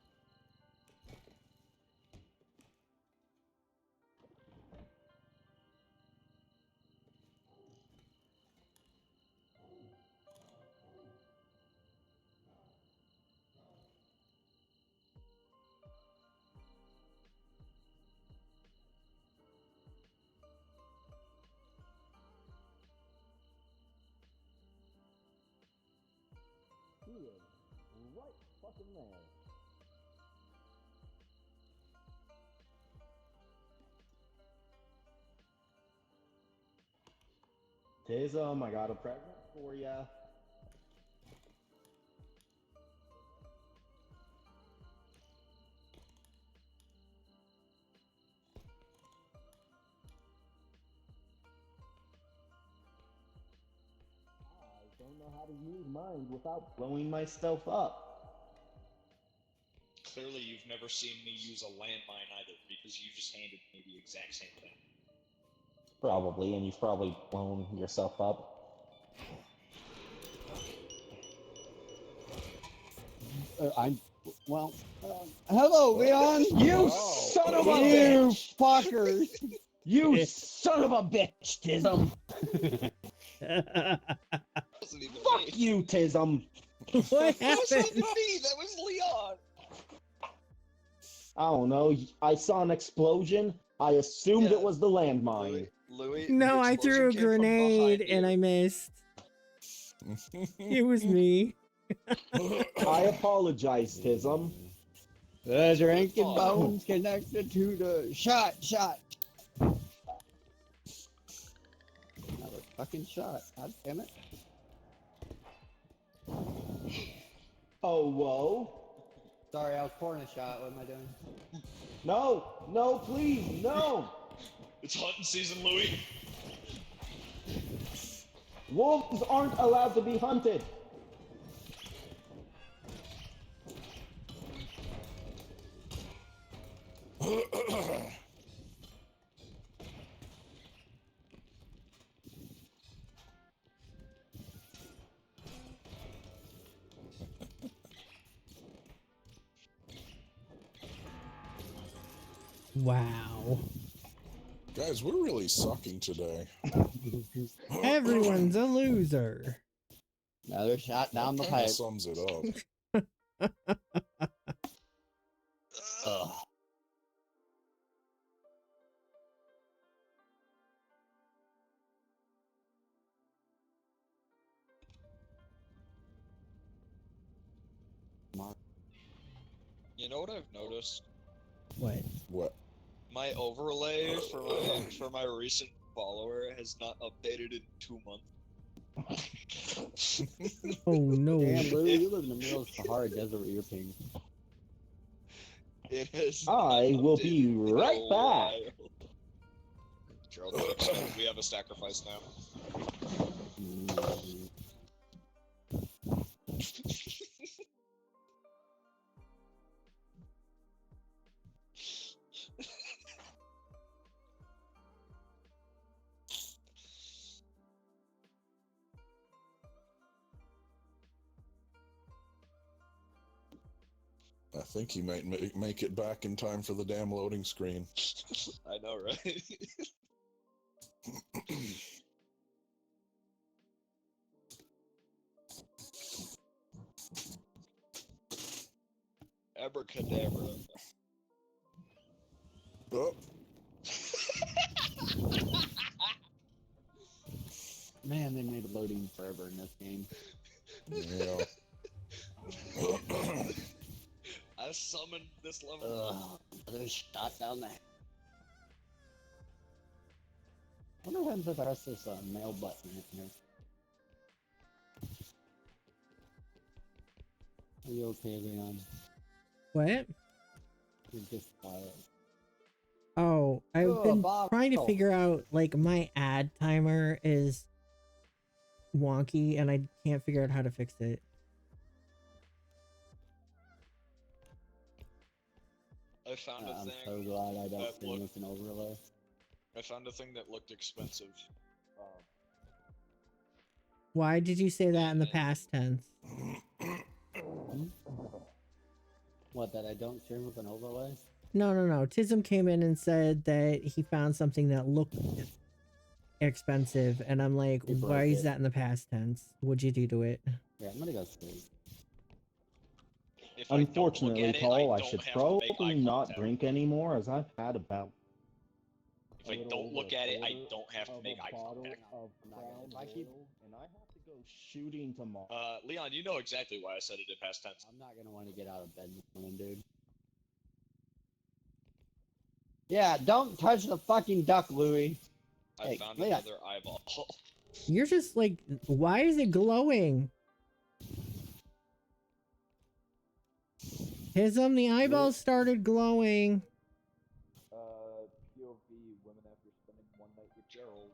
Speaker 2: Right fucking there. Tism, I got a present for ya. I don't know how to use mine without blowing myself up.
Speaker 1: Clearly, you've never seen me use a landmine either, because you just handed me the exact same thing.
Speaker 2: Probably, and you've probably blown yourself up.
Speaker 5: Hello, Leon!
Speaker 2: You
Speaker 5: Oh.
Speaker 2: son of a
Speaker 5: You
Speaker 2: bitch!
Speaker 5: fuckers!
Speaker 2: You son of a bitch, Tism!
Speaker 1: Wasn't even
Speaker 2: Fuck
Speaker 1: me.
Speaker 2: you, Tism!
Speaker 3: What
Speaker 1: That wasn't
Speaker 3: happened?
Speaker 1: me. That was Leon.
Speaker 2: I don't know. I saw an explosion. I assumed
Speaker 1: Yeah.
Speaker 2: it was the landmine.
Speaker 1: Louis,
Speaker 3: No,
Speaker 1: the
Speaker 3: I threw a
Speaker 1: explosion came from
Speaker 3: grenade
Speaker 1: behind
Speaker 3: and
Speaker 1: you.
Speaker 3: I missed. It was me.
Speaker 2: I apologize, Tism.
Speaker 5: The drink and
Speaker 1: Oh.
Speaker 5: bones connected to the shot. fucking shot. God damn it.
Speaker 2: Oh, whoa.
Speaker 5: Sorry, I was pouring a shot. What am I doing?
Speaker 2: No, no, please, no.
Speaker 1: It's hunting season, Louis.
Speaker 2: Wolves aren't allowed to be hunted.
Speaker 3: Wow.
Speaker 4: Guys, we're really sucking today.
Speaker 3: Everyone's a loser.
Speaker 5: Another shot down the
Speaker 4: That kinda
Speaker 5: pipe.
Speaker 4: sums it up.
Speaker 5: Ugh.
Speaker 1: You know what I've noticed?
Speaker 3: What?
Speaker 4: What?
Speaker 1: My overlay for my recent follower has not updated in 2 months.
Speaker 3: Oh no.
Speaker 5: Damn, Lou, you live in the middle of Sahara Desert with your ping.
Speaker 1: It has
Speaker 2: I
Speaker 1: not
Speaker 2: will
Speaker 1: updated
Speaker 2: be
Speaker 1: in a
Speaker 2: right back.
Speaker 1: while. Gerald, we have a sacrifice now.
Speaker 5: Mm.
Speaker 4: I think he might make it back in time for the damn loading screen.
Speaker 1: I know, right? Abracadabra.
Speaker 4: Oh,
Speaker 5: Man, they made loading forever in this game.
Speaker 4: yeah.
Speaker 1: I summoned this level.
Speaker 5: Ugh, another shot down there. I wonder when the rest of this mail button in here. Are you okay, Leon?
Speaker 3: What?
Speaker 5: You're just quiet.
Speaker 3: Oh, I've
Speaker 5: Ooh, a
Speaker 3: been
Speaker 5: bottle.
Speaker 3: trying to figure out, like, my ad timer is wonky and I can't figure out how to fix it.
Speaker 1: I found a
Speaker 5: I'm
Speaker 1: thing.
Speaker 5: so glad I don't
Speaker 1: that
Speaker 5: stream
Speaker 1: looked-
Speaker 5: with an overlay.
Speaker 1: I found a thing that looked expensive.
Speaker 3: Why did you say that in the past tense?
Speaker 5: What, that I don't stream with an overlay?
Speaker 3: No, no, no. Tism came in and said that he found something that looked expensive, and I'm like,
Speaker 5: He broke
Speaker 3: why is
Speaker 5: it.
Speaker 3: that in the past tense? What'd you do to it?
Speaker 5: Yeah, I'm gonna go sleep.
Speaker 1: If I don't look
Speaker 2: Unfortunately,
Speaker 1: at it,
Speaker 2: Paul, I
Speaker 1: don't
Speaker 2: should
Speaker 1: have to make eye
Speaker 2: probably not
Speaker 1: contact.
Speaker 2: drink anymore, as I've had about.
Speaker 1: If I don't look at it, I don't have to make eye contact.
Speaker 2: Of
Speaker 5: I'm not gonna-
Speaker 2: Crown
Speaker 5: if I keep-
Speaker 2: Royal, and I have to go shooting tomorrow.
Speaker 1: Leon, you know exactly why I said it in past tense.
Speaker 5: I'm not gonna want to get out of bed this morning, dude. Yeah, don't touch the fucking duck, Louie.
Speaker 1: I
Speaker 5: Hey,
Speaker 1: found
Speaker 5: Leon.
Speaker 1: another eyeball.
Speaker 3: You're just like, why is it glowing? Tism, the eyeballs started glowing.
Speaker 2: POV women after spending one night with Gerald.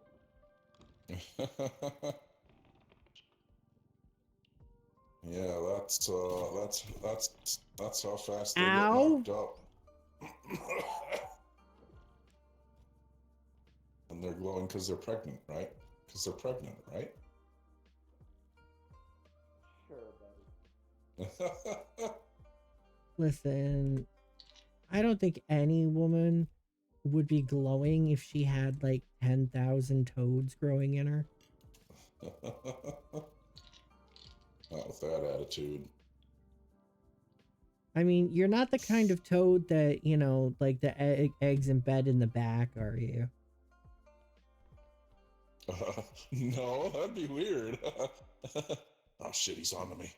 Speaker 4: Yeah, that's how fast they
Speaker 3: Ow.
Speaker 4: get knocked up. And they're glowing because they're pregnant, right? Because they're pregnant, right?
Speaker 2: Sure, buddy.
Speaker 3: Listen, I don't think any woman would be glowing if she had like 10,000 toads growing in her.
Speaker 4: Not with that attitude.
Speaker 3: I mean, you're not the kind of toad that, you know, like the eggs embed in the back, are you?
Speaker 4: No, that'd be weird. Oh shit, he's on to me.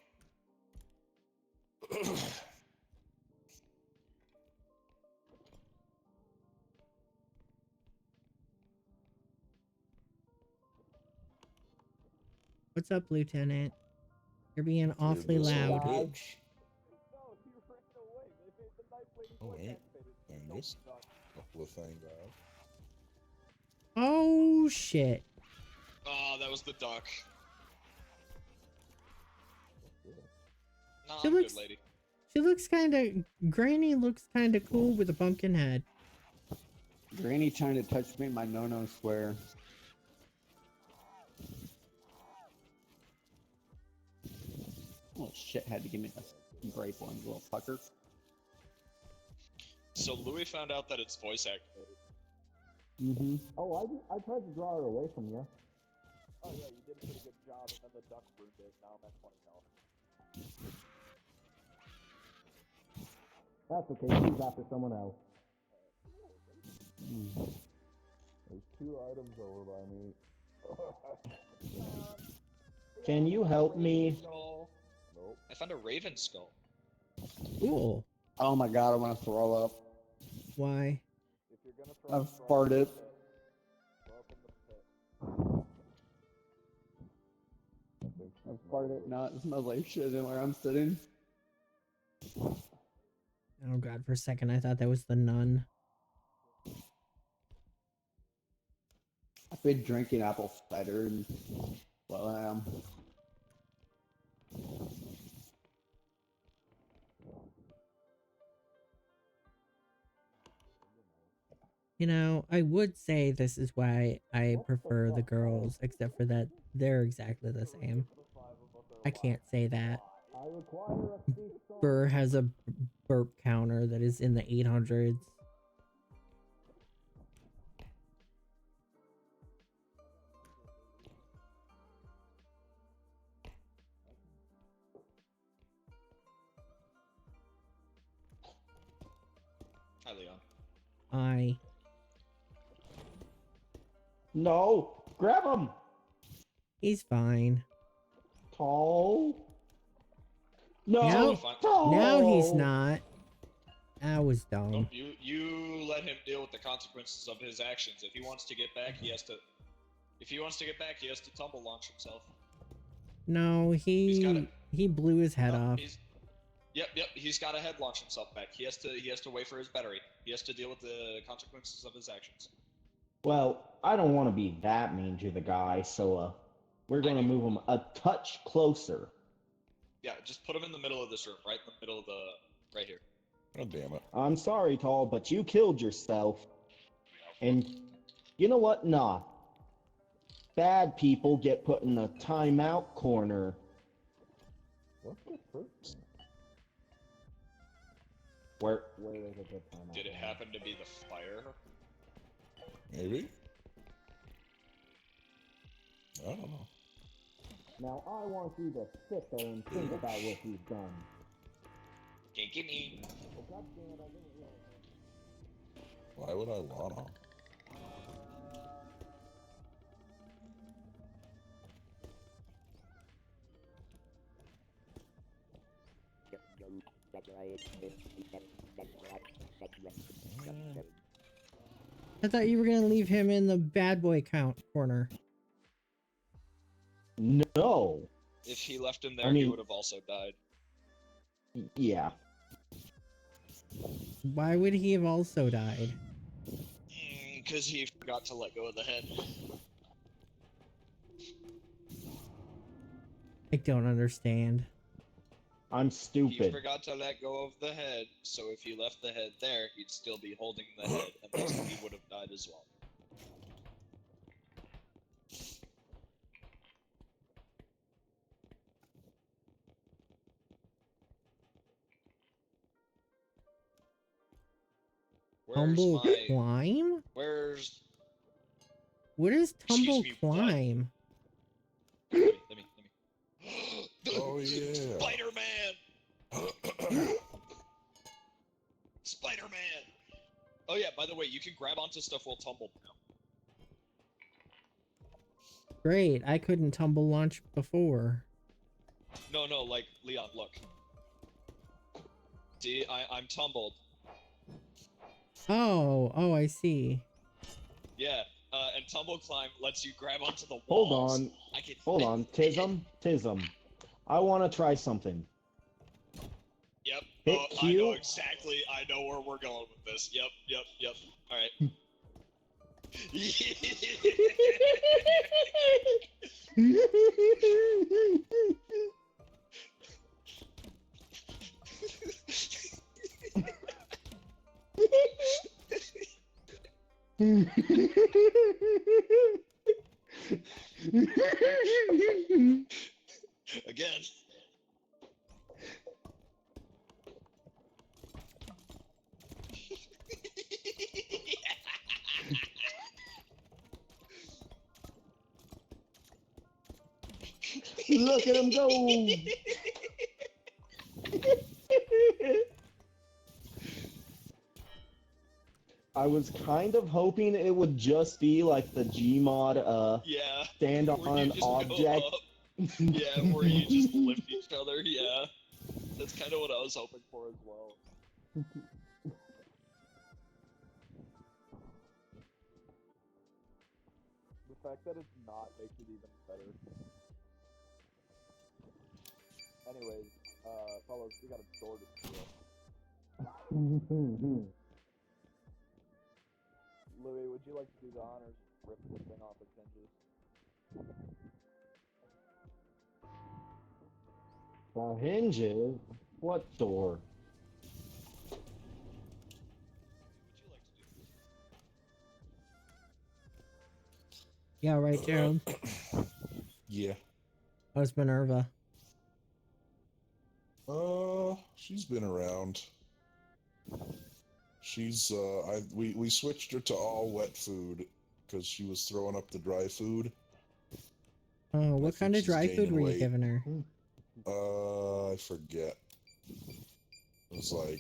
Speaker 3: What's up, Lieutenant? You're being awfully
Speaker 4: You're this little
Speaker 3: loud.
Speaker 4: bitch. Oh, wait. And this couple of things out.
Speaker 3: Oh shit.
Speaker 1: Oh, that was the duck. No,
Speaker 3: She
Speaker 1: I'm
Speaker 3: looks-
Speaker 1: good, lady.
Speaker 3: She looks kind of. Granny looks kind of cool with a pumpkin head.
Speaker 5: Granny trying to touch me, my no-no swear. Oh shit, had to give me a grape one, little fucker.
Speaker 1: So Louis found out that it's voice activated.
Speaker 5: Mm-hmm.
Speaker 2: Oh, I tried to draw her away from you.
Speaker 8: Oh yeah, you did a pretty good job, and then the duck ruined it. Now I'm at 20 health.
Speaker 2: That's okay. She's after someone else.
Speaker 4: There's 2 items over by me.
Speaker 2: Can you help me?
Speaker 1: Skull.
Speaker 4: Nope.
Speaker 1: I found a raven skull.
Speaker 3: Cool.
Speaker 5: Oh my god, I want to throw up.
Speaker 3: Why?
Speaker 8: If you're gonna throw
Speaker 5: I've farted.
Speaker 8: throw up in the pit.
Speaker 5: I've farted. No, it smells like shit in where I'm sitting.
Speaker 3: Oh god, for a second I thought that was the nun.
Speaker 5: I've been drinking apple cider and well I am.
Speaker 3: You know, I would say this is why I prefer the girls, except for that they're exactly the same. I can't say that.
Speaker 2: I require a speech song.
Speaker 3: Burr has a burp counter that is in the 800s.
Speaker 1: Hi, Leon.
Speaker 2: No, grab him.
Speaker 3: He's fine.
Speaker 2: Tall. No.
Speaker 3: Now-
Speaker 2: tall.
Speaker 3: Now he's not. That was dumb.
Speaker 1: Nope, you let him deal with the consequences of his actions. If he wants to get back, he has to. If he wants to get back, he has to tumble launch himself.
Speaker 3: No,
Speaker 1: He's got it.
Speaker 3: he blew his head
Speaker 1: No,
Speaker 3: off.
Speaker 1: Yep. He's got to head launch himself back. He has to wait for his battery. He has to deal with the consequences of his actions.
Speaker 2: Well, I don't want to be that mean to the guy, so we're gonna move him a touch closer.
Speaker 1: Yeah, just put him in the middle of this room, right in the middle of right here.
Speaker 4: God damn it.
Speaker 2: I'm sorry, Tall, but you killed yourself. And you know what? Nah. Bad people get put in the timeout corner.
Speaker 4: What the frick?
Speaker 2: Where is a good timeout?
Speaker 1: Did it
Speaker 2: corner?
Speaker 1: happen to be the fire?
Speaker 4: Maybe? I don't know.
Speaker 2: Now I want you to sit there and think about what you've done.
Speaker 1: Ginky me.
Speaker 2: Oh, God damn it, I didn't realize.
Speaker 4: Why would I wanna?
Speaker 3: I thought you were gonna leave him in the bad boy count corner.
Speaker 2: No.
Speaker 1: If he left him there,
Speaker 2: I
Speaker 1: he
Speaker 2: mean-
Speaker 1: would have also died.
Speaker 2: Yeah.
Speaker 3: Why would he have also died?
Speaker 1: Because he forgot to let go of the head.
Speaker 3: I don't understand.
Speaker 2: I'm
Speaker 1: He
Speaker 2: stupid.
Speaker 1: forgot to let go of the head, so if he left the head there, he'd still be holding the head, and thus he would have died as well. Where's
Speaker 3: Tumble
Speaker 1: my...
Speaker 3: climb?
Speaker 1: Where's...
Speaker 3: What is
Speaker 1: Excuse
Speaker 3: tumble
Speaker 1: me, what?
Speaker 3: climb?
Speaker 1: Let me...
Speaker 4: Oh, yeah.
Speaker 1: Spider-Man! Spider-Man! Oh yeah, by the way, you can grab onto stuff while tumbled now.
Speaker 3: Great, I couldn't tumble launch before.
Speaker 1: No, like, Leon, look. See, I'm tumbled.
Speaker 3: Oh, I see.
Speaker 1: Yeah, and tumble climb lets you grab onto the
Speaker 2: Hold
Speaker 1: walls.
Speaker 2: on.
Speaker 1: I can.
Speaker 2: Hold on. Tism. I want to try something.
Speaker 1: Yep.
Speaker 2: Hit
Speaker 1: I know
Speaker 2: Q.
Speaker 1: exactly. I know where we're going with this. Yep. All right. Again.
Speaker 2: Look at him go! I was kind of hoping it would just be like the Gmod,
Speaker 1: Yeah.
Speaker 2: stand
Speaker 1: Where
Speaker 2: on
Speaker 1: you
Speaker 2: an
Speaker 1: just go
Speaker 2: object.
Speaker 1: up. Yeah, where you just lift each other. Yeah. That's kind of what I was hoping for as well.
Speaker 8: The fact that it's not makes it even better. Anyways, fellas, we got a door to steal. Louis, would you like to do the honors? Rip this thing off its hinges.
Speaker 2: The hinges? What door?
Speaker 3: Yeah, right, Jerome.
Speaker 4: Yeah.
Speaker 3: How's Minerva?
Speaker 4: She's been around. She's we switched her to all wet food because she was throwing up the dry food.
Speaker 3: Oh,
Speaker 4: I
Speaker 3: what
Speaker 4: think
Speaker 3: kind of
Speaker 4: she's
Speaker 3: dry food
Speaker 4: gaining
Speaker 3: were you
Speaker 4: weight.
Speaker 3: giving her?
Speaker 4: I forget. It was like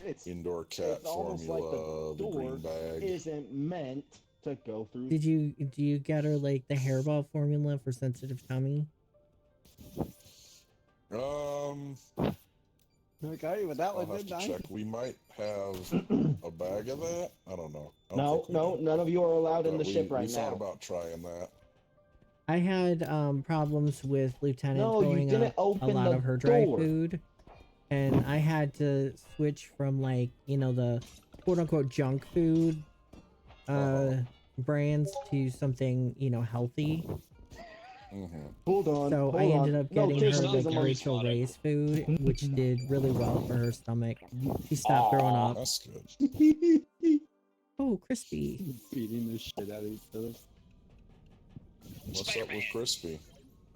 Speaker 2: It's
Speaker 4: indoor cat
Speaker 2: it's almost like
Speaker 4: formula,
Speaker 2: the
Speaker 4: the green
Speaker 2: door
Speaker 4: bag.
Speaker 2: isn't meant to go through.
Speaker 3: Do you get her like the hairball formula for sensitive tummy?
Speaker 5: Okay, with that
Speaker 4: I'll
Speaker 5: one,
Speaker 4: have
Speaker 5: didn't
Speaker 4: to
Speaker 5: I?
Speaker 4: check. We might have a bag of that. I don't know. I don't
Speaker 2: No,
Speaker 4: think we
Speaker 2: no,
Speaker 4: do.
Speaker 2: none of you are allowed in
Speaker 4: But
Speaker 2: the ship right
Speaker 4: we thought
Speaker 2: now.
Speaker 4: about trying that.
Speaker 3: I had problems with Lieutenant
Speaker 2: No, you
Speaker 3: throwing
Speaker 2: didn't
Speaker 3: up a
Speaker 2: open
Speaker 3: lot
Speaker 2: the
Speaker 3: of her dry
Speaker 2: door.
Speaker 3: food, and I had to switch from like the quote unquote junk food brands to something healthy.
Speaker 2: Hold on.
Speaker 3: So
Speaker 2: hold
Speaker 3: I
Speaker 2: on.
Speaker 3: ended up
Speaker 2: No,
Speaker 3: getting her
Speaker 2: Tism,
Speaker 3: like
Speaker 2: Tism,
Speaker 3: Rachel Ray's food, which did really well for her stomach. She stopped throwing up.
Speaker 4: That's good.
Speaker 3: Oh, crispy.
Speaker 5: Beating the shit out of each other.
Speaker 4: What's up
Speaker 1: Spider-Man.
Speaker 4: with Crispy?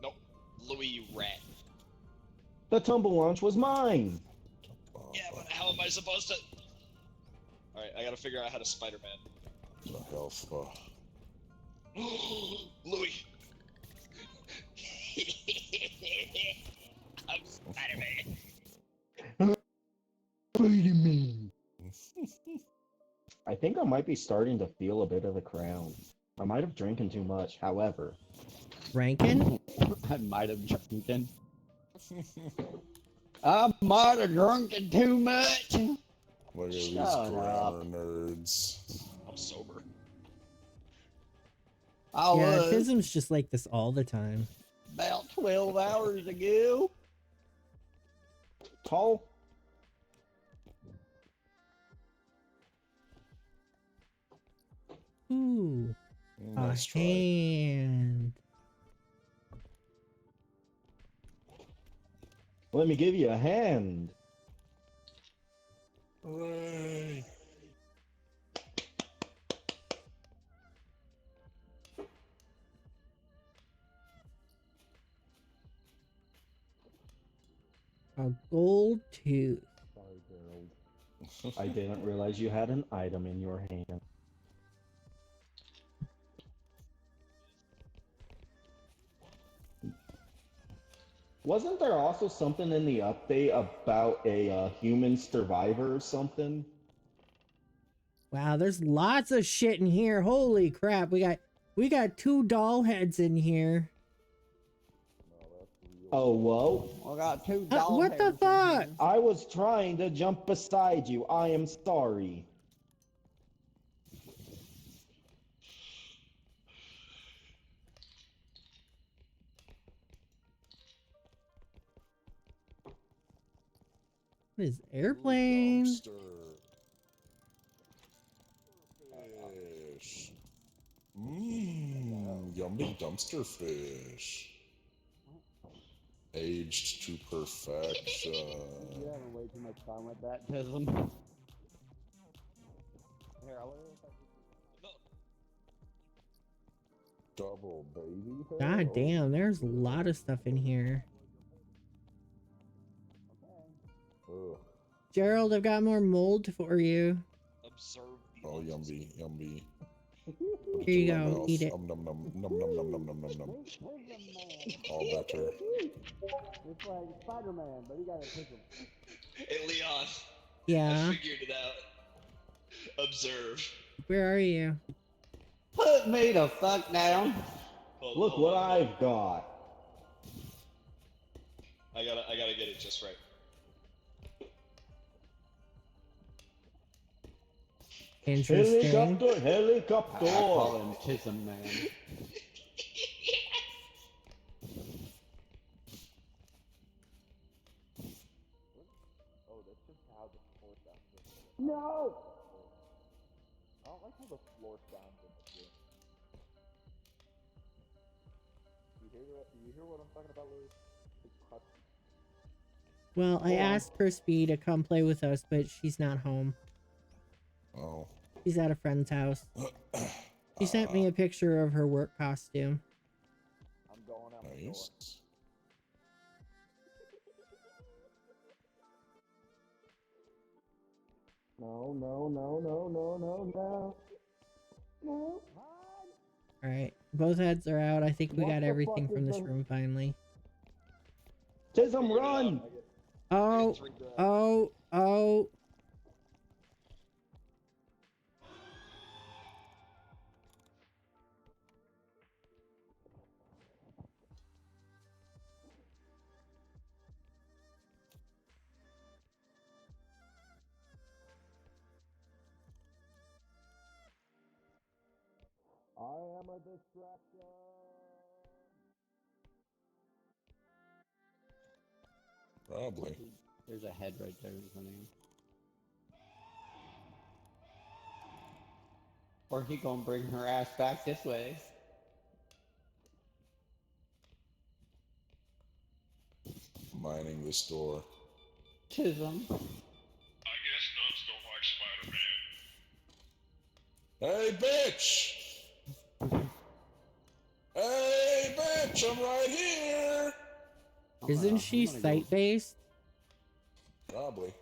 Speaker 1: Nope. Louis, you rat.
Speaker 2: The tumble launch was mine.
Speaker 1: Yeah, but how am I supposed to? Alright, I gotta figure out how to Spider-Man.
Speaker 4: The health.
Speaker 1: Louis! I'm Spider-Man.
Speaker 2: Spider-Man. I think I might be starting to feel a bit of the crown. I might have drinking too much, however.
Speaker 3: Rankin?
Speaker 5: I might have drunken. I might have drunken too much.
Speaker 4: Look at these
Speaker 5: Shut
Speaker 4: grammar nerds.
Speaker 1: I'm sober.
Speaker 5: I
Speaker 3: Yeah,
Speaker 5: was
Speaker 3: Tism's just like this all the time.
Speaker 5: about 12 hours ago.
Speaker 2: Tall?
Speaker 3: Ooh,
Speaker 4: Nice
Speaker 3: a
Speaker 4: try.
Speaker 3: hand.
Speaker 2: Let me give you a hand.
Speaker 4: Hooray!
Speaker 3: A gold tooth.
Speaker 2: Sorry, Gerald. I didn't realize you had an item in your hand. Wasn't there also something in the update about a human survivor or something?
Speaker 3: Wow, there's lots of shit in here. Holy crap. We got 2 doll heads in here.
Speaker 2: Oh, whoa.
Speaker 5: I got 2 doll
Speaker 3: What the
Speaker 5: hairs in
Speaker 3: fuck?
Speaker 5: here.
Speaker 2: I was trying to jump beside you. I am sorry.
Speaker 3: What is airplanes?
Speaker 4: Dumpster. Fish. Mmm, yummy dumpster fish. Aged to perfection.
Speaker 5: You're having way too much fun with that, Tism. Here, I wonder if I
Speaker 4: Double baby head?
Speaker 3: God damn, there's a lot of stuff in here.
Speaker 4: Ugh.
Speaker 3: Gerald, I've got more mold for you.
Speaker 1: Observe the
Speaker 4: Oh,
Speaker 1: ultimate.
Speaker 4: yummy, yummy.
Speaker 3: Here you go, eat it.
Speaker 4: Nom nom nom nom nom nom nom nom nom nom. All better.
Speaker 5: It's like Spider-Man, but he got a Tism.
Speaker 1: Hey, Leon. I
Speaker 3: Yeah,
Speaker 1: figured it out. Observe.
Speaker 3: where are you?
Speaker 5: Put me the fuck down.
Speaker 2: Look what I've got.
Speaker 1: I gotta get it just right.
Speaker 3: Interesting.
Speaker 2: Helicopter, helicopter.
Speaker 5: I call him Tism Man.
Speaker 8: Oh, that's just how the floor sounds.
Speaker 2: No.
Speaker 8: I don't like how the floor sounds in this game. You hear what I'm talking about, Louis? It's husky.
Speaker 3: Well, I
Speaker 2: Hold on.
Speaker 3: asked Crispy to come play with us, but she's not home.
Speaker 4: Oh.
Speaker 3: She's at a friend's house. She sent me a picture of her work costume.
Speaker 8: I'm going out the door.
Speaker 4: Nice.
Speaker 2: No, no, no, no, no, no, no. No.
Speaker 3: Alright, both heads are out. I think we
Speaker 2: What
Speaker 3: got
Speaker 2: the
Speaker 3: everything
Speaker 2: fuck
Speaker 3: from
Speaker 2: is
Speaker 3: this
Speaker 2: the-
Speaker 3: room finally.
Speaker 2: Tism, run.
Speaker 3: Oh, oh, oh.
Speaker 2: I am a distraction.
Speaker 4: Probably.
Speaker 5: There's a head right there in front of you. Or he gonna bring her ass back this way.
Speaker 4: Mining this door.
Speaker 5: Tism.
Speaker 6: I guess nuns don't like Spider-Man.
Speaker 4: Hey, bitch! Hey, bitch! I'm right here!
Speaker 3: Isn't she site-based?
Speaker 4: Probably.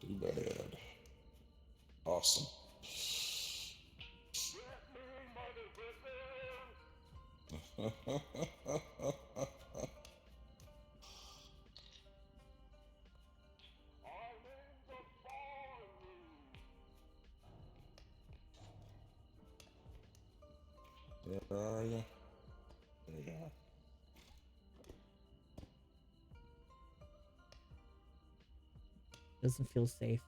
Speaker 4: Too bad. Awesome. Where are you? There you are.
Speaker 3: Doesn't feel safe.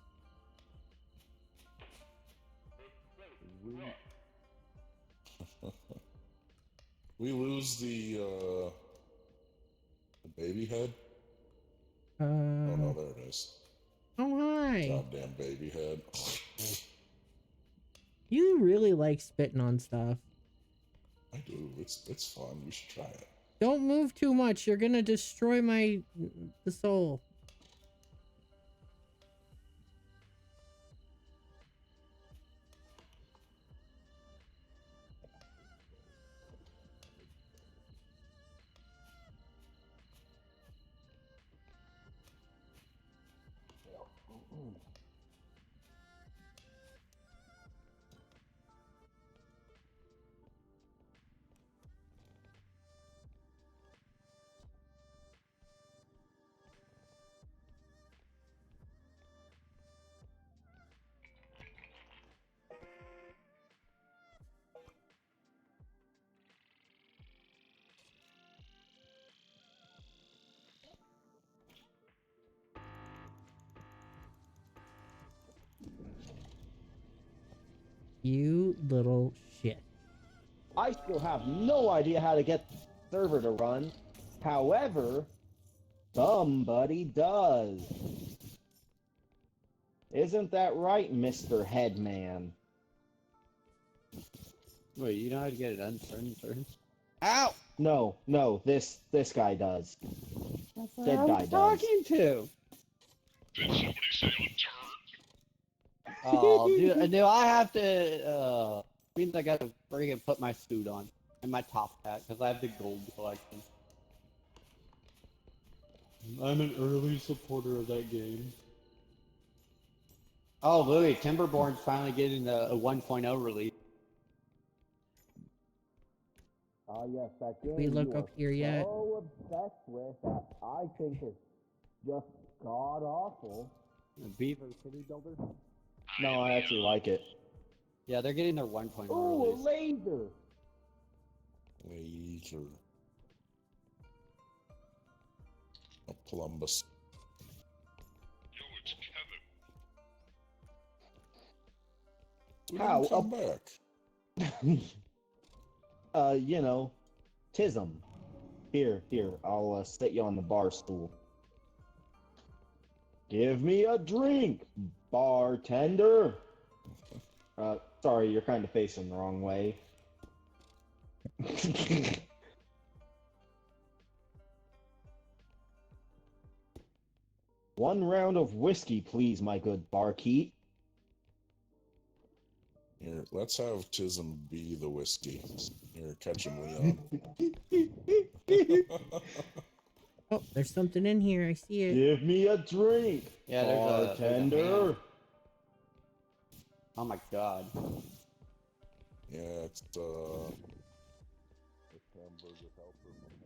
Speaker 4: We lose the baby head? Oh no, there it is.
Speaker 3: Oh, hi.
Speaker 4: Goddamn baby head.
Speaker 3: You really like spitting on stuff.
Speaker 4: I do. It's fun. You should try it.
Speaker 3: Don't move too much. You're gonna destroy the soul. You little shit.
Speaker 2: I still have no idea how to get the server to run. However, somebody does. Isn't that right, Mr. Headman?
Speaker 5: Wait, you know how to get it uncertain? Ow!
Speaker 2: No, this guy does.
Speaker 5: That's what
Speaker 2: Dead
Speaker 5: I
Speaker 2: guy
Speaker 5: was
Speaker 2: does.
Speaker 5: talking to.
Speaker 6: Did somebody say unturned?
Speaker 5: Oh, dude, do I have to, means I gotta friggin' put my suit on. And my top hat, because I have the gold collection. I'm an early supporter of that game. Oh, Louis, Timberborn's finally getting a 1.0 release.
Speaker 2: Ah, yes, that game
Speaker 3: We look
Speaker 2: you
Speaker 3: up
Speaker 2: are
Speaker 3: here yet?
Speaker 2: so obsessed with that I think is just god awful.
Speaker 5: Beaver City Builder?
Speaker 2: No, I actually like it.
Speaker 5: Yeah, they're getting their 1.0
Speaker 2: Ooh, a
Speaker 5: release.
Speaker 2: laser!
Speaker 4: Laser. A Columbus.
Speaker 6: Yo, it's Kevin.
Speaker 4: We
Speaker 2: How?
Speaker 4: didn't come back.
Speaker 2: You know, Tism. Here, I'll sit you on the bar stool. Give me a drink, bartender. Sorry, you're kind of facing the wrong way. One round of whiskey, please, my good barkeep.
Speaker 4: Here, let's have Tism be the whiskey. Here, catch him, Leon.
Speaker 3: Oh, there's something in here. I see it.
Speaker 2: Give me a drink,
Speaker 5: Yeah, there's a
Speaker 2: bartender.
Speaker 5: hand. Oh my god.
Speaker 4: Yeah, it's hamburger helper from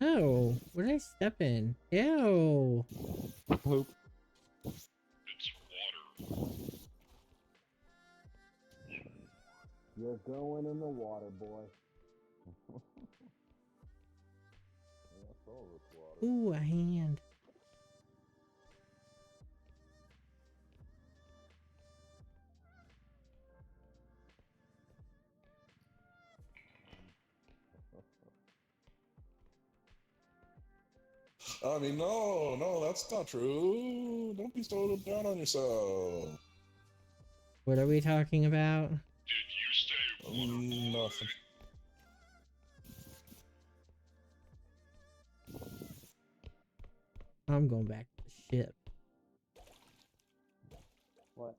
Speaker 4: hell.
Speaker 3: Oh, what did I step in? Ew.
Speaker 5: Poop.
Speaker 6: It's water.
Speaker 2: You're going in the water, boy.
Speaker 3: Ooh, a hand.
Speaker 4: I mean, no, that's not true. Don't be so down on yourself.
Speaker 3: What are we talking about?
Speaker 6: Did you say water?
Speaker 4: Nothing.
Speaker 3: I'm going back to the ship.
Speaker 5: What?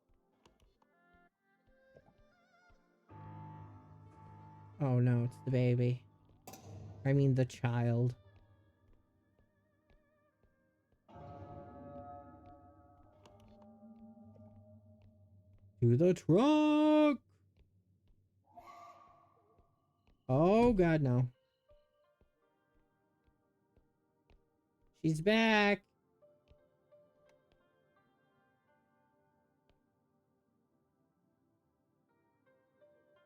Speaker 3: Oh no, it's the baby. I mean the child. To the truck! Oh god, no. She's back!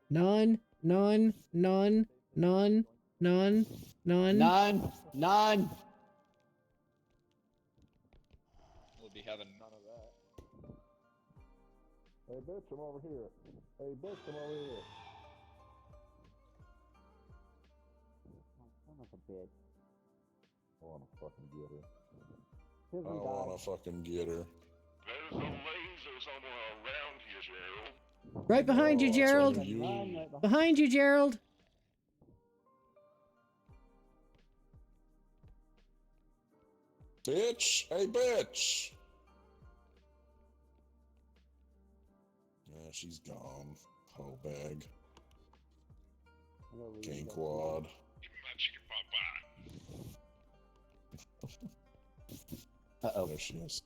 Speaker 3: None.
Speaker 5: None.
Speaker 1: We'll be having
Speaker 8: None of that. Hey, bitch, I'm over here. Hey, bitch, I'm over here.
Speaker 5: Son of a bitch.
Speaker 8: I wanna fucking get her.
Speaker 4: I wanna fucking get her.
Speaker 6: There's a laser somewhere around here, Gerald.
Speaker 3: Right behind you,
Speaker 4: Oh, that's
Speaker 3: Gerald!
Speaker 4: under you.
Speaker 3: Behind you, Gerald!
Speaker 4: Bitch! Hey, bitch! Yeah, she's gone. Whole bag. Game quad.
Speaker 6: Give me my chicken pot pie.
Speaker 5: Uh-oh.
Speaker 4: There she is.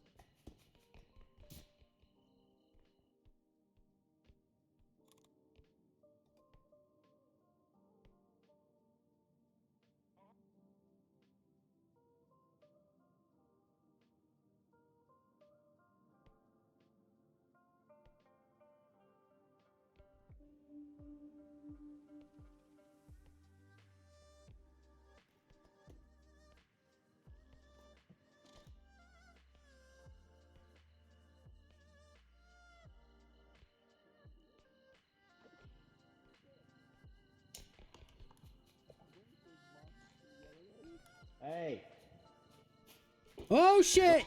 Speaker 2: Hey,
Speaker 3: Oh shit!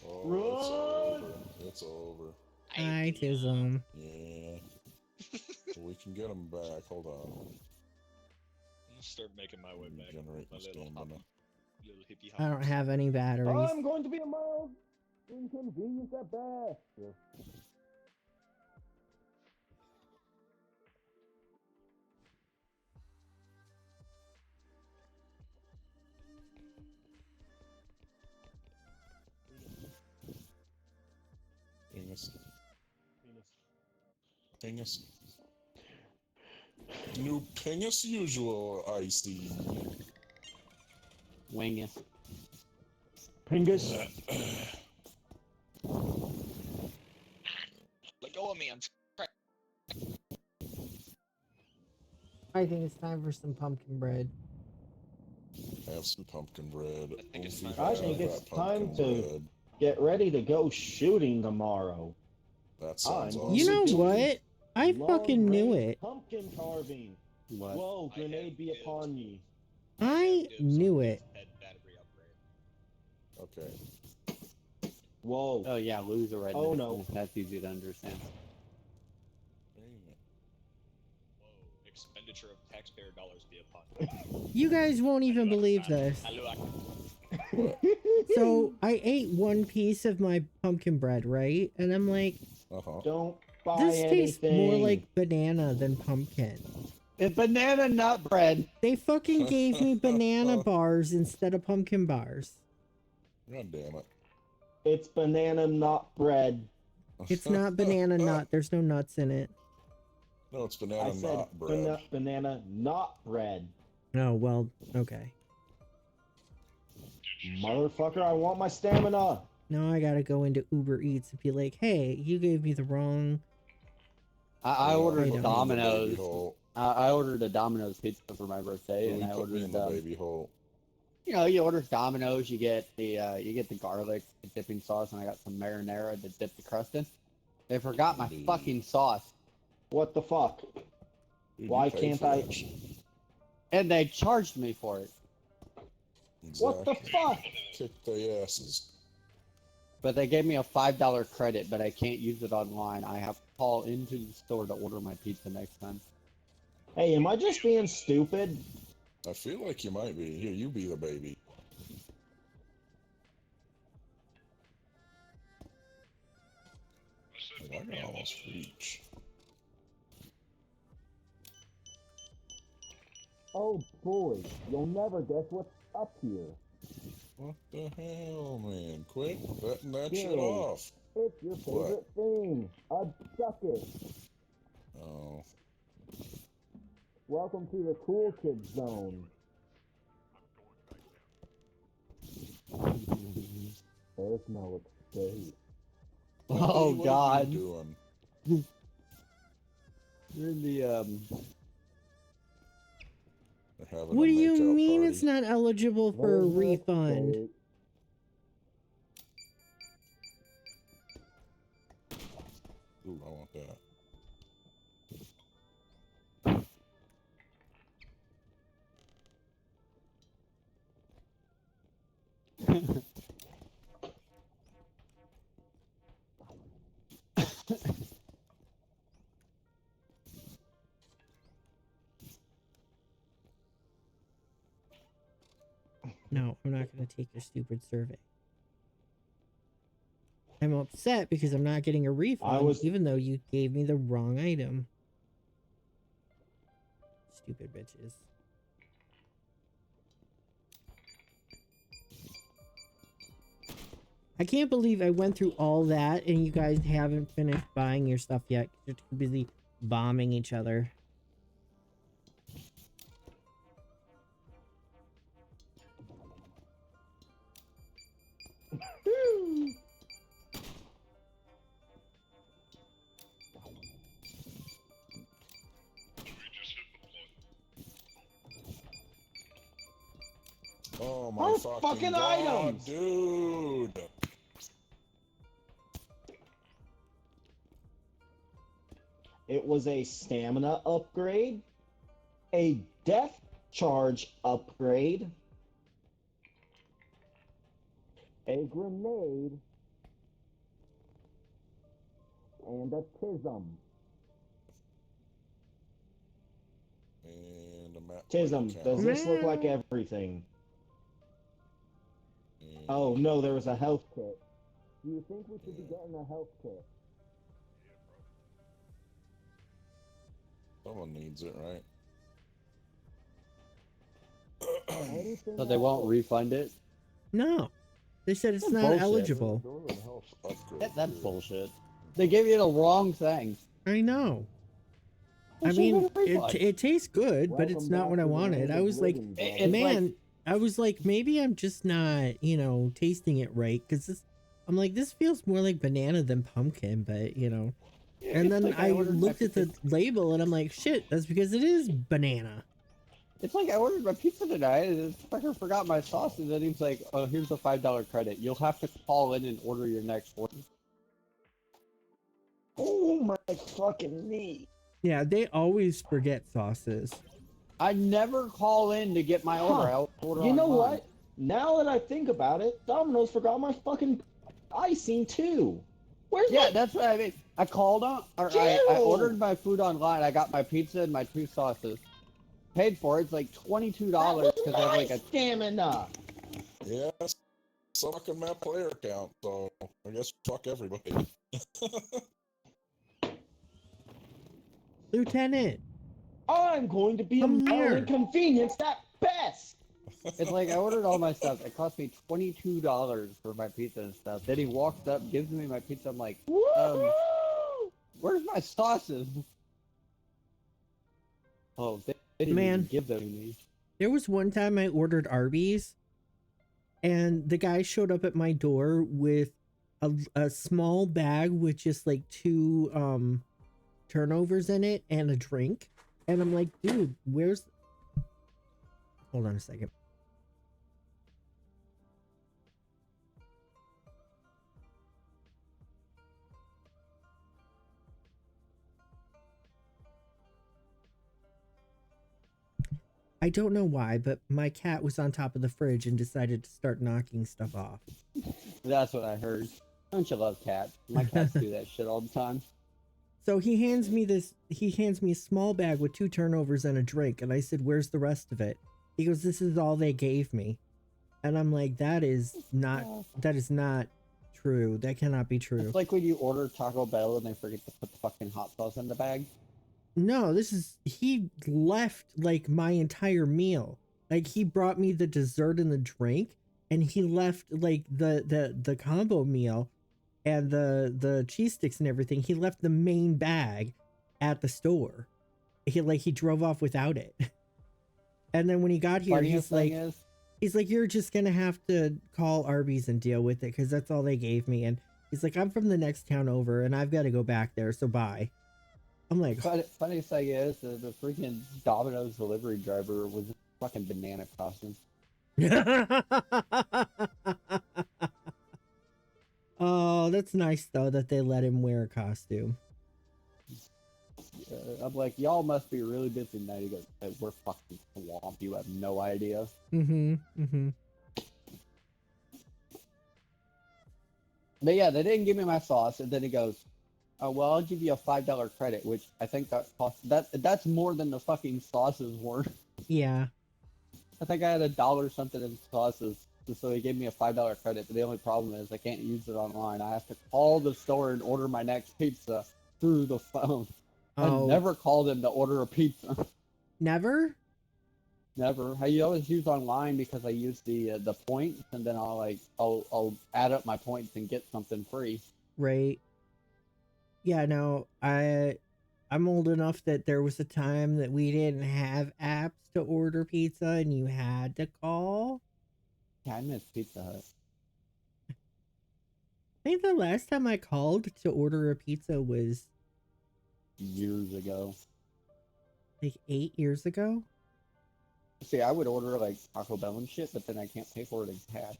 Speaker 4: Oh, it's over.
Speaker 3: Autism.
Speaker 4: Yeah. We can get him back. Hold on.
Speaker 1: I'm gonna start making my way back.
Speaker 4: Regenerate
Speaker 1: My
Speaker 4: the
Speaker 1: little
Speaker 4: stamina.
Speaker 1: hoppy, little hippie
Speaker 3: I don't
Speaker 1: hoppers.
Speaker 3: have any batteries.
Speaker 2: I'm going to be a mild inconvenience at best.
Speaker 4: Pingus. Pingus. New Pingus usual icy.
Speaker 5: Wing it.
Speaker 2: Pingus.
Speaker 1: Let go of me. I'm trying.
Speaker 3: I think it's time for some pumpkin bread.
Speaker 4: Have some pumpkin bread.
Speaker 1: I think it's
Speaker 4: Only
Speaker 1: time
Speaker 2: I
Speaker 1: for
Speaker 2: think
Speaker 4: have
Speaker 2: it's
Speaker 4: that
Speaker 2: time
Speaker 4: pumpkin
Speaker 2: to
Speaker 4: bread.
Speaker 2: get ready to go shooting tomorrow.
Speaker 4: That sounds
Speaker 2: I'm
Speaker 4: awesome.
Speaker 3: You know
Speaker 2: doing
Speaker 3: what? I fucking knew
Speaker 2: long-range
Speaker 3: it.
Speaker 2: Pumpkin carving.
Speaker 5: What?
Speaker 2: Whoa,
Speaker 1: I have
Speaker 2: grenade be
Speaker 1: dibs.
Speaker 2: upon ye.
Speaker 3: I knew it.
Speaker 1: Head battery upgrade.
Speaker 4: Okay.
Speaker 2: Whoa.
Speaker 5: Oh yeah, loser right
Speaker 2: Oh,
Speaker 5: next
Speaker 2: no.
Speaker 5: to me. That's easy to understand.
Speaker 4: Dang it.
Speaker 1: Whoa. Expenditure of taxpayer dollars be upon.
Speaker 3: You guys won't even believe this. So I ate one piece of my pumpkin bread, right? And I'm like,
Speaker 4: Uh-huh.
Speaker 2: Don't buy
Speaker 3: this tastes
Speaker 2: anything.
Speaker 3: more like banana than pumpkin.
Speaker 5: It's banana nut bread.
Speaker 3: They fucking gave me banana bars instead of pumpkin bars.
Speaker 4: God damn it.
Speaker 2: It's banana nut bread.
Speaker 3: It's not banana nut. There's no nuts in it.
Speaker 4: No, it's
Speaker 2: I
Speaker 4: banana
Speaker 2: said
Speaker 4: not bread.
Speaker 2: banana nut bread.
Speaker 3: Oh, well, okay.
Speaker 2: Motherfucker, I want my stamina.
Speaker 3: Now I gotta go into Uber Eats and be like, hey, you gave me the wrong...
Speaker 5: I
Speaker 4: Yeah,
Speaker 5: ordered
Speaker 3: put me in the
Speaker 4: baby
Speaker 5: Domino's.
Speaker 4: hole.
Speaker 5: I ordered a Domino's pizza for my birthday, and
Speaker 4: Louis,
Speaker 5: I
Speaker 4: put me in
Speaker 5: ordered
Speaker 4: the baby hole.
Speaker 5: you know, you order Domino's, you get the garlic the dipping sauce, and I got some marinara to dip the crust in. They forgot my
Speaker 4: Dude.
Speaker 5: fucking sauce,
Speaker 2: What the fuck?
Speaker 4: Dude,
Speaker 2: Why
Speaker 4: you paid
Speaker 2: can't
Speaker 4: for
Speaker 2: I-
Speaker 4: that shit.
Speaker 5: and they charged me for it.
Speaker 2: What the
Speaker 4: Exactly.
Speaker 2: fuck?
Speaker 4: Kick their asses.
Speaker 5: But they gave me a $5 credit, but I can't use it online. I have to call into the store to order my pizza next time.
Speaker 2: Hey, am I just being stupid?
Speaker 4: I feel like you might be. Here, you be the baby. Oh, I can almost reach.
Speaker 2: Oh boy, you'll never guess what's up here.
Speaker 4: What the hell, man? Quit letting that shit
Speaker 2: Dude.
Speaker 4: off.
Speaker 2: It's your favorite thing. A bucket.
Speaker 4: Oh.
Speaker 2: Welcome to the cool kid zone. There's no escape.
Speaker 5: Oh,
Speaker 4: What are
Speaker 5: God.
Speaker 4: you doing?
Speaker 5: You're in the
Speaker 4: They're having
Speaker 3: What
Speaker 4: a
Speaker 3: do you
Speaker 4: makeout
Speaker 3: mean
Speaker 4: party.
Speaker 3: it's not eligible for a
Speaker 2: There's no
Speaker 3: refund?
Speaker 2: escape.
Speaker 4: Ooh, I want that.
Speaker 3: No, I'm not going to take your stupid survey. I'm upset because I'm not getting a refund, even though you gave me the wrong item. Stupid bitches. I can't believe I went through all that and you guys haven't finished buying your stuff yet. You're too busy bombing each other.
Speaker 4: Oh my
Speaker 2: More
Speaker 4: fucking
Speaker 2: fucking
Speaker 4: god,
Speaker 2: items!
Speaker 4: dude!
Speaker 2: It was a stamina upgrade, a death charge upgrade, a grenade, and a tism.
Speaker 4: And a map.
Speaker 2: Tism,
Speaker 4: count.
Speaker 2: does this look like everything?
Speaker 4: And-
Speaker 2: Oh no, there was a health kit. Do you think we should be getting a health kit?
Speaker 4: Someone needs it, right?
Speaker 2: Anything
Speaker 5: So they won't
Speaker 2: else?
Speaker 5: refund it?
Speaker 3: No, they said it's
Speaker 5: That's
Speaker 3: not
Speaker 5: bullshit.
Speaker 3: eligible.
Speaker 5: That's bullshit. They gave you the wrong thing.
Speaker 3: I know.
Speaker 5: They
Speaker 3: I
Speaker 5: should've
Speaker 3: mean,
Speaker 5: been a refund.
Speaker 3: it tastes good, but it's
Speaker 2: Welcome
Speaker 3: not
Speaker 2: back
Speaker 3: what I
Speaker 2: to the
Speaker 3: wanted.
Speaker 2: land
Speaker 3: I
Speaker 2: of
Speaker 3: was like,
Speaker 2: living,
Speaker 5: It's
Speaker 2: brother.
Speaker 5: like-
Speaker 3: man, I was like, maybe I'm just not, tasting it right. Because I'm like, this feels more like banana than pumpkin, but, And
Speaker 5: It's
Speaker 3: then
Speaker 5: like
Speaker 3: I
Speaker 5: ordered my
Speaker 3: looked at the
Speaker 5: pizza-
Speaker 3: label and I'm like, shit, that's because it is banana.
Speaker 5: It's like I ordered my pizza tonight, and the fucker forgot my sauce, and then he's like, "Oh, here's a $5 credit. You'll have to call in and order your next order."
Speaker 2: Oh my fucking knee.
Speaker 3: Yeah, they always forget sauces.
Speaker 5: I never call in to get my order. I'll order
Speaker 2: You know
Speaker 5: online.
Speaker 2: what? Now that I think about it, Domino's forgot my fucking icing too. Where's
Speaker 5: Yeah,
Speaker 2: my...
Speaker 5: that's what I mean. I called on, or I
Speaker 2: Ew.
Speaker 5: ordered my food online. I got my pizza and my 2 sauces. Paid for it. It's like $22
Speaker 2: That was
Speaker 5: because I have like
Speaker 2: my
Speaker 5: a.
Speaker 2: stamina.
Speaker 4: Yes. Suck in my player count, so I guess fuck everybody.
Speaker 3: Lieutenant,
Speaker 2: I'm going to be a
Speaker 3: Come
Speaker 2: mild
Speaker 3: here.
Speaker 2: inconvenience at best.
Speaker 5: It's like I ordered all my stuff. It cost me $22 for my pizza and stuff. Then he walks up, gives me my pizza. I'm like,
Speaker 2: Woo!
Speaker 5: where's my sauces? Oh, they didn't
Speaker 3: Man.
Speaker 5: even give them to me.
Speaker 3: there was one time I ordered Arby's and the guy showed up at my door with a small bag with just like 2 turnovers in it and a drink. And I'm like, dude, hold on a second. I don't know why, but my cat was on top of the fridge and decided to start knocking stuff off.
Speaker 5: That's what I heard. Don't you love cats? My cats do that shit all the time.
Speaker 3: So he hands me a small bag with 2 turnovers and a drink. And I said, where's the rest of it? He goes, this is all they gave me. And I'm like, that is not true. That cannot be true.
Speaker 5: It's like when you order Taco Bell and they forget to put the fucking hot sauce in the bag.
Speaker 3: No, he left like my entire meal. Like he brought me the dessert and the drink and he left like the combo meal and the cheese sticks and everything. He left the main bag at the store. He drove off without it. And then when he got here,
Speaker 5: Funniest thing is,
Speaker 3: he's like, you're just gonna have to call Arby's and deal with it because that's all they gave me. And he's like, I'm from the next town over and I've got to go back there, so bye. I'm like,
Speaker 5: funniest thing is, the freaking Domino's delivery driver was in a fucking banana costume.
Speaker 3: oh, that's nice though that they let him wear a costume.
Speaker 5: I'm like, y'all must be really busy tonight. He goes, hey, we're fucking swamped. You have no idea.
Speaker 3: Mm-hmm.
Speaker 5: But yeah, they didn't give me my sauce, and then he goes, "Oh well, I'll give you a $5 credit," which I think that's more than the fucking sauces were.
Speaker 3: Yeah.
Speaker 5: I think I had $1 something in sauces, so he gave me a $5 credit. But the only problem is I can't use it online. I have to call the store and order my next pizza through the phone.
Speaker 3: Oh.
Speaker 5: I never called him to order a pizza.
Speaker 3: Never?
Speaker 5: Never. I always use online because I use the points, and then I'll add up my points and get something free.
Speaker 3: Right. Yeah, no, I'm old enough that there was a time that we didn't have apps to order pizza and you had to call.
Speaker 5: Yeah, I miss Pizza Hut.
Speaker 3: I think the last time I called to order a pizza was
Speaker 5: Years ago.
Speaker 3: like 8 years ago.
Speaker 5: See, I would order like Taco Bell and shit, but then I can't pay for it in cash.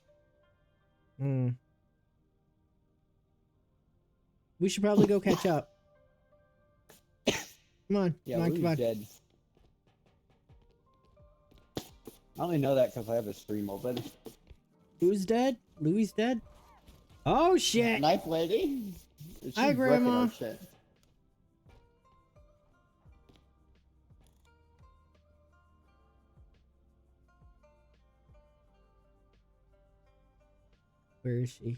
Speaker 3: We should probably go catch up. Come on,
Speaker 5: Yeah,
Speaker 3: come on,
Speaker 5: Lou's
Speaker 3: come on.
Speaker 5: dead. I only know that because I have a stream open.
Speaker 3: Who's dead? Louis dead? Oh shit!
Speaker 5: Knife lady? She's
Speaker 3: Hi,
Speaker 5: wrecking
Speaker 3: Grandma.
Speaker 5: our shit.
Speaker 3: Where is she?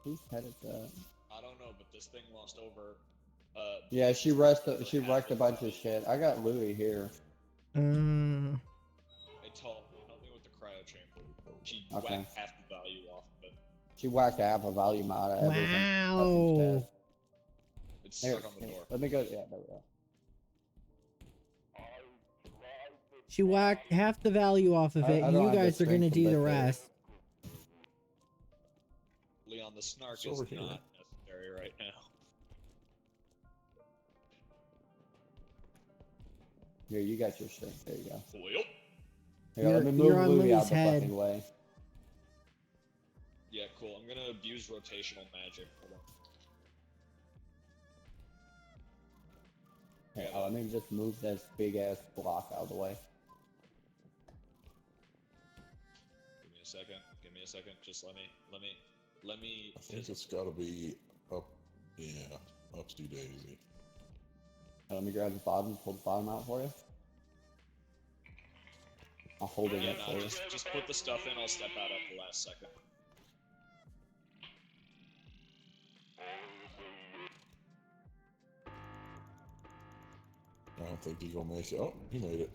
Speaker 5: Who's headed to?
Speaker 1: I don't know, but this thing lost over.
Speaker 5: Yeah, she wrecked a bunch of shit. I got Louis here.
Speaker 1: Hey, Tall, help me with the cryo chamber. She
Speaker 5: Okay.
Speaker 1: whacked half the value off of it.
Speaker 5: She whacked half a volume out of everything.
Speaker 3: Wow.
Speaker 5: Nothing's dead.
Speaker 1: It's
Speaker 5: Here,
Speaker 1: stuck on the door.
Speaker 5: let me go. Yeah, there we go.
Speaker 3: She whacked half the value off of
Speaker 5: I
Speaker 3: it.
Speaker 5: don't
Speaker 3: You
Speaker 5: have the
Speaker 3: guys are gonna
Speaker 5: strength to
Speaker 3: do the
Speaker 5: lift it.
Speaker 3: rest.
Speaker 1: Leon, the snark
Speaker 4: It's
Speaker 1: is
Speaker 4: over
Speaker 1: not
Speaker 4: here.
Speaker 1: necessary right now.
Speaker 5: Here, you got your strength. There you go.
Speaker 1: Well,
Speaker 5: Here, let me
Speaker 3: You're
Speaker 5: move
Speaker 3: on
Speaker 5: Louis out
Speaker 3: Louis'
Speaker 5: the
Speaker 3: head.
Speaker 5: fucking way.
Speaker 1: yeah, cool. I'm gonna abuse rotational magic. Hold on.
Speaker 5: Here, let me just move this big ass block out of the way.
Speaker 1: Give me a second. Give me a second. Just let me.
Speaker 4: I think it's gotta be up. Yeah, up to Daisy.
Speaker 5: Let me grab the bottom, pull the bottom out for you. I'll hold it
Speaker 1: Yeah,
Speaker 5: up for
Speaker 1: no,
Speaker 5: you.
Speaker 1: just put the stuff in. I'll step out at the last second.
Speaker 4: I don't think he's gonna make it. Oh, he made it.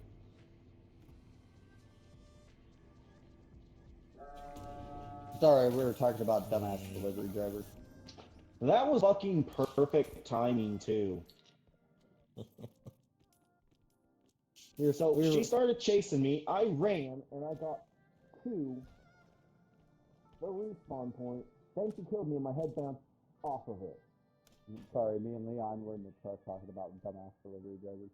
Speaker 5: Sorry, we were talking about dumbass delivery drivers.
Speaker 2: That was fucking perfect timing too. So she started chasing me. I ran and I got to the respawn point. Then she killed me and my head bounced off of it.
Speaker 5: Sorry, me and Leon were in the truck talking about dumbass delivery drivers.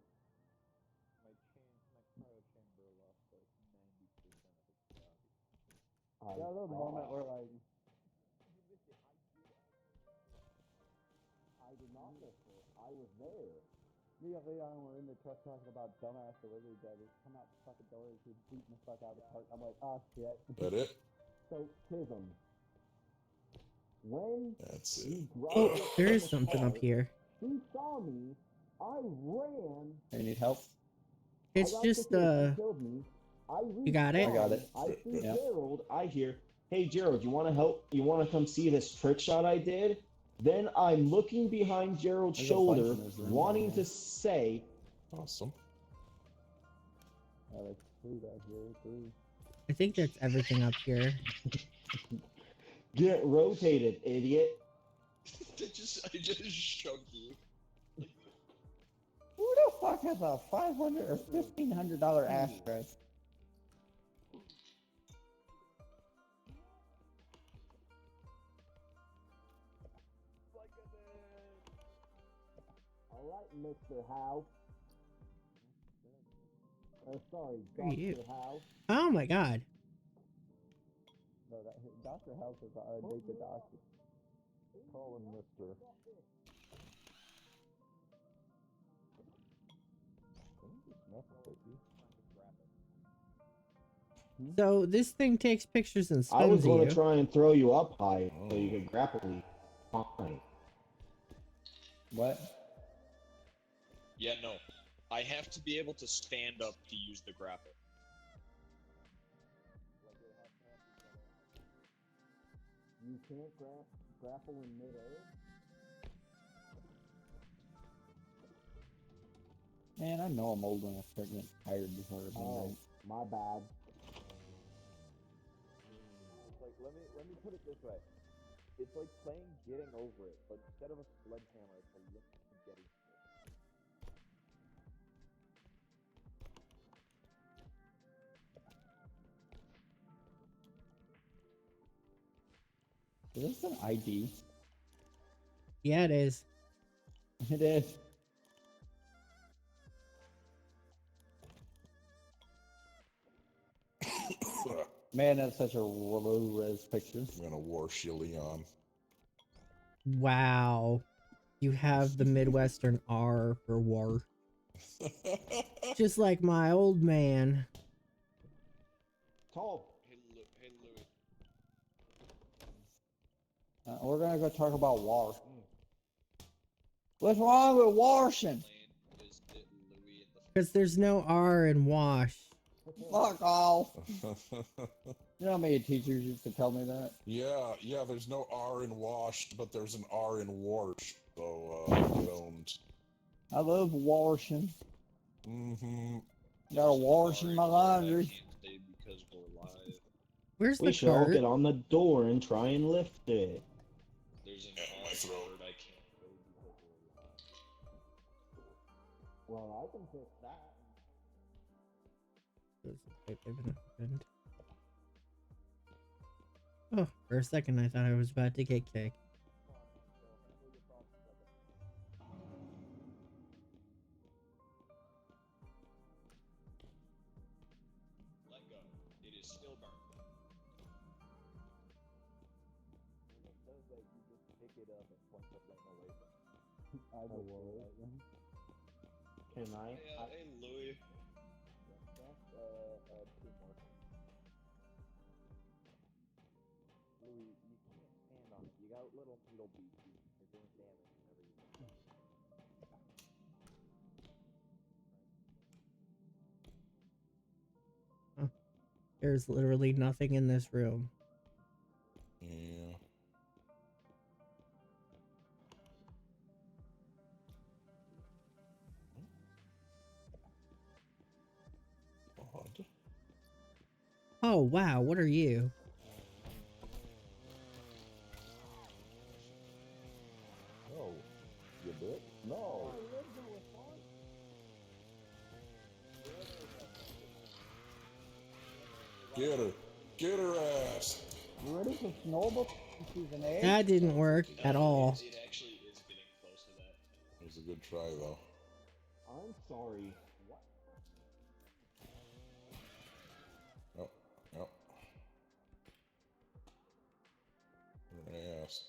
Speaker 5: Yeah, a little moment where like,
Speaker 2: I did not miss it. I was there.
Speaker 5: me and Leon were in the truck talking about dumbass delivery drivers. Come out the fucking door and she's beating the fuck out of the cart. I'm like, oh shit.
Speaker 4: That it?
Speaker 2: So Chisholm, when
Speaker 4: That's it.
Speaker 2: you dropped
Speaker 3: Oh,
Speaker 2: it
Speaker 3: there
Speaker 2: from
Speaker 3: is
Speaker 2: the
Speaker 3: something up
Speaker 2: car,
Speaker 3: here.
Speaker 2: she saw me. I ran.
Speaker 5: You need help?
Speaker 3: It's
Speaker 2: I got
Speaker 3: just
Speaker 2: the hit, she killed me. I
Speaker 3: you got it?
Speaker 5: I got it.
Speaker 2: I see
Speaker 5: Yeah.
Speaker 2: Gerald. I hear, hey Gerald, you want to help? You want to come see this trick shot I did? Then I'm looking behind Gerald's
Speaker 5: There's a bunch
Speaker 2: shoulder,
Speaker 5: in this room
Speaker 2: wanting
Speaker 5: right now.
Speaker 2: to say,
Speaker 4: Awesome.
Speaker 5: There's food out here too.
Speaker 3: I think that's everything up here.
Speaker 2: "Get rotated, idiot."
Speaker 1: I just shoved you.
Speaker 5: Who the fuck has a $500 or $1,500 ashtray?
Speaker 2: All right, Mr. Howe. Sorry,
Speaker 3: Who are you?
Speaker 2: Dr. Howe.
Speaker 3: Oh my god.
Speaker 5: No, that Dr. House is a naked doctor.
Speaker 4: Call him Mr.
Speaker 3: So this thing takes pictures and
Speaker 2: I was
Speaker 3: spins
Speaker 2: going
Speaker 3: you.
Speaker 2: to try and throw you up high so you could grapple me. Fine.
Speaker 5: What?
Speaker 1: Yeah, no. I have to be able to stand up to use the grapple.
Speaker 2: You can't grapple in midair?
Speaker 5: Man, I know I'm old and I start getting tired before the
Speaker 2: Oh,
Speaker 5: midnight.
Speaker 2: my bad.
Speaker 8: It's like, let me put it this way. It's like playing Getting Over It, but instead of a sledgehammer, it's a lift spaghetti stick.
Speaker 5: Is this an ID?
Speaker 3: Yeah, it is.
Speaker 5: It is. Man, that's such a low-res picture.
Speaker 4: I'm gonna war Hel'leon.
Speaker 3: Wow. You have the Midwestern R for war. Just like my old man.
Speaker 2: Tall.
Speaker 1: Hey, hey, Louis.
Speaker 5: We're gonna go talk about war. What's wrong with washing?
Speaker 1: Lane is it Louis in the
Speaker 3: Because there's no R in wash.
Speaker 5: Fuck off. You know how many teachers used to tell me that?
Speaker 4: Yeah, there's no R in washed, but there's an R in wash, so, don't.
Speaker 5: I love washing.
Speaker 4: Mm-hmm.
Speaker 5: Gotta wash in my
Speaker 1: I
Speaker 5: laundry.
Speaker 1: can't say because we're live.
Speaker 3: Where's
Speaker 2: We
Speaker 3: the
Speaker 2: should all
Speaker 3: cart?
Speaker 2: get on the door and try and lift it.
Speaker 1: There's an
Speaker 4: Yeah, my
Speaker 1: odd
Speaker 4: throat.
Speaker 1: word I can't say because we're live.
Speaker 2: Well, I can fix that.
Speaker 3: Oh, for a second I thought I was about to get kicked.
Speaker 1: Let go. It is still burning.
Speaker 8: It says that you just pick it up and point the flame away from it.
Speaker 5: I will.
Speaker 2: Can I?
Speaker 1: Hey, Louis.
Speaker 8: Two more. Louis, you can't stand on it. You got little needle beaks. You're doing damage whenever you do.
Speaker 3: There's literally nothing in this room.
Speaker 4: Yeah. Odd.
Speaker 3: Oh wow, what are you?
Speaker 8: No. You bit? No.
Speaker 4: Get her ass.
Speaker 5: You ready for Snowball Season 8?
Speaker 3: That didn't work at all.
Speaker 1: It actually is getting close to that.
Speaker 4: It was a good try, though.
Speaker 2: I'm sorry. What?
Speaker 4: Yep, yep. Her ass.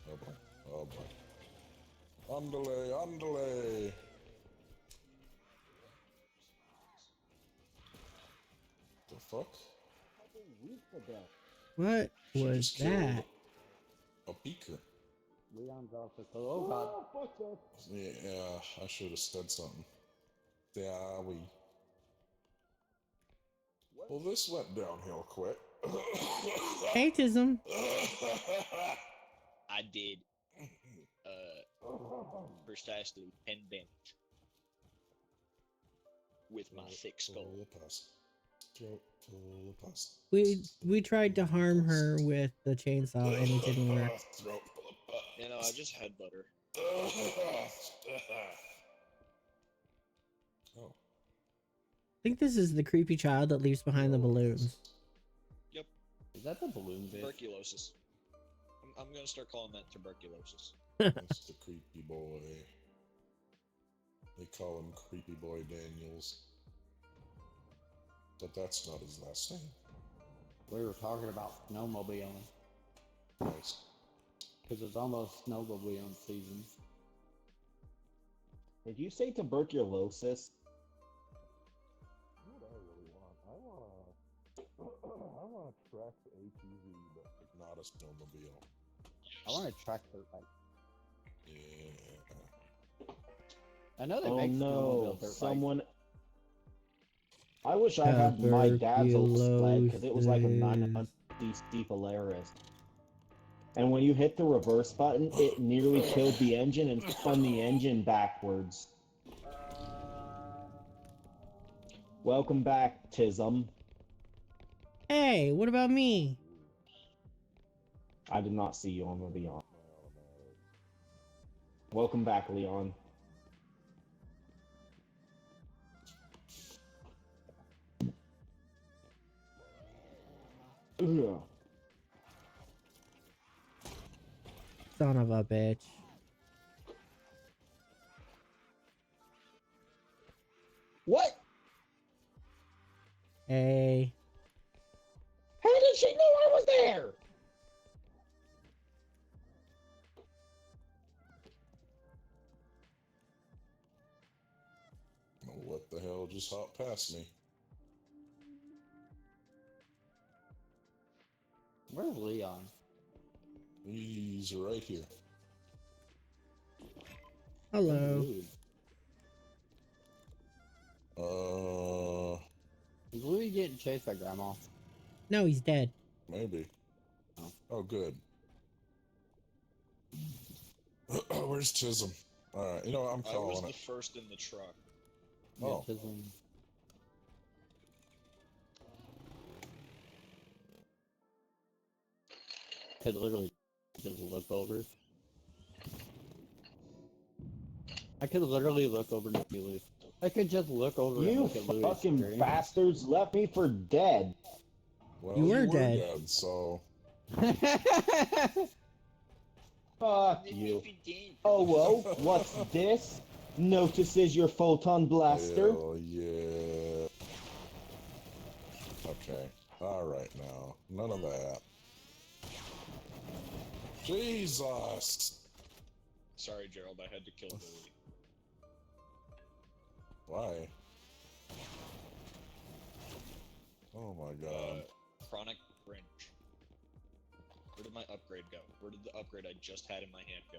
Speaker 4: Oh boy, oh boy. Andale, andale. The fuck?
Speaker 3: What
Speaker 4: She
Speaker 3: was
Speaker 4: just killed
Speaker 3: that?
Speaker 4: a beaker.
Speaker 5: Leon's office. Oh god.
Speaker 2: Fuck that.
Speaker 4: Yeah, I should have said something. Yeah, we. Well, this went downhill quick.
Speaker 3: Atheism.
Speaker 1: I did, precisely 10 damage. With my thick skull.
Speaker 3: We tried to harm her with the chainsaw and it didn't work.
Speaker 1: You know, I just had butter.
Speaker 4: Oh.
Speaker 3: I think this is the creepy child that leaves behind the balloons.
Speaker 1: Yep.
Speaker 5: Is that the balloon bitch?
Speaker 1: Tuberculosis. I'm gonna start calling that tuberculosis.
Speaker 4: That's the creepy boy. They call him Creepy Boy Daniels. But that's not his last name.
Speaker 5: We were talking about snowmobiling.
Speaker 4: Nice.
Speaker 5: Because it's almost snowmobiling season.
Speaker 2: Did you say tuberculosis?
Speaker 4: What do I really want? I want to track ATV, but not a snowmobile.
Speaker 5: I want to track dirt bike.
Speaker 4: Yeah.
Speaker 5: I know they
Speaker 2: Oh
Speaker 5: make
Speaker 2: no,
Speaker 5: snowmobile dirt
Speaker 2: someone. I wish I had my dad's old sled because it was like a 900cc Polaris. And when you hit the reverse button, it nearly killed the engine and spun the engine backwards. Welcome back, Tism.
Speaker 3: Hey, what about me?
Speaker 2: I did not see you on the Leon. Welcome back, Leon. Ugh.
Speaker 3: Son of a bitch.
Speaker 2: What?
Speaker 3: Hey.
Speaker 2: does she know I was there?
Speaker 4: What the hell just hopped past me?
Speaker 5: Where's Leon?
Speaker 4: He's right here.
Speaker 3: Hello.
Speaker 5: Dude. Is Louis getting chased by Grandma?
Speaker 3: No, he's dead.
Speaker 4: Maybe.
Speaker 5: Oh.
Speaker 4: Oh, good. Where's Chisholm? Alright, you know what? I'm
Speaker 1: I was
Speaker 4: calling
Speaker 1: the
Speaker 4: it.
Speaker 1: first in the truck.
Speaker 4: Oh.
Speaker 5: Yeah, Chisholm. Could literally just look over. I could literally look over to see Louis. I could just look over and
Speaker 2: You
Speaker 5: look at Louis.
Speaker 2: fucking bastards left me for dead.
Speaker 4: Well,
Speaker 3: You were dead.
Speaker 4: so...
Speaker 2: Fuck you. Oh, well, what's this? Notices your photon blaster.
Speaker 4: Hell yeah. Okay. Alright now. None of that. Jesus!
Speaker 1: Sorry, Gerald, I had to kill Billy.
Speaker 4: Why? Oh my god.
Speaker 1: Chronic cringe. Where did my upgrade go? Where did the upgrade I just had in my hand go?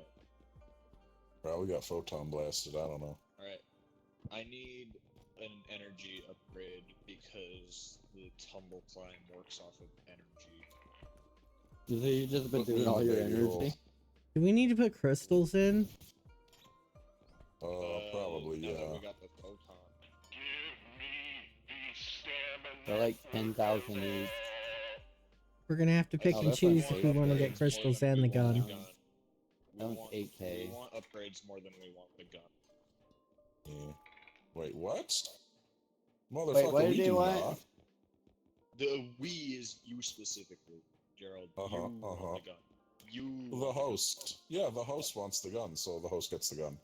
Speaker 4: Probably got photon blasted, I don't know.
Speaker 1: Alright. I need an energy upgrade because the tumble climb works off of energy.
Speaker 5: So you just been
Speaker 4: Put me
Speaker 5: doing
Speaker 4: in
Speaker 5: all
Speaker 4: the
Speaker 5: your
Speaker 4: baby
Speaker 5: energy?
Speaker 4: hole.
Speaker 3: Do we need to put crystals in?
Speaker 4: Probably,
Speaker 1: now
Speaker 4: yeah.
Speaker 1: that we got the photon.
Speaker 6: Give me the stamina.
Speaker 5: They're like 10,000 each.
Speaker 3: We're gonna have to pick
Speaker 5: Oh,
Speaker 3: and
Speaker 5: that's like
Speaker 3: choose if we want to
Speaker 1: upgrades
Speaker 3: get
Speaker 1: more
Speaker 3: crystals
Speaker 1: than
Speaker 3: and the
Speaker 1: we want
Speaker 3: gun.
Speaker 1: We
Speaker 5: That one's
Speaker 1: want,
Speaker 5: 8K.
Speaker 1: we want upgrades more than we want the gun.
Speaker 4: Yeah. Wait, what?
Speaker 5: Wait,
Speaker 4: Motherfucker,
Speaker 5: what
Speaker 4: we
Speaker 5: did you
Speaker 4: do
Speaker 5: want?
Speaker 4: not.
Speaker 1: The we is you specifically, Gerald.
Speaker 4: Uh-huh,
Speaker 1: You want
Speaker 4: uh-huh.
Speaker 1: the gun. You.
Speaker 4: The host. Yeah, the host wants the gun, so the host gets the gun.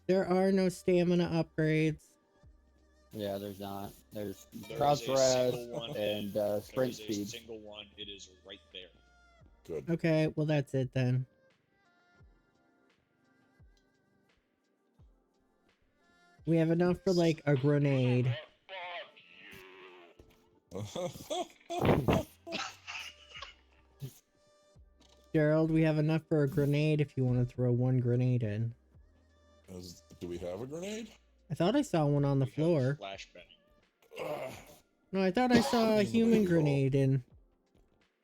Speaker 3: There are no stamina upgrades.
Speaker 5: Yeah, there's not. There's
Speaker 1: There
Speaker 5: cross
Speaker 1: is a
Speaker 5: rest
Speaker 1: single one.
Speaker 5: and
Speaker 1: There
Speaker 5: sprint
Speaker 1: is a
Speaker 5: speed.
Speaker 1: single one. It is right there.
Speaker 4: Good.
Speaker 3: Okay, well that's it then. We have enough for like a grenade. Gerald, we have enough for a grenade if you want to throw one grenade in.
Speaker 4: Do we have a grenade?
Speaker 3: I thought I saw one on the
Speaker 1: We have
Speaker 3: floor.
Speaker 1: flashbang.
Speaker 3: No, I thought I saw a
Speaker 4: In the
Speaker 3: human
Speaker 4: baby hole.
Speaker 3: grenade in.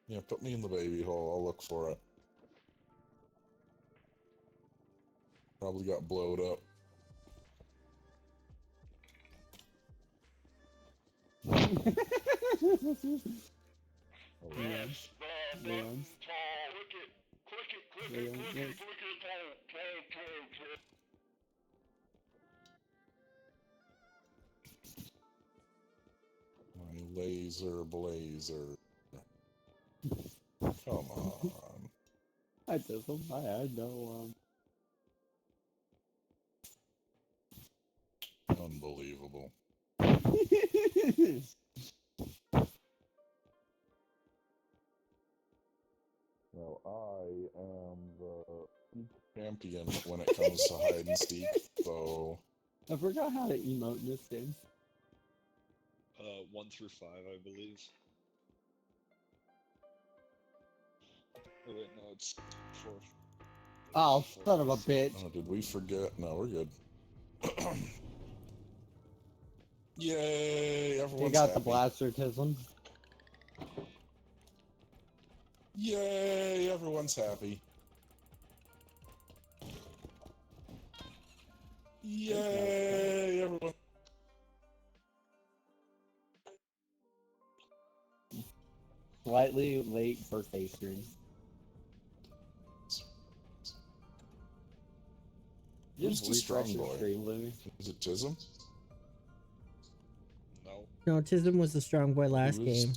Speaker 4: Yeah, put me in the baby hole. I'll look for it. Probably got blowed up.
Speaker 5: Leon. Leon. Leon, yes.
Speaker 4: My laser blazer. Come on.
Speaker 5: I did them. I had no,
Speaker 4: Unbelievable. Well, I am the champion when it comes to hide and seek, so...
Speaker 5: I forgot how to emote in this game.
Speaker 1: 1 through 5, I believe. Oh, wait, no, it's 4.
Speaker 5: Oh, son of a bitch.
Speaker 4: Oh, did we forget? No, we're good. Yay,
Speaker 5: You
Speaker 4: everyone's
Speaker 5: got
Speaker 4: happy.
Speaker 5: the blaster, Tism.
Speaker 4: Yay, everyone's happy. Yay, everyone.
Speaker 5: Slightly late birthday stream.
Speaker 4: Who's
Speaker 5: Just
Speaker 4: the strong
Speaker 5: refresh your
Speaker 4: boy?
Speaker 5: stream, Louis.
Speaker 4: Is it Chisholm?
Speaker 1: No.
Speaker 3: No, Tism was the strong boy last
Speaker 4: Who is-
Speaker 3: game.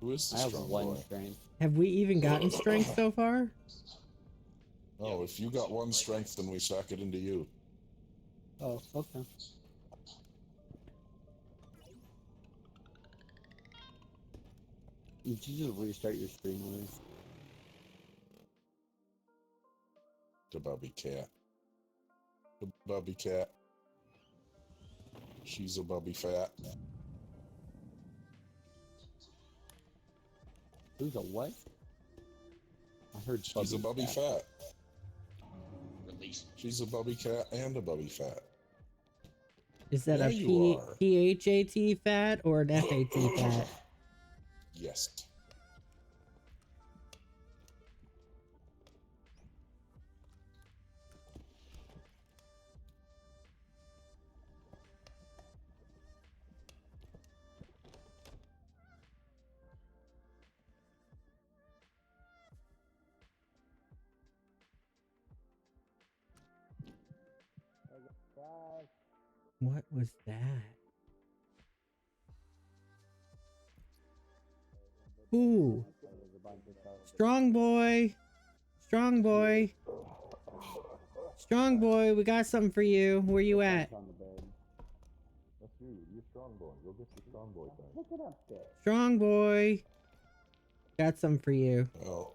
Speaker 4: Who is the
Speaker 5: I have
Speaker 4: strong
Speaker 5: one
Speaker 4: boy?
Speaker 5: strength.
Speaker 3: Have we even gotten strength so far?
Speaker 4: Oh, if you got one strength, then we stack it into you.
Speaker 5: Oh, okay. You should just restart your stream, Louis.
Speaker 4: The Bubby Cat. The Bubby Cat. She's a Bubby Fat.
Speaker 5: Who's a what? I heard
Speaker 4: She's a Bubby Fat.
Speaker 1: Release.
Speaker 4: She's a Bubby Cat and a Bubby Fat.
Speaker 3: Is that
Speaker 4: There
Speaker 3: a
Speaker 4: you are.
Speaker 3: PHAT fat or an FAT fat?
Speaker 4: Yes.
Speaker 3: What was that? Ooh. Strong boy. Strong boy. Strong boy, we got something for you. Where you at?
Speaker 5: On the bed.
Speaker 8: That's you. You're strong boy. Go get your strong boy thing.
Speaker 5: Pick it up there.
Speaker 3: Strong boy. Got something for you.
Speaker 4: Well,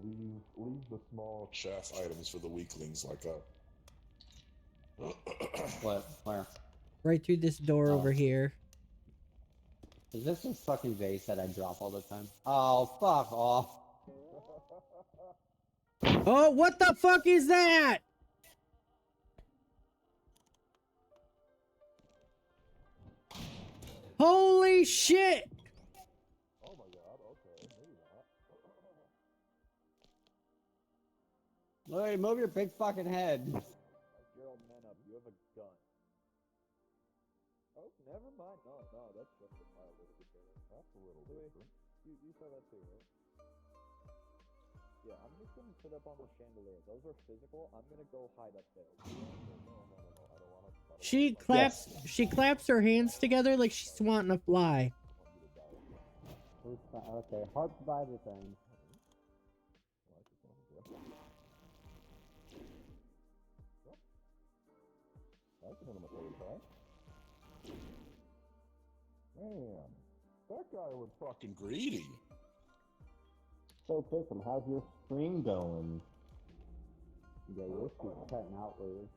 Speaker 8: Leave the small.
Speaker 4: chef items for the weaklings like us.
Speaker 5: What? Where?
Speaker 3: Right through this door
Speaker 5: Oh.
Speaker 3: over here.
Speaker 5: Is this a fucking vase that I drop all the time? Oh, fuck off.
Speaker 3: Oh, what the fuck is that? Holy shit!
Speaker 8: Oh my god. Okay. Maybe not.
Speaker 5: Louis, move your big fucking head.
Speaker 8: Gerald, man up. You have a gun. Oh, never mind. No, that's justified a little bit better. That's a little different. You saw that too, right? Yeah, I'm just gonna sit up on the chandelier. Those are physical. I'm gonna go hide up there. No. I don't wanna.
Speaker 3: She claps. She claps her hands together like she's wanting to fly.
Speaker 5: Okay, harp by the thing.
Speaker 4: Man, that guy was fucking greedy.
Speaker 2: So, Prism, how's your stream going?
Speaker 5: Yeah, you're cutting out, Louis.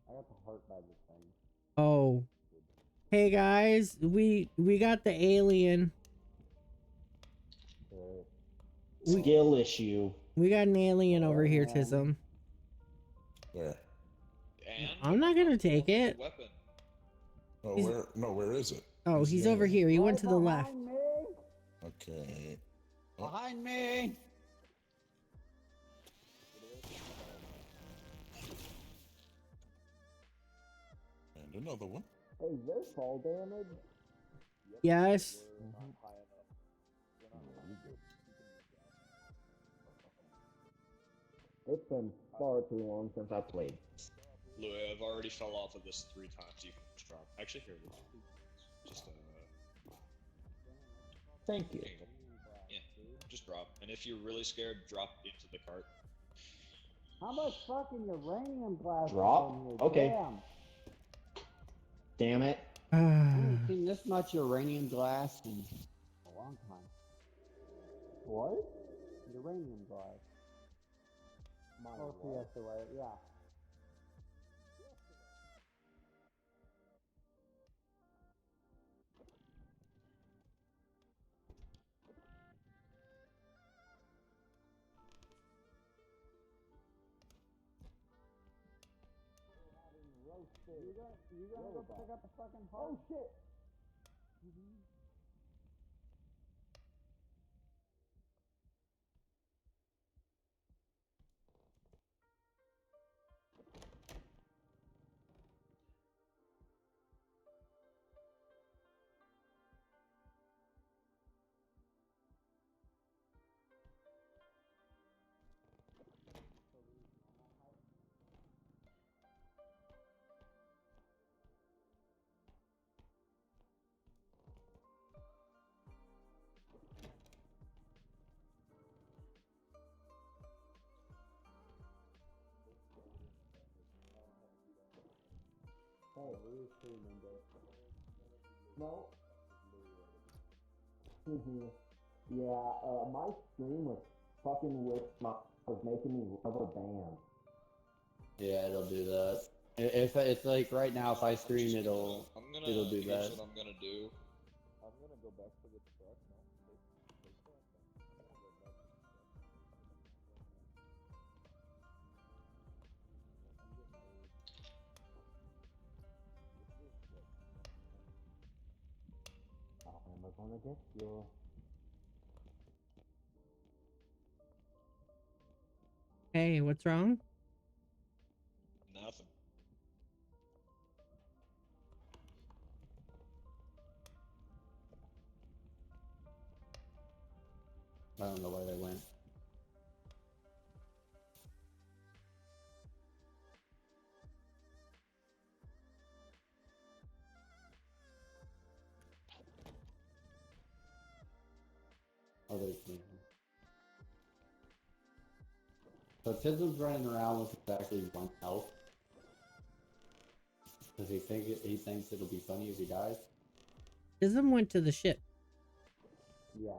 Speaker 5: I got the heart by the thing.
Speaker 3: Oh. Hey guys, we got the alien.
Speaker 2: Skill issue.
Speaker 3: We got an alien over here, Tism.
Speaker 4: Where?
Speaker 1: And
Speaker 3: I'm not gonna take it.
Speaker 1: weapon.
Speaker 4: Oh,
Speaker 3: He's-
Speaker 4: where? No, where is it?
Speaker 3: Oh,
Speaker 4: Where's
Speaker 3: he's
Speaker 4: the
Speaker 3: over
Speaker 4: alien?
Speaker 3: here. He went to the left.
Speaker 5: Behind me!
Speaker 4: Okay.
Speaker 5: Behind me!
Speaker 4: And another one.
Speaker 2: Hey, is there fall damage?
Speaker 3: Yes.
Speaker 8: We're not high enough.
Speaker 2: It's been far too long since I played.
Speaker 1: Louis, I've already fell off of this 3 times. You can just drop. Actually, here. Just
Speaker 2: Thank you.
Speaker 1: here you go. Yeah, just drop. And if you're really scared, drop into the cart.
Speaker 5: How much fucking uranium glass
Speaker 2: Drop?
Speaker 5: is in here?
Speaker 2: Okay.
Speaker 5: Damn.
Speaker 2: Damn it.
Speaker 5: I haven't seen this much uranium glass in a long time.
Speaker 2: What?
Speaker 5: Uranium glass. Oh, Fiesta, right? Yeah. You gonna go pick up the fucking heart? Oh shit! Hey, where's your stream, Indo?
Speaker 2: No. Yeah, my stream was fucking with was making me rubber band.
Speaker 5: Yeah, it'll do that. If it's like right now, if I stream, it'll do
Speaker 1: here's
Speaker 5: that.
Speaker 1: what I'm gonna do.
Speaker 8: I'm gonna go back to the truck. No, stay still. I'm gonna go back to the truck. I'm getting married. This is what
Speaker 2: How am I gonna get you?
Speaker 3: Hey, what's wrong?
Speaker 1: Nothing.
Speaker 5: I don't know where they went. Oh, there's me. So Tism's running around with exactly 1 health. Does he thinks it'll be funny if he dies?
Speaker 3: Ism went to the ship.
Speaker 2: Yeah.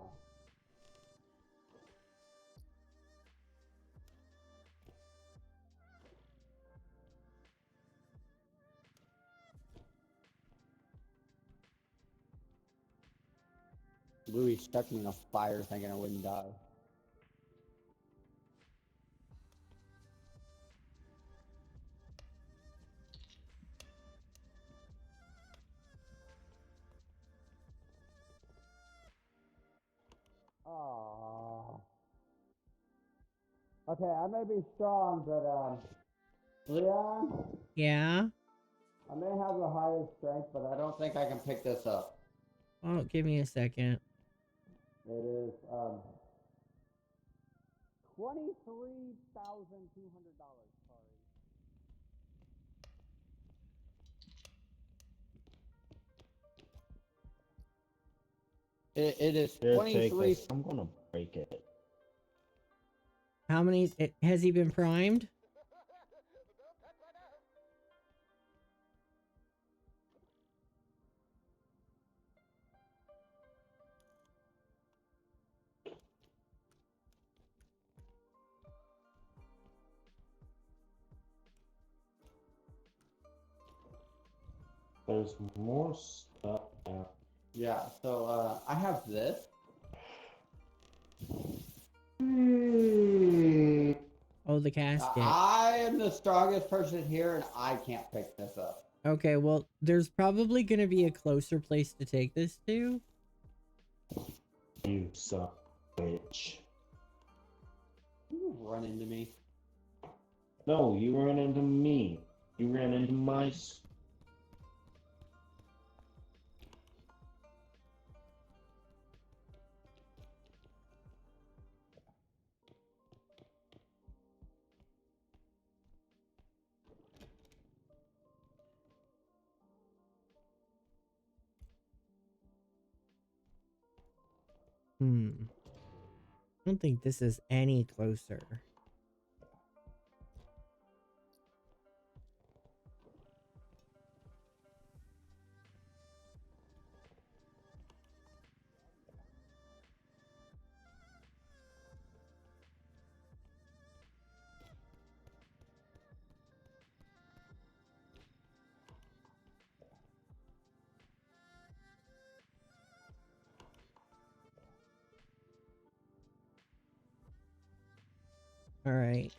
Speaker 5: Louis stuck me in a fire thinking I wouldn't die. Oh. Okay, I may be strong, but Leon,
Speaker 3: Yeah?
Speaker 5: I may have the highest strength, but I don't think I can pick this up.
Speaker 3: Oh, give me a second.
Speaker 5: It is $23,200. Sorry. It is
Speaker 2: Here,
Speaker 5: 23.
Speaker 2: take this. I'm gonna break it.
Speaker 3: How many has he been primed?
Speaker 2: There's more stuff out.
Speaker 5: Yeah, so I have this.
Speaker 3: Oh, the casket.
Speaker 5: I am the strongest person here, and I can't pick this up.
Speaker 3: Okay, well, there's probably going to be a closer place to take this to.
Speaker 2: You suck, bitch.
Speaker 5: You run into me.
Speaker 2: No, you ran into me. You ran into my.
Speaker 3: I don't think this is any closer. All right.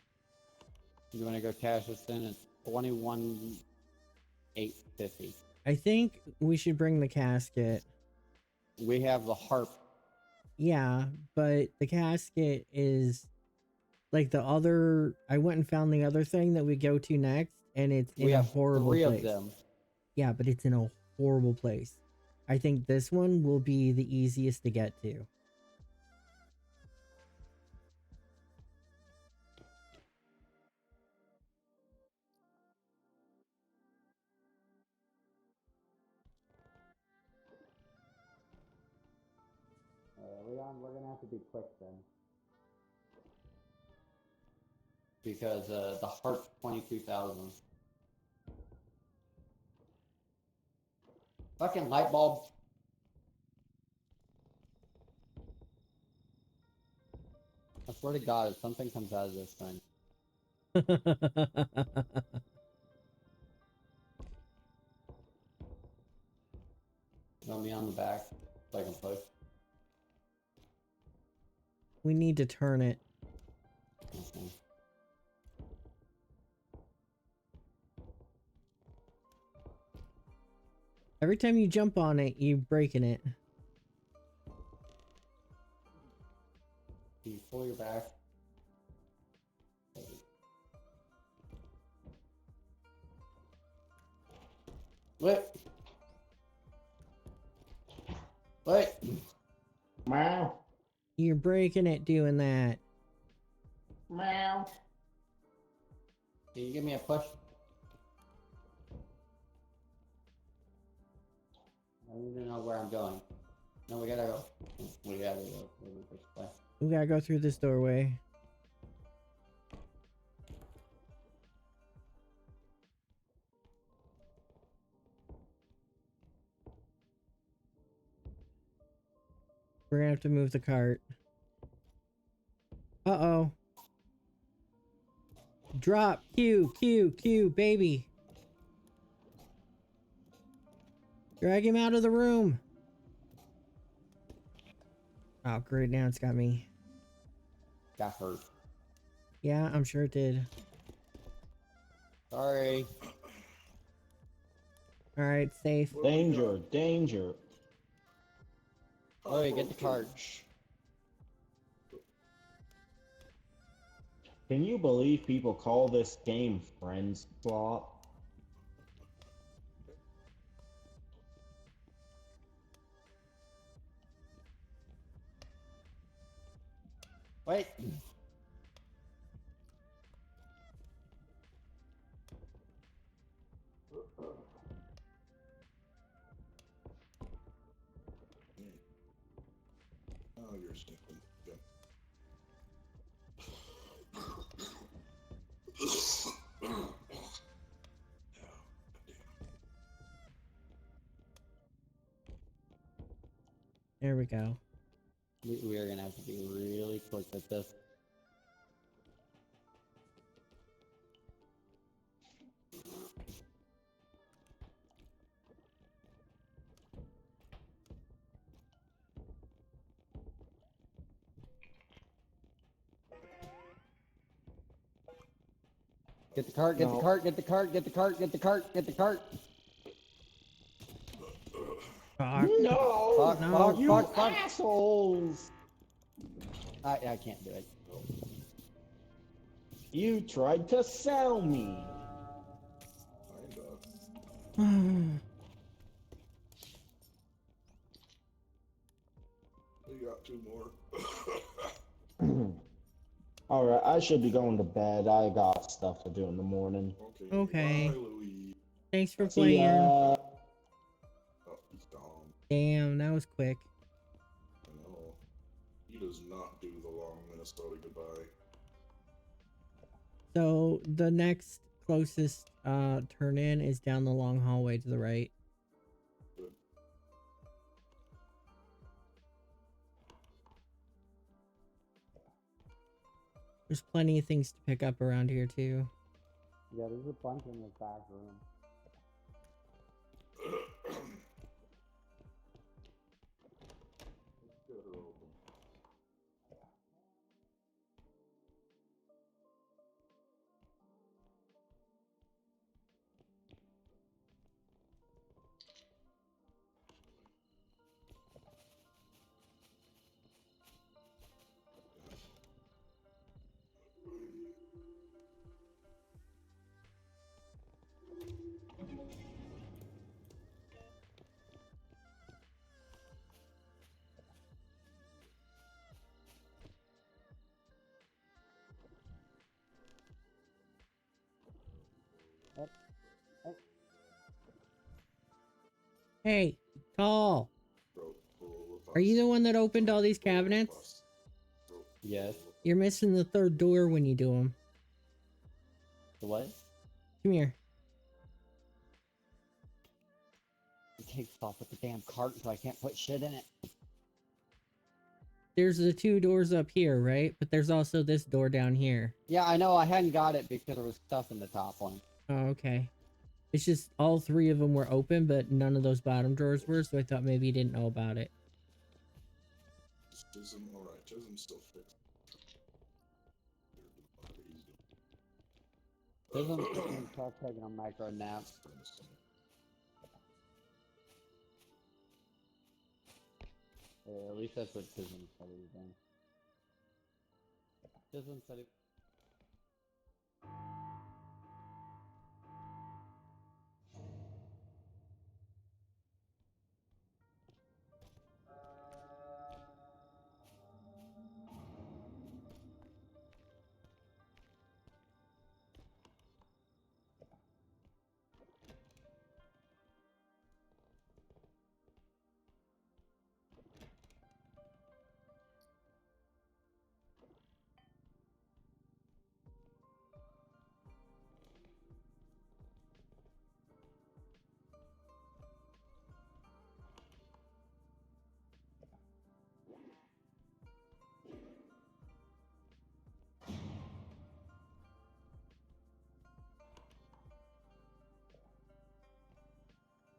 Speaker 5: You want to go cash this in? It's 21,850.
Speaker 3: I think we should bring the casket.
Speaker 5: We have the harp.
Speaker 3: Yeah, but the casket is like the other. I went and found the other thing that we go to next, and it's in
Speaker 5: We
Speaker 3: a
Speaker 5: have
Speaker 3: horrible
Speaker 5: 3
Speaker 3: place.
Speaker 5: of them.
Speaker 3: Yeah, but it's in a horrible place. I think this one will be the easiest to get to.
Speaker 5: Leon, we're gonna have to be quick then. Because the harp's 22,000. Fucking light bulb. I swear to God, if something comes out of this thing. Throw me on the back so I can push.
Speaker 3: We need to turn it.
Speaker 5: Okay.
Speaker 3: Every time you jump on it, you're breaking it.
Speaker 5: Can you pull your back? Wait. Wait.
Speaker 2: Meow.
Speaker 3: You're breaking it doing that.
Speaker 2: Meow.
Speaker 5: Can you give me a push? I don't even know where I'm going. No, we gotta go. We gotta go.
Speaker 3: We gotta go through this doorway. We're gonna have to move the cart. Uh-oh. Drop. Q, baby. Drag him out of the room. Oh, great. Now it's got me.
Speaker 5: Got hurt.
Speaker 3: Yeah, I'm sure it did.
Speaker 5: Sorry.
Speaker 3: Alright, safe.
Speaker 2: Danger, danger.
Speaker 5: Oh, get the cart.
Speaker 2: Can you believe people call this game Friends Swap?
Speaker 5: Wait.
Speaker 4: Oh, you're stinking. Yeah.
Speaker 3: There we go.
Speaker 5: We are gonna have to be really quick with this. Get the cart, get the
Speaker 2: No.
Speaker 5: cart, get the cart, get the cart, get the cart, get the cart.
Speaker 3: Fuck.
Speaker 2: No!
Speaker 5: Fuck,
Speaker 3: no.
Speaker 5: fuck,
Speaker 2: You
Speaker 5: fuck, fuck.
Speaker 2: assholes!
Speaker 5: I can't do it.
Speaker 2: You tried to sell me!
Speaker 4: Kinda. We got two more.
Speaker 2: Alright, I should be going to bed. I got stuff to do in the morning.
Speaker 3: Okay.
Speaker 4: Bye, Louis.
Speaker 3: Thanks for
Speaker 2: See
Speaker 3: playing.
Speaker 2: ya.
Speaker 4: Oh, he's gone.
Speaker 3: Damn, that was quick.
Speaker 4: I know. He does not do the long Minnesota goodbye.
Speaker 3: So the next closest turn in is down the long hallway to the right.
Speaker 4: Good.
Speaker 3: There's plenty of things to pick up around here too.
Speaker 5: Yeah, there's a bunch in this back room.
Speaker 4: Let's get her open.
Speaker 3: Hey, Tall. Are you the one that opened all these cabinets?
Speaker 5: Yes.
Speaker 3: You're missing the third door when you do them.
Speaker 5: The what?
Speaker 3: Come here.
Speaker 5: takes off with the damn cart so I can't put shit in it.
Speaker 3: There's the 2 doors up here, right? But there's also this door down here.
Speaker 5: Yeah, I know. I hadn't got it because there was stuff in the top one.
Speaker 3: Oh, okay. It's just all 3 of them were open, but none of those bottom drawers were, so I thought maybe you didn't know about it.
Speaker 4: Chisholm, alright, Chisholm's still fixed.
Speaker 5: Doesn't start taking a micro nap. Yeah, at least that's what Chisholm said he was doing. Chisholm said he...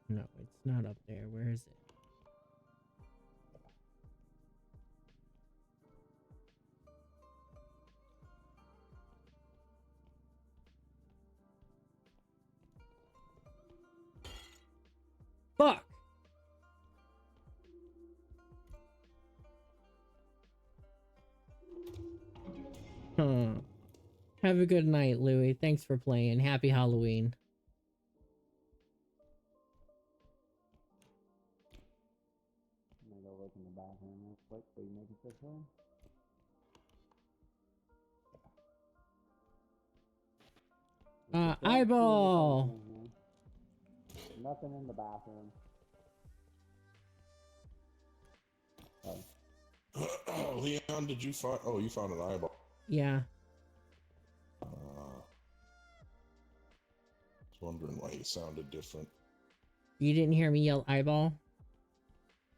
Speaker 3: No, it's not up there. Where is it? Fuck! Huh. Have a good night, Louie. Thanks for playing. Happy Halloween.
Speaker 5: I'm gonna go look in the bathroom real quick so you make it this way.
Speaker 3: Eyeball!
Speaker 5: Nothing in the bathroom.
Speaker 4: Leon, did you find? Oh, you found an eyeball.
Speaker 3: Yeah.
Speaker 4: Was wondering why he sounded different.
Speaker 3: You didn't hear me yell eyeball?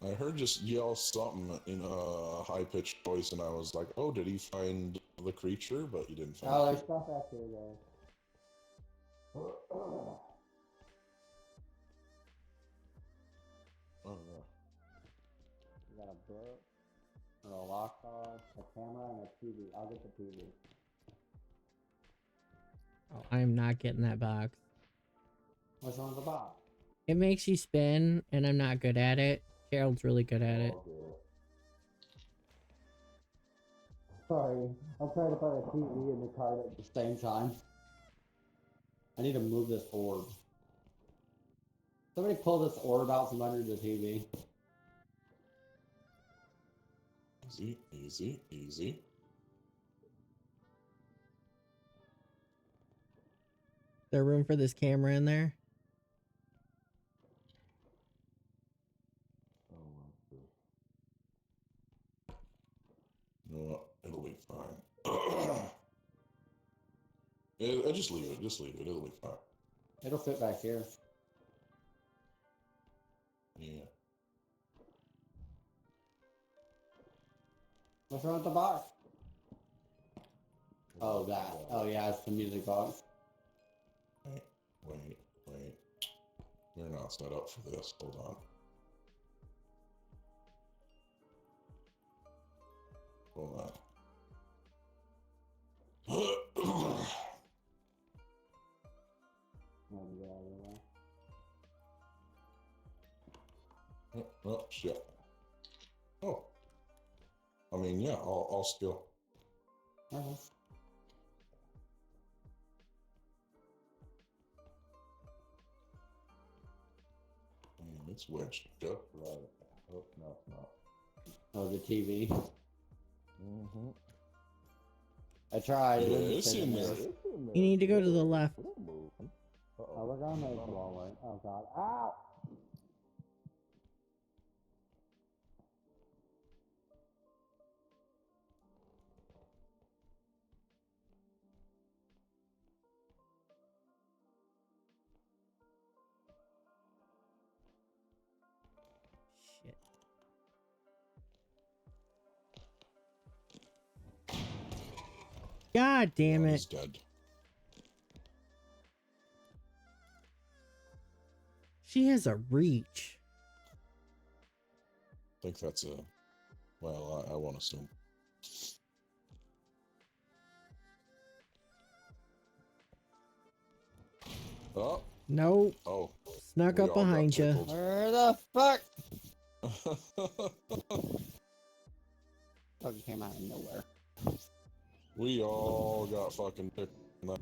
Speaker 4: I heard just yell something in a high-pitched voice, and I was like, "Oh, did he find the creature?" But he didn't find.
Speaker 5: Oh,
Speaker 4: it.
Speaker 5: there's stuff back here, guys.
Speaker 4: Oh yeah.
Speaker 5: We got a book, or a lock card, a camera, and a TV. I'll get the TV.
Speaker 3: Oh, I'm not getting that box.
Speaker 5: What's on the box?
Speaker 3: It makes you spin, and I'm not good at it. Gerald's really good at it.
Speaker 5: Sorry, I'm trying to put a TV in the card at the same time. I need to move this orb. Somebody pull this orb out from under the TV.
Speaker 4: Easy, easy, easy.
Speaker 3: Is there room for this camera in there?
Speaker 4: No, it'll be fine. I just leave it. Just leave it. It'll be fine.
Speaker 5: It'll fit back here.
Speaker 4: Yeah.
Speaker 5: What's wrong with the box? Oh, that. Oh, yeah, it's the music box.
Speaker 4: Wait. You're not set up for this. Hold on. Hold on. Oh, shit. Oh. I mean, yeah, I'll still.
Speaker 5: Okay.
Speaker 4: It's wedged up right. Oh, no, it's not.
Speaker 5: Oh, the TV.
Speaker 2: Mm-hmm.
Speaker 5: I tried.
Speaker 4: Yeah,
Speaker 5: It wouldn't
Speaker 4: it's
Speaker 5: fit
Speaker 4: in there.
Speaker 3: You need to go to the left.
Speaker 5: Oh, we're going to make it all right. Oh, God. Ow!
Speaker 3: God damn
Speaker 4: He's
Speaker 3: it.
Speaker 4: dead.
Speaker 3: She has a reach.
Speaker 4: I think that's a... Well, I won't assume. Oh.
Speaker 3: Nope.
Speaker 4: Oh.
Speaker 3: Snuck
Speaker 4: We
Speaker 3: up
Speaker 4: all got
Speaker 3: behind you.
Speaker 4: tickled.
Speaker 5: Where the fuck? Fucking came out of nowhere.
Speaker 4: We all got fucking tickled.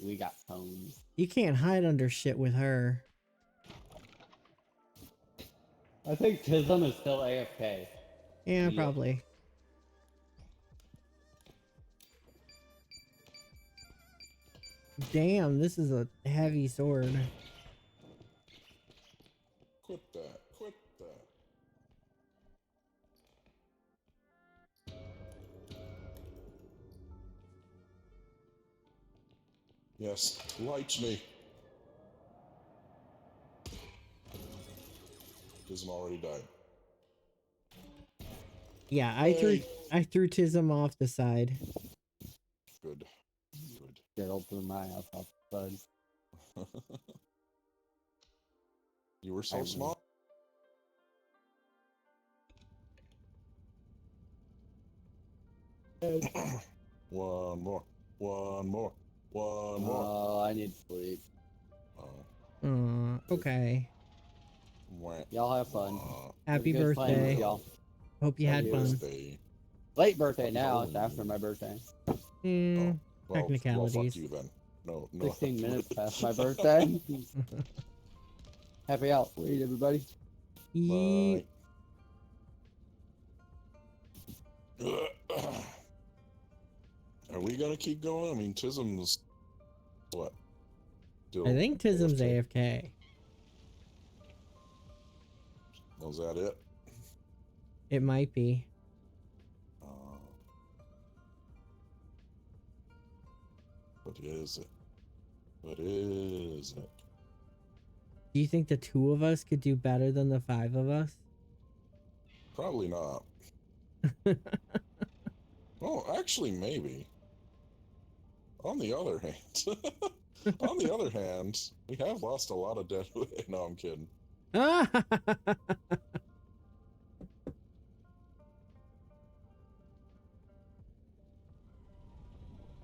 Speaker 5: We got pwned.
Speaker 3: You can't hide under shit with her.
Speaker 5: I think Tism is still AFK.
Speaker 3: Yeah,
Speaker 4: Yep.
Speaker 3: probably. Damn, this is a heavy sword.
Speaker 4: Quit that. Quit that. Yes, light me. Tism already died.
Speaker 3: Yeah,
Speaker 4: Hey.
Speaker 3: I threw Tism off the side.
Speaker 4: Good. Good.
Speaker 5: Gerald threw my ass off the side.
Speaker 4: You were so smart. One more. One more. One more.
Speaker 5: Oh, I need sleep.
Speaker 3: Okay.
Speaker 4: Wah.
Speaker 5: Y'all have fun.
Speaker 3: Happy
Speaker 5: Have a good time with
Speaker 3: birthday.
Speaker 5: y'all.
Speaker 3: Hope you
Speaker 5: Love
Speaker 3: had
Speaker 5: you.
Speaker 3: fun.
Speaker 4: Birthday.
Speaker 5: Late birthday now.
Speaker 4: Oh.
Speaker 5: It's after my birthday.
Speaker 3: Mm,
Speaker 4: Well,
Speaker 3: technicalities.
Speaker 4: fuck you then. No, no.
Speaker 5: 16 minutes past my birthday. Happy Halloween, everybody.
Speaker 3: Yeet.
Speaker 4: Bye. Are we gonna keep going? I mean, Tism's what? Still
Speaker 3: I think Tism's
Speaker 4: AFK?
Speaker 3: AFK.
Speaker 4: Was that it?
Speaker 3: It might be.
Speaker 4: What is it? What is it?
Speaker 3: Do you think the two of us could do better than the five of us?
Speaker 4: Probably not. Well, actually, maybe. On the other hand, we have lost a lot of dead weight. No, I'm kidding.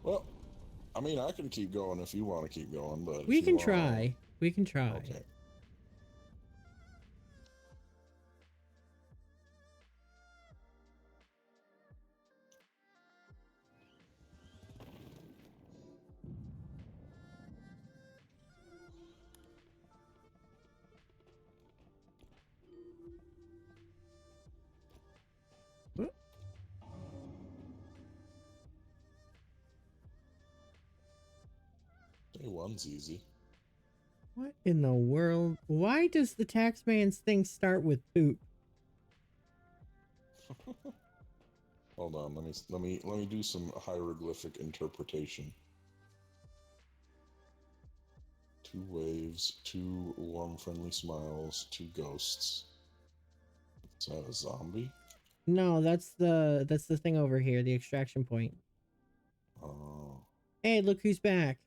Speaker 4: Well, I mean, I can keep going if you want to keep going, but
Speaker 3: We
Speaker 4: if
Speaker 3: can
Speaker 4: you wanna...
Speaker 3: try. We can try.
Speaker 4: Okay. Day one's easy.
Speaker 3: What in the world? Why does the taxman's thing start with poop?
Speaker 4: Hold on, let me do some hieroglyphic interpretation. 2 waves, 2 warm, friendly smiles, 2 ghosts. Is that a zombie?
Speaker 3: No, that's the thing over here, the extraction point.
Speaker 4: Oh.
Speaker 3: Hey, look who's back.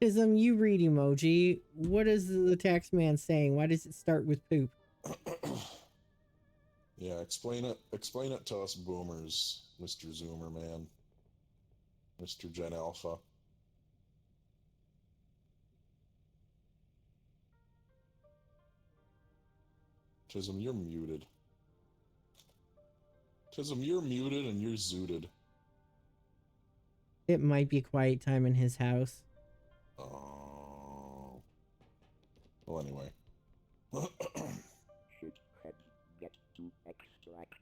Speaker 3: Tism, you read emoji. What is the taxman saying? Why does it start with poop?
Speaker 4: Yeah, explain it to us boomers, Mr. Zoomer man. Mr. Gen Alpha. Tism, you're muted. Tism, you're muted and you're zooted.
Speaker 3: It might be quiet time in his house.
Speaker 4: Oh. Well, anyway.
Speaker 8: Should head get to extract.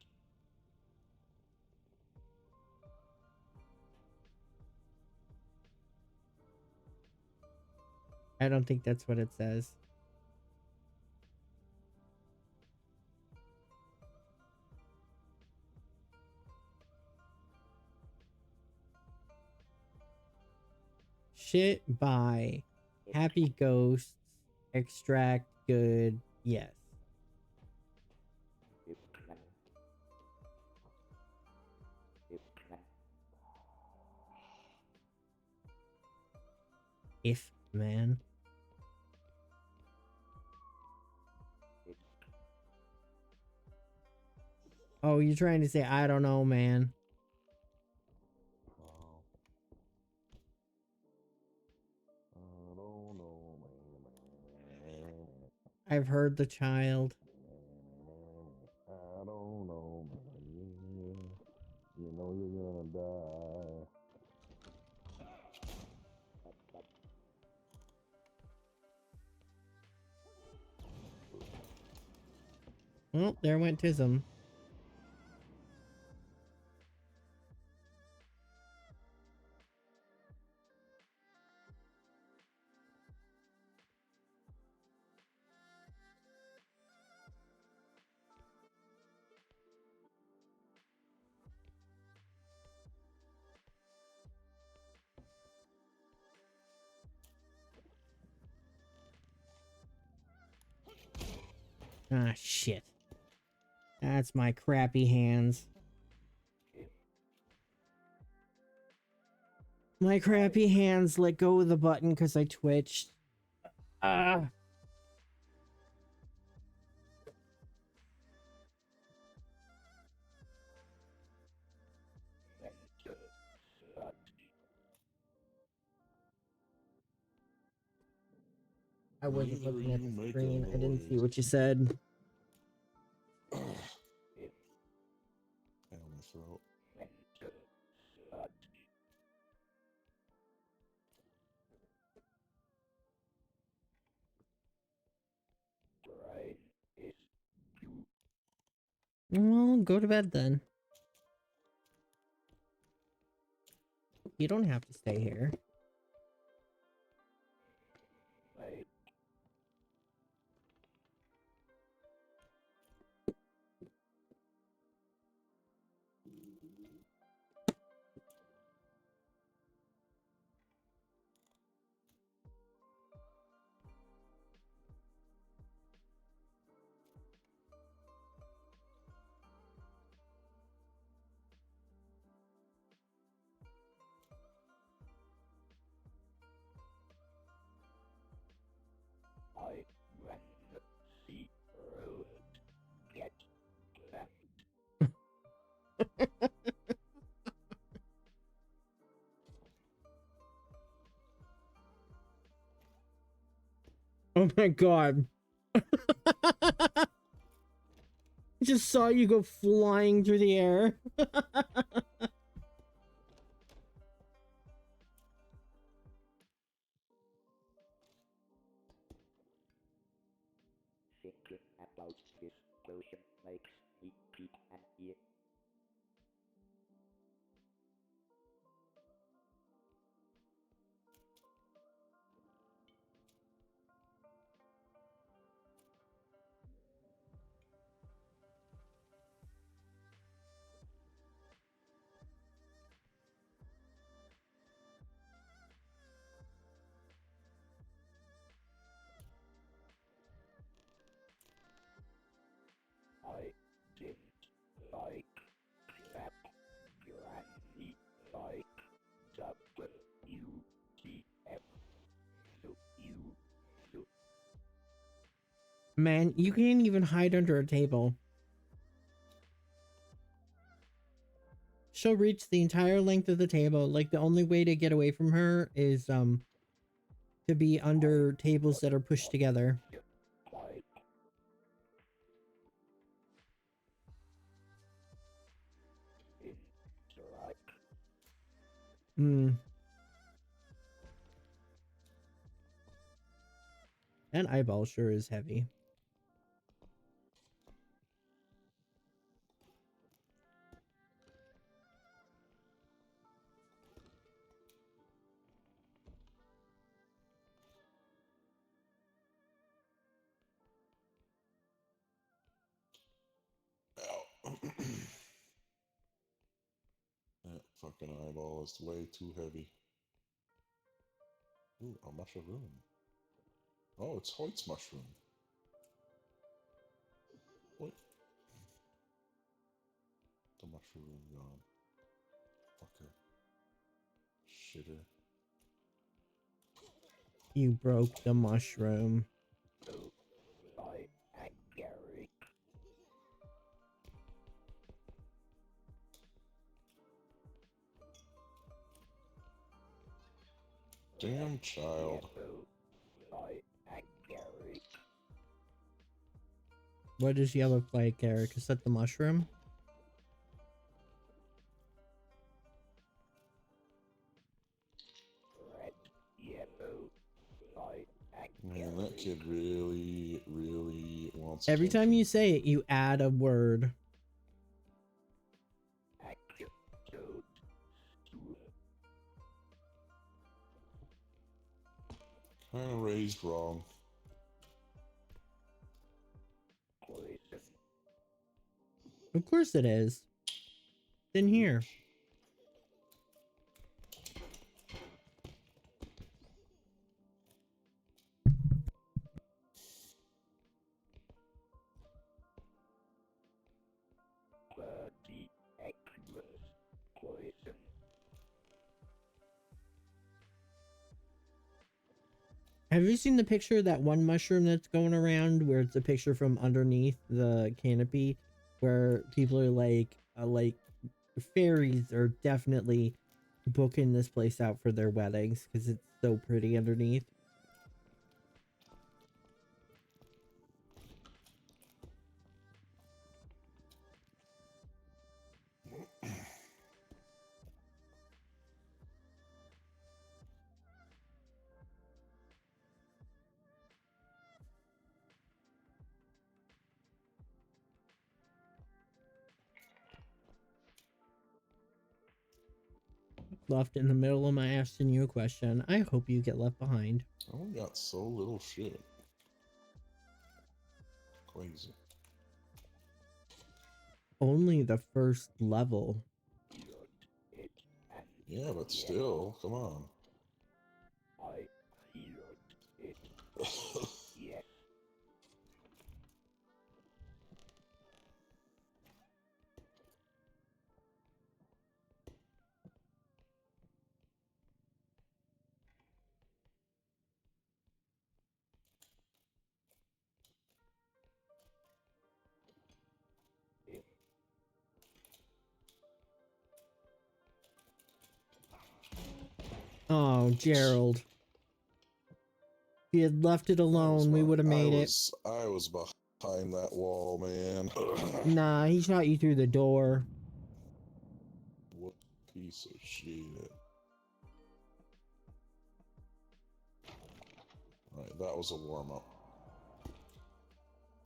Speaker 3: I don't think that's what it says. Shit by happy ghosts, extract good, yes. If, man. Oh, you're trying to say, I don't know, man.
Speaker 8: I don't know, man.
Speaker 3: I've heard the child.
Speaker 8: I don't know, man. You know you're gonna die.
Speaker 3: Well, there went Tism. Ah, shit. That's my crappy hands. My crappy hands let go of the button because I twitched. Ah. I wasn't
Speaker 4: Neither
Speaker 3: looking at
Speaker 4: you
Speaker 3: the
Speaker 4: make a
Speaker 3: screen. I didn't see
Speaker 4: noise.
Speaker 3: what you said.
Speaker 4: Down my throat.
Speaker 3: Well, go to bed then. You don't have to stay here. Oh my god. Just saw you go flying through the air.
Speaker 8: Thinking about this potion makes me peak and ear. I didn't like that. Granny like WTF. So you
Speaker 3: Man, you can't even hide under a table. She'll reach the entire length of the table. Like, the only way to get away from her is, to be under tables that are pushed together.
Speaker 8: like it like
Speaker 3: Hmm. That eyeball sure is heavy.
Speaker 4: Ow. That fucking eyeball is way too heavy. Ooh, a mushroom. Oh, it's Hoyt's mushroom. What? The mushroom gone. Fucker. Shitter.
Speaker 3: You broke the mushroom.
Speaker 4: Damn child.
Speaker 3: What does yellow flag, Eric? Is that the mushroom?
Speaker 4: Man, that kid really, really wants
Speaker 3: Every time
Speaker 4: attention.
Speaker 3: you say it, you add a word.
Speaker 4: Kinda raised wrong.
Speaker 3: Of course it is. It's in here. Have you seen the picture of that one mushroom that's going around where it's a picture from underneath the canopy where people are like fairies are definitely booking this place out for their weddings because it's so pretty underneath. Left in the middle of my asking you a question. I hope you get left behind.
Speaker 4: I only got so little shit. Crazy.
Speaker 3: Only the first level.
Speaker 4: Yeah, but still, come on.
Speaker 3: Oh, Gerald. If you had left it alone, we would have made it.
Speaker 4: I was behind that wall, man.
Speaker 3: Nah, he shot you through the door.
Speaker 4: What piece of shit. Alright, that was a warm-up.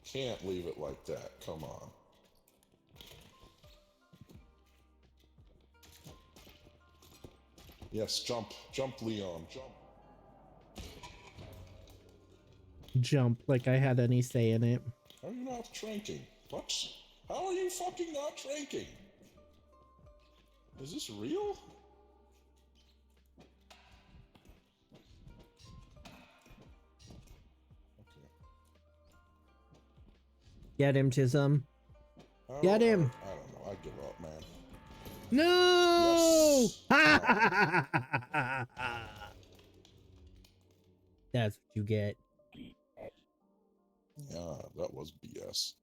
Speaker 4: Can't leave it like that, come on. Yes, jump, Leon, jump.
Speaker 3: Jump like I had any say in it.
Speaker 4: How are you not tranking? What? How are you fucking not tranking? Is this real? Okay.
Speaker 3: Get him, Chisholm. Get him.
Speaker 4: I don't know, I give up, man.
Speaker 3: No!
Speaker 4: Yes!
Speaker 3: That's what you get.
Speaker 4: Yeah, that was BS.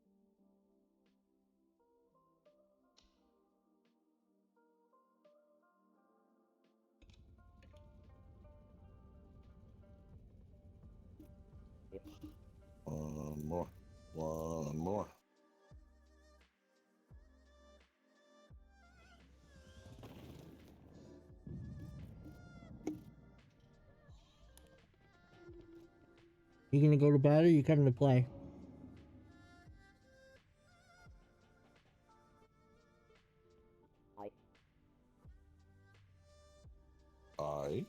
Speaker 4: One more. One more.
Speaker 3: You gonna go to bed or you coming to play?
Speaker 4: I.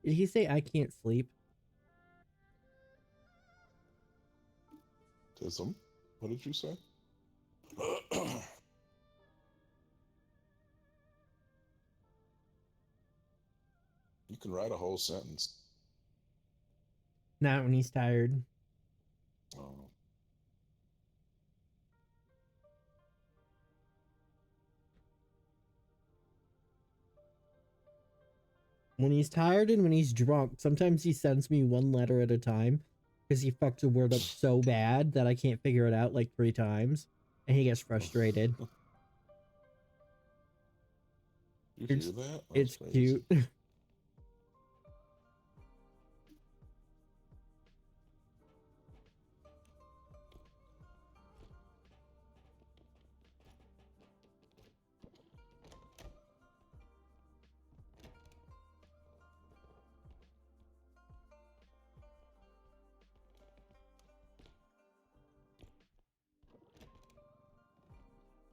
Speaker 3: Did he say I can't sleep?
Speaker 4: Tism, what did you say? You can write a whole sentence.
Speaker 3: Not when he's tired.
Speaker 4: Oh.
Speaker 3: When he's tired and when he's drunk, sometimes he sends me one letter at a time because he fucks a word up so bad that I can't figure it out like 3 times, and he gets frustrated.
Speaker 4: You
Speaker 3: It's-
Speaker 4: hear that? That's
Speaker 3: It's
Speaker 4: crazy.
Speaker 3: cute.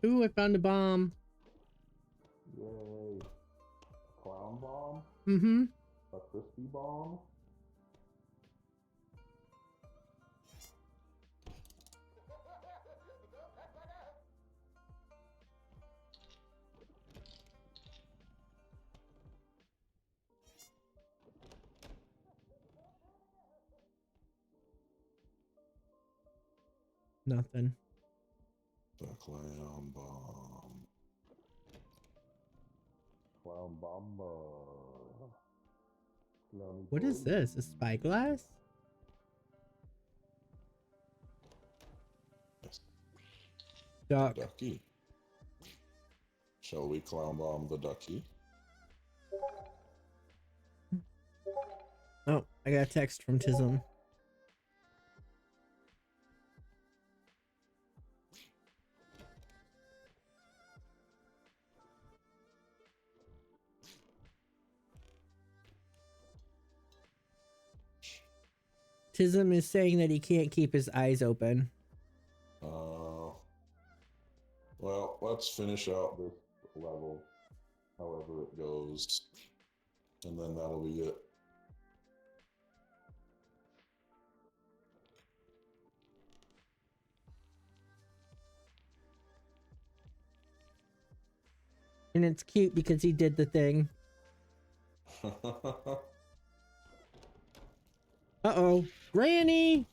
Speaker 3: Ooh, I found a bomb.
Speaker 4: Yay. Clown bomb?
Speaker 3: Mm-hmm.
Speaker 4: A crispy bomb?
Speaker 3: Nothing.
Speaker 4: The clown bomb. Clown bomba. Clowny
Speaker 3: What is
Speaker 4: boy.
Speaker 3: this? A spyglass?
Speaker 4: Yes.
Speaker 3: Duck.
Speaker 4: Ducky. Shall we clown bomb the ducky?
Speaker 3: Oh, I got a text from Tism. Tism is saying that he can't keep his eyes open.
Speaker 4: Well, let's finish out this level, however it goes, and then that'll be it.
Speaker 3: And it's cute because he did the thing. Uh-oh. Granny!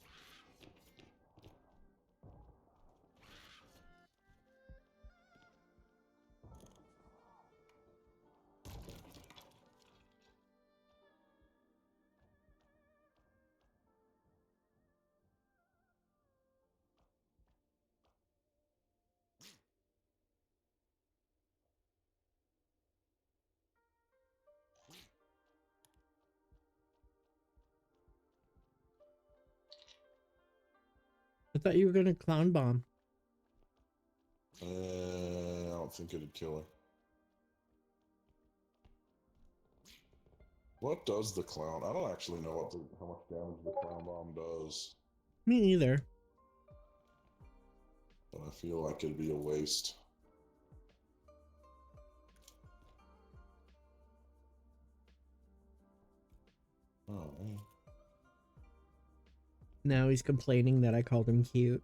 Speaker 3: I thought you were gonna clown bomb.
Speaker 4: I don't think it'd kill her. What does the clown? I don't actually know how much damage the clown bomb does,
Speaker 3: Me neither.
Speaker 4: but I feel like it'd be a waste. Oh, man.
Speaker 3: Now he's complaining that I called him cute.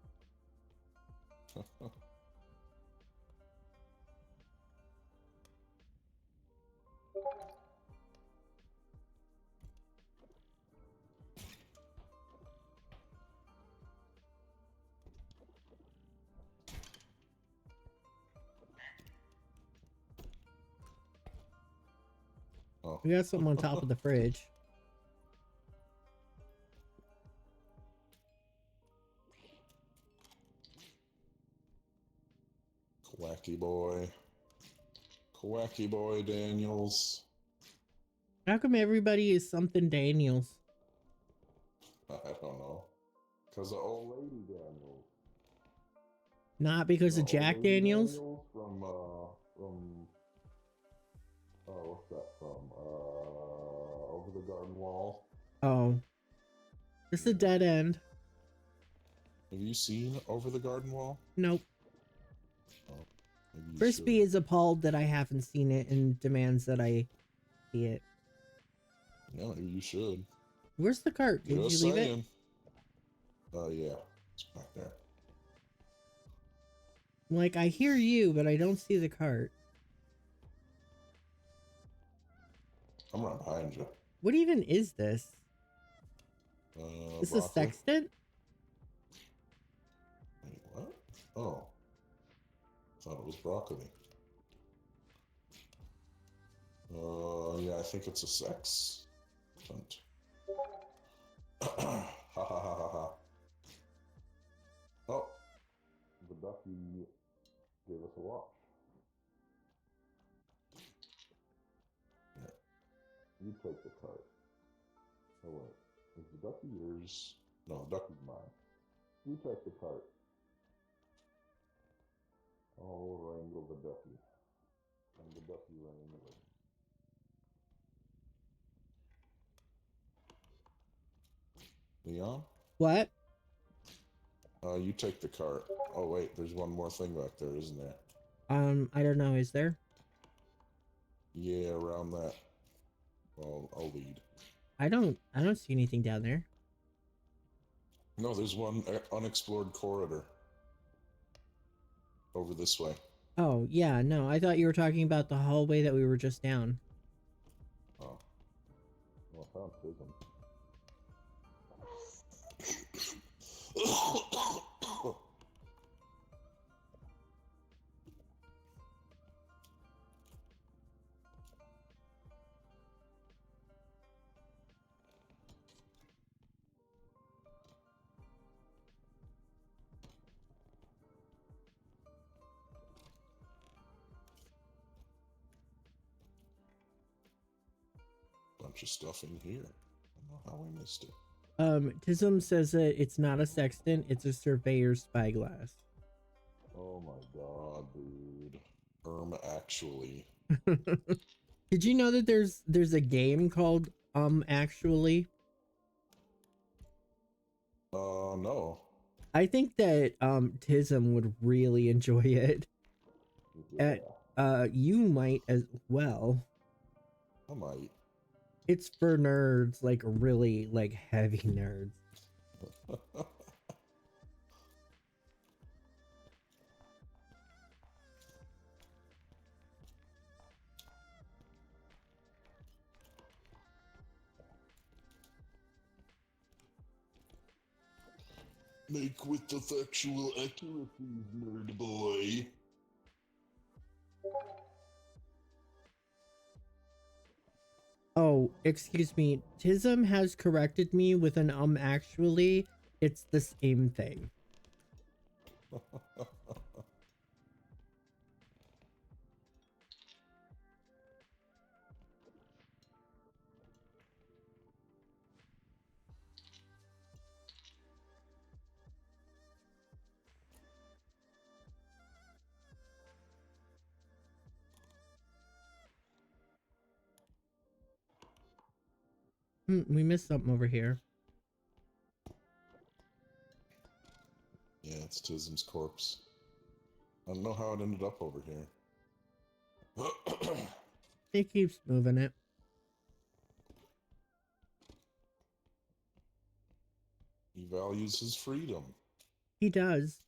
Speaker 4: Oh.
Speaker 3: We got something on top of the fridge.
Speaker 4: Quacky boy. Quacky boy Daniels.
Speaker 3: How come everybody is something Daniels?
Speaker 4: I don't know. Because of old lady Daniels.
Speaker 3: Not because of
Speaker 4: Old
Speaker 3: Jack
Speaker 4: lady
Speaker 3: Daniels?
Speaker 4: from what's that from? Over the Garden Wall.
Speaker 3: Oh. It's a dead end.
Speaker 4: Have you seen Over the Garden Wall?
Speaker 3: Nope.
Speaker 4: Maybe you
Speaker 3: Crispy
Speaker 4: should.
Speaker 3: is appalled that I haven't seen it and demands that I see it.
Speaker 4: Yeah, maybe you should.
Speaker 3: Where's the cart? Did
Speaker 4: Just
Speaker 3: you leave
Speaker 4: saying. Yeah, it's back there.
Speaker 3: it? Like, I hear you, but I don't see the cart.
Speaker 4: I'm right behind you.
Speaker 3: What even is this? Is this a
Speaker 4: Broccoli.
Speaker 3: sextant?
Speaker 4: Wait, what? Oh. Thought it was broccoli. Yeah, I think it's a sex. Ha ha ha ha ha. Oh, the ducky gave us a watch. Yeah. You take the cart. Oh wait, is the ducky yours? No, the ducky's mine. You take the cart. I'll wrangle the ducky. And the ducky wrangler. Leon?
Speaker 3: What?
Speaker 4: You take the cart. Oh wait, there's one more thing back there, isn't there?
Speaker 3: I don't know. Is there?
Speaker 4: Yeah, around that. Well, I'll lead.
Speaker 3: I don't see anything down there.
Speaker 4: No, there's one unexplored corridor. Over this way.
Speaker 3: Oh, yeah, no. I thought you were talking about the hallway that we were just down.
Speaker 4: Oh. Well, I found Prism. Bunch of stuff in here. I don't know how I missed it.
Speaker 3: Tism says that it's not a sextant, it's a surveyor's spyglass.
Speaker 4: Oh my god, dude. Actually.
Speaker 3: Did you know that there's a game called Actually?
Speaker 4: No.
Speaker 3: I think that Tism would really enjoy it.
Speaker 4: Yeah.
Speaker 3: You might as well.
Speaker 4: I might.
Speaker 3: It's for nerds, like really like heavy nerds.
Speaker 4: Make with the factual accuracies, nerd boy.
Speaker 3: Oh, excuse me. Tism has corrected me with an actually, it's the same thing. We missed something over here.
Speaker 4: Yeah, it's Tism's corpse. I don't know how it ended up over here.
Speaker 3: He keeps moving it.
Speaker 4: He values his freedom.
Speaker 3: He does.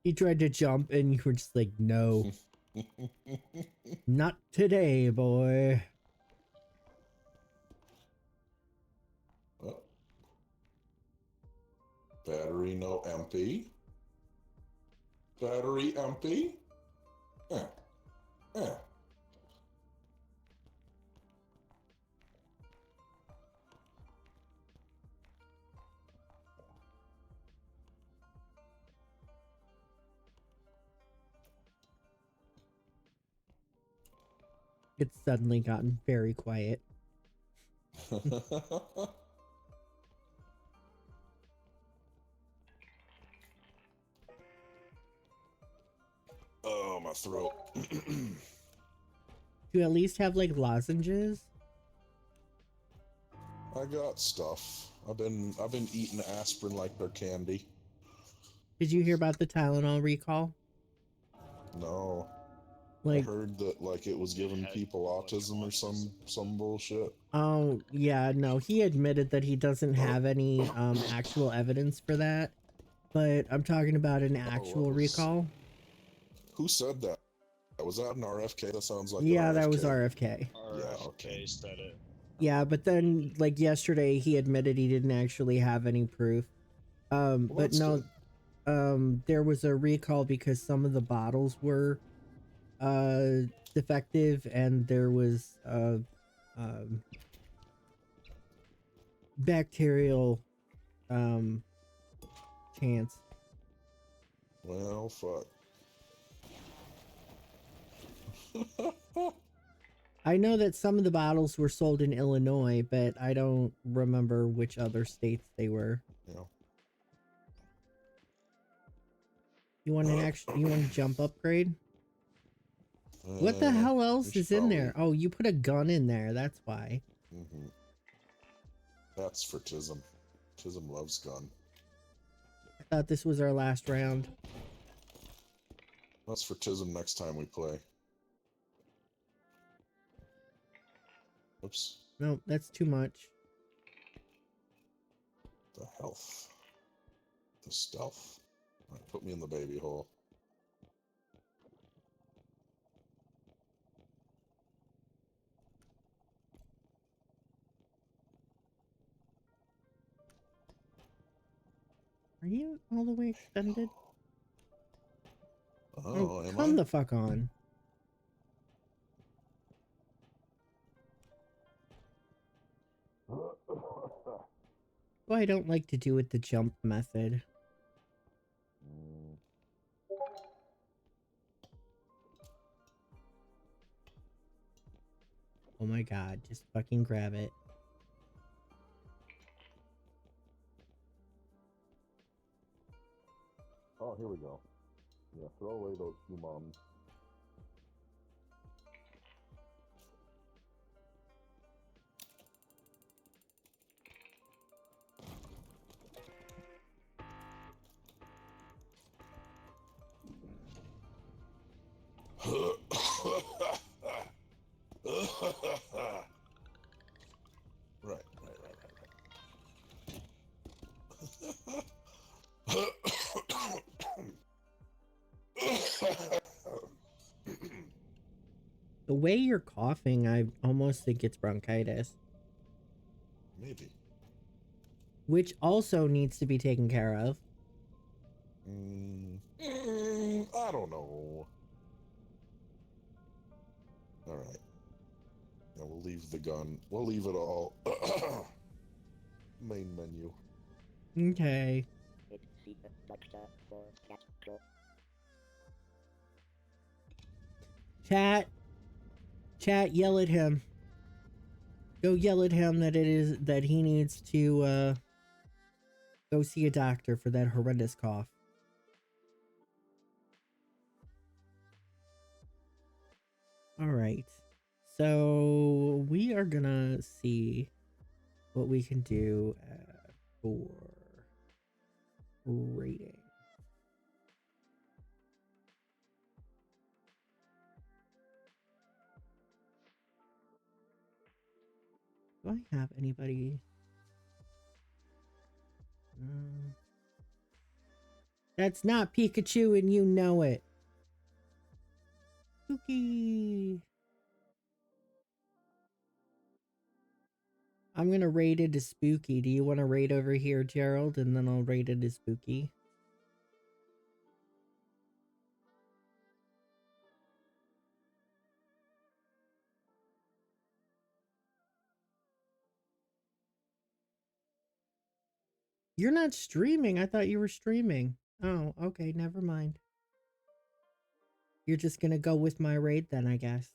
Speaker 3: He tried to jump and you were just like, no. Not today, boy.
Speaker 4: Oh. Battery no empty. Battery empty. Eh.
Speaker 3: It's suddenly gotten very quiet.
Speaker 4: Oh, my throat.
Speaker 3: Do you at least have like lozenges?
Speaker 4: I got stuff. I've been eating aspirin like they're candy.
Speaker 3: Did you hear about the Tylenol recall?
Speaker 4: No. I
Speaker 3: Like,
Speaker 4: heard that like it was giving people autism or some bullshit.
Speaker 3: oh yeah, no, he admitted that he doesn't have any actual evidence for that, but I'm talking about an actual recall.
Speaker 4: Who said that? Was that an RFK? That sounds like
Speaker 3: Yeah,
Speaker 4: an RFK.
Speaker 3: that was RFK.
Speaker 4: Yeah, okay.
Speaker 1: Said it.
Speaker 3: Yeah, but then like yesterday he admitted he didn't actually have any proof.
Speaker 4: Well,
Speaker 3: But
Speaker 4: that's
Speaker 3: no,
Speaker 4: good.
Speaker 3: there was a recall because some of the bottles were defective and there was bacterial chance.
Speaker 4: Well, fuck.
Speaker 3: I know that some of the bottles were sold in Illinois, but I don't remember which other states they were.
Speaker 4: Yeah.
Speaker 3: You want an you want a jump upgrade? What the hell else is in there? Oh, you put a gun in there, that's why.
Speaker 4: Mm-hmm. That's for Tism. Tism loves gun.
Speaker 3: I thought this was our last round.
Speaker 4: That's for Tism next time we play. Oops.
Speaker 3: No, that's too much.
Speaker 4: The health. The stealth. All right, put me in the baby hole.
Speaker 3: Are you all the way extended?
Speaker 4: Oh, am
Speaker 3: come
Speaker 4: I?
Speaker 3: the fuck on. Well, I don't like to do it the jump method. Oh my god, just fucking grab it.
Speaker 4: Oh, here we go. Yeah, throw away those humans. Right.
Speaker 3: The way you're coughing, I almost think it's bronchitis.
Speaker 4: Maybe.
Speaker 3: Which also needs to be taken care of.
Speaker 4: I don't know. Alright. Yeah, we'll leave the gun. We'll leave it all. Main menu.
Speaker 3: Okay. Chat, yell at him. Go yell at him that he needs to go see a doctor for that horrendous cough. All right. So we are gonna see what we can do for rating. Do I have anybody? That's not Pikachu and you know it. Spooky. I'm gonna rate it as Spooky. Do you want to rate over here, Gerald? And then I'll rate it as Spooky. You're not streaming. I thought you were streaming. Oh, okay. Never mind. You're just gonna go with my rate then, I guess.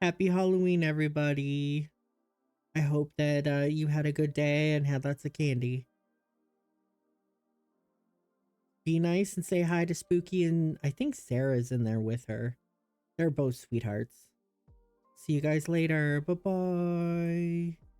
Speaker 3: Happy Halloween, everybody. I hope that you had a good day and had lots of candy. Be nice and say hi to Spooky, and I think Sarah's in there with her. They're both sweethearts. See you guys later. Bye bye.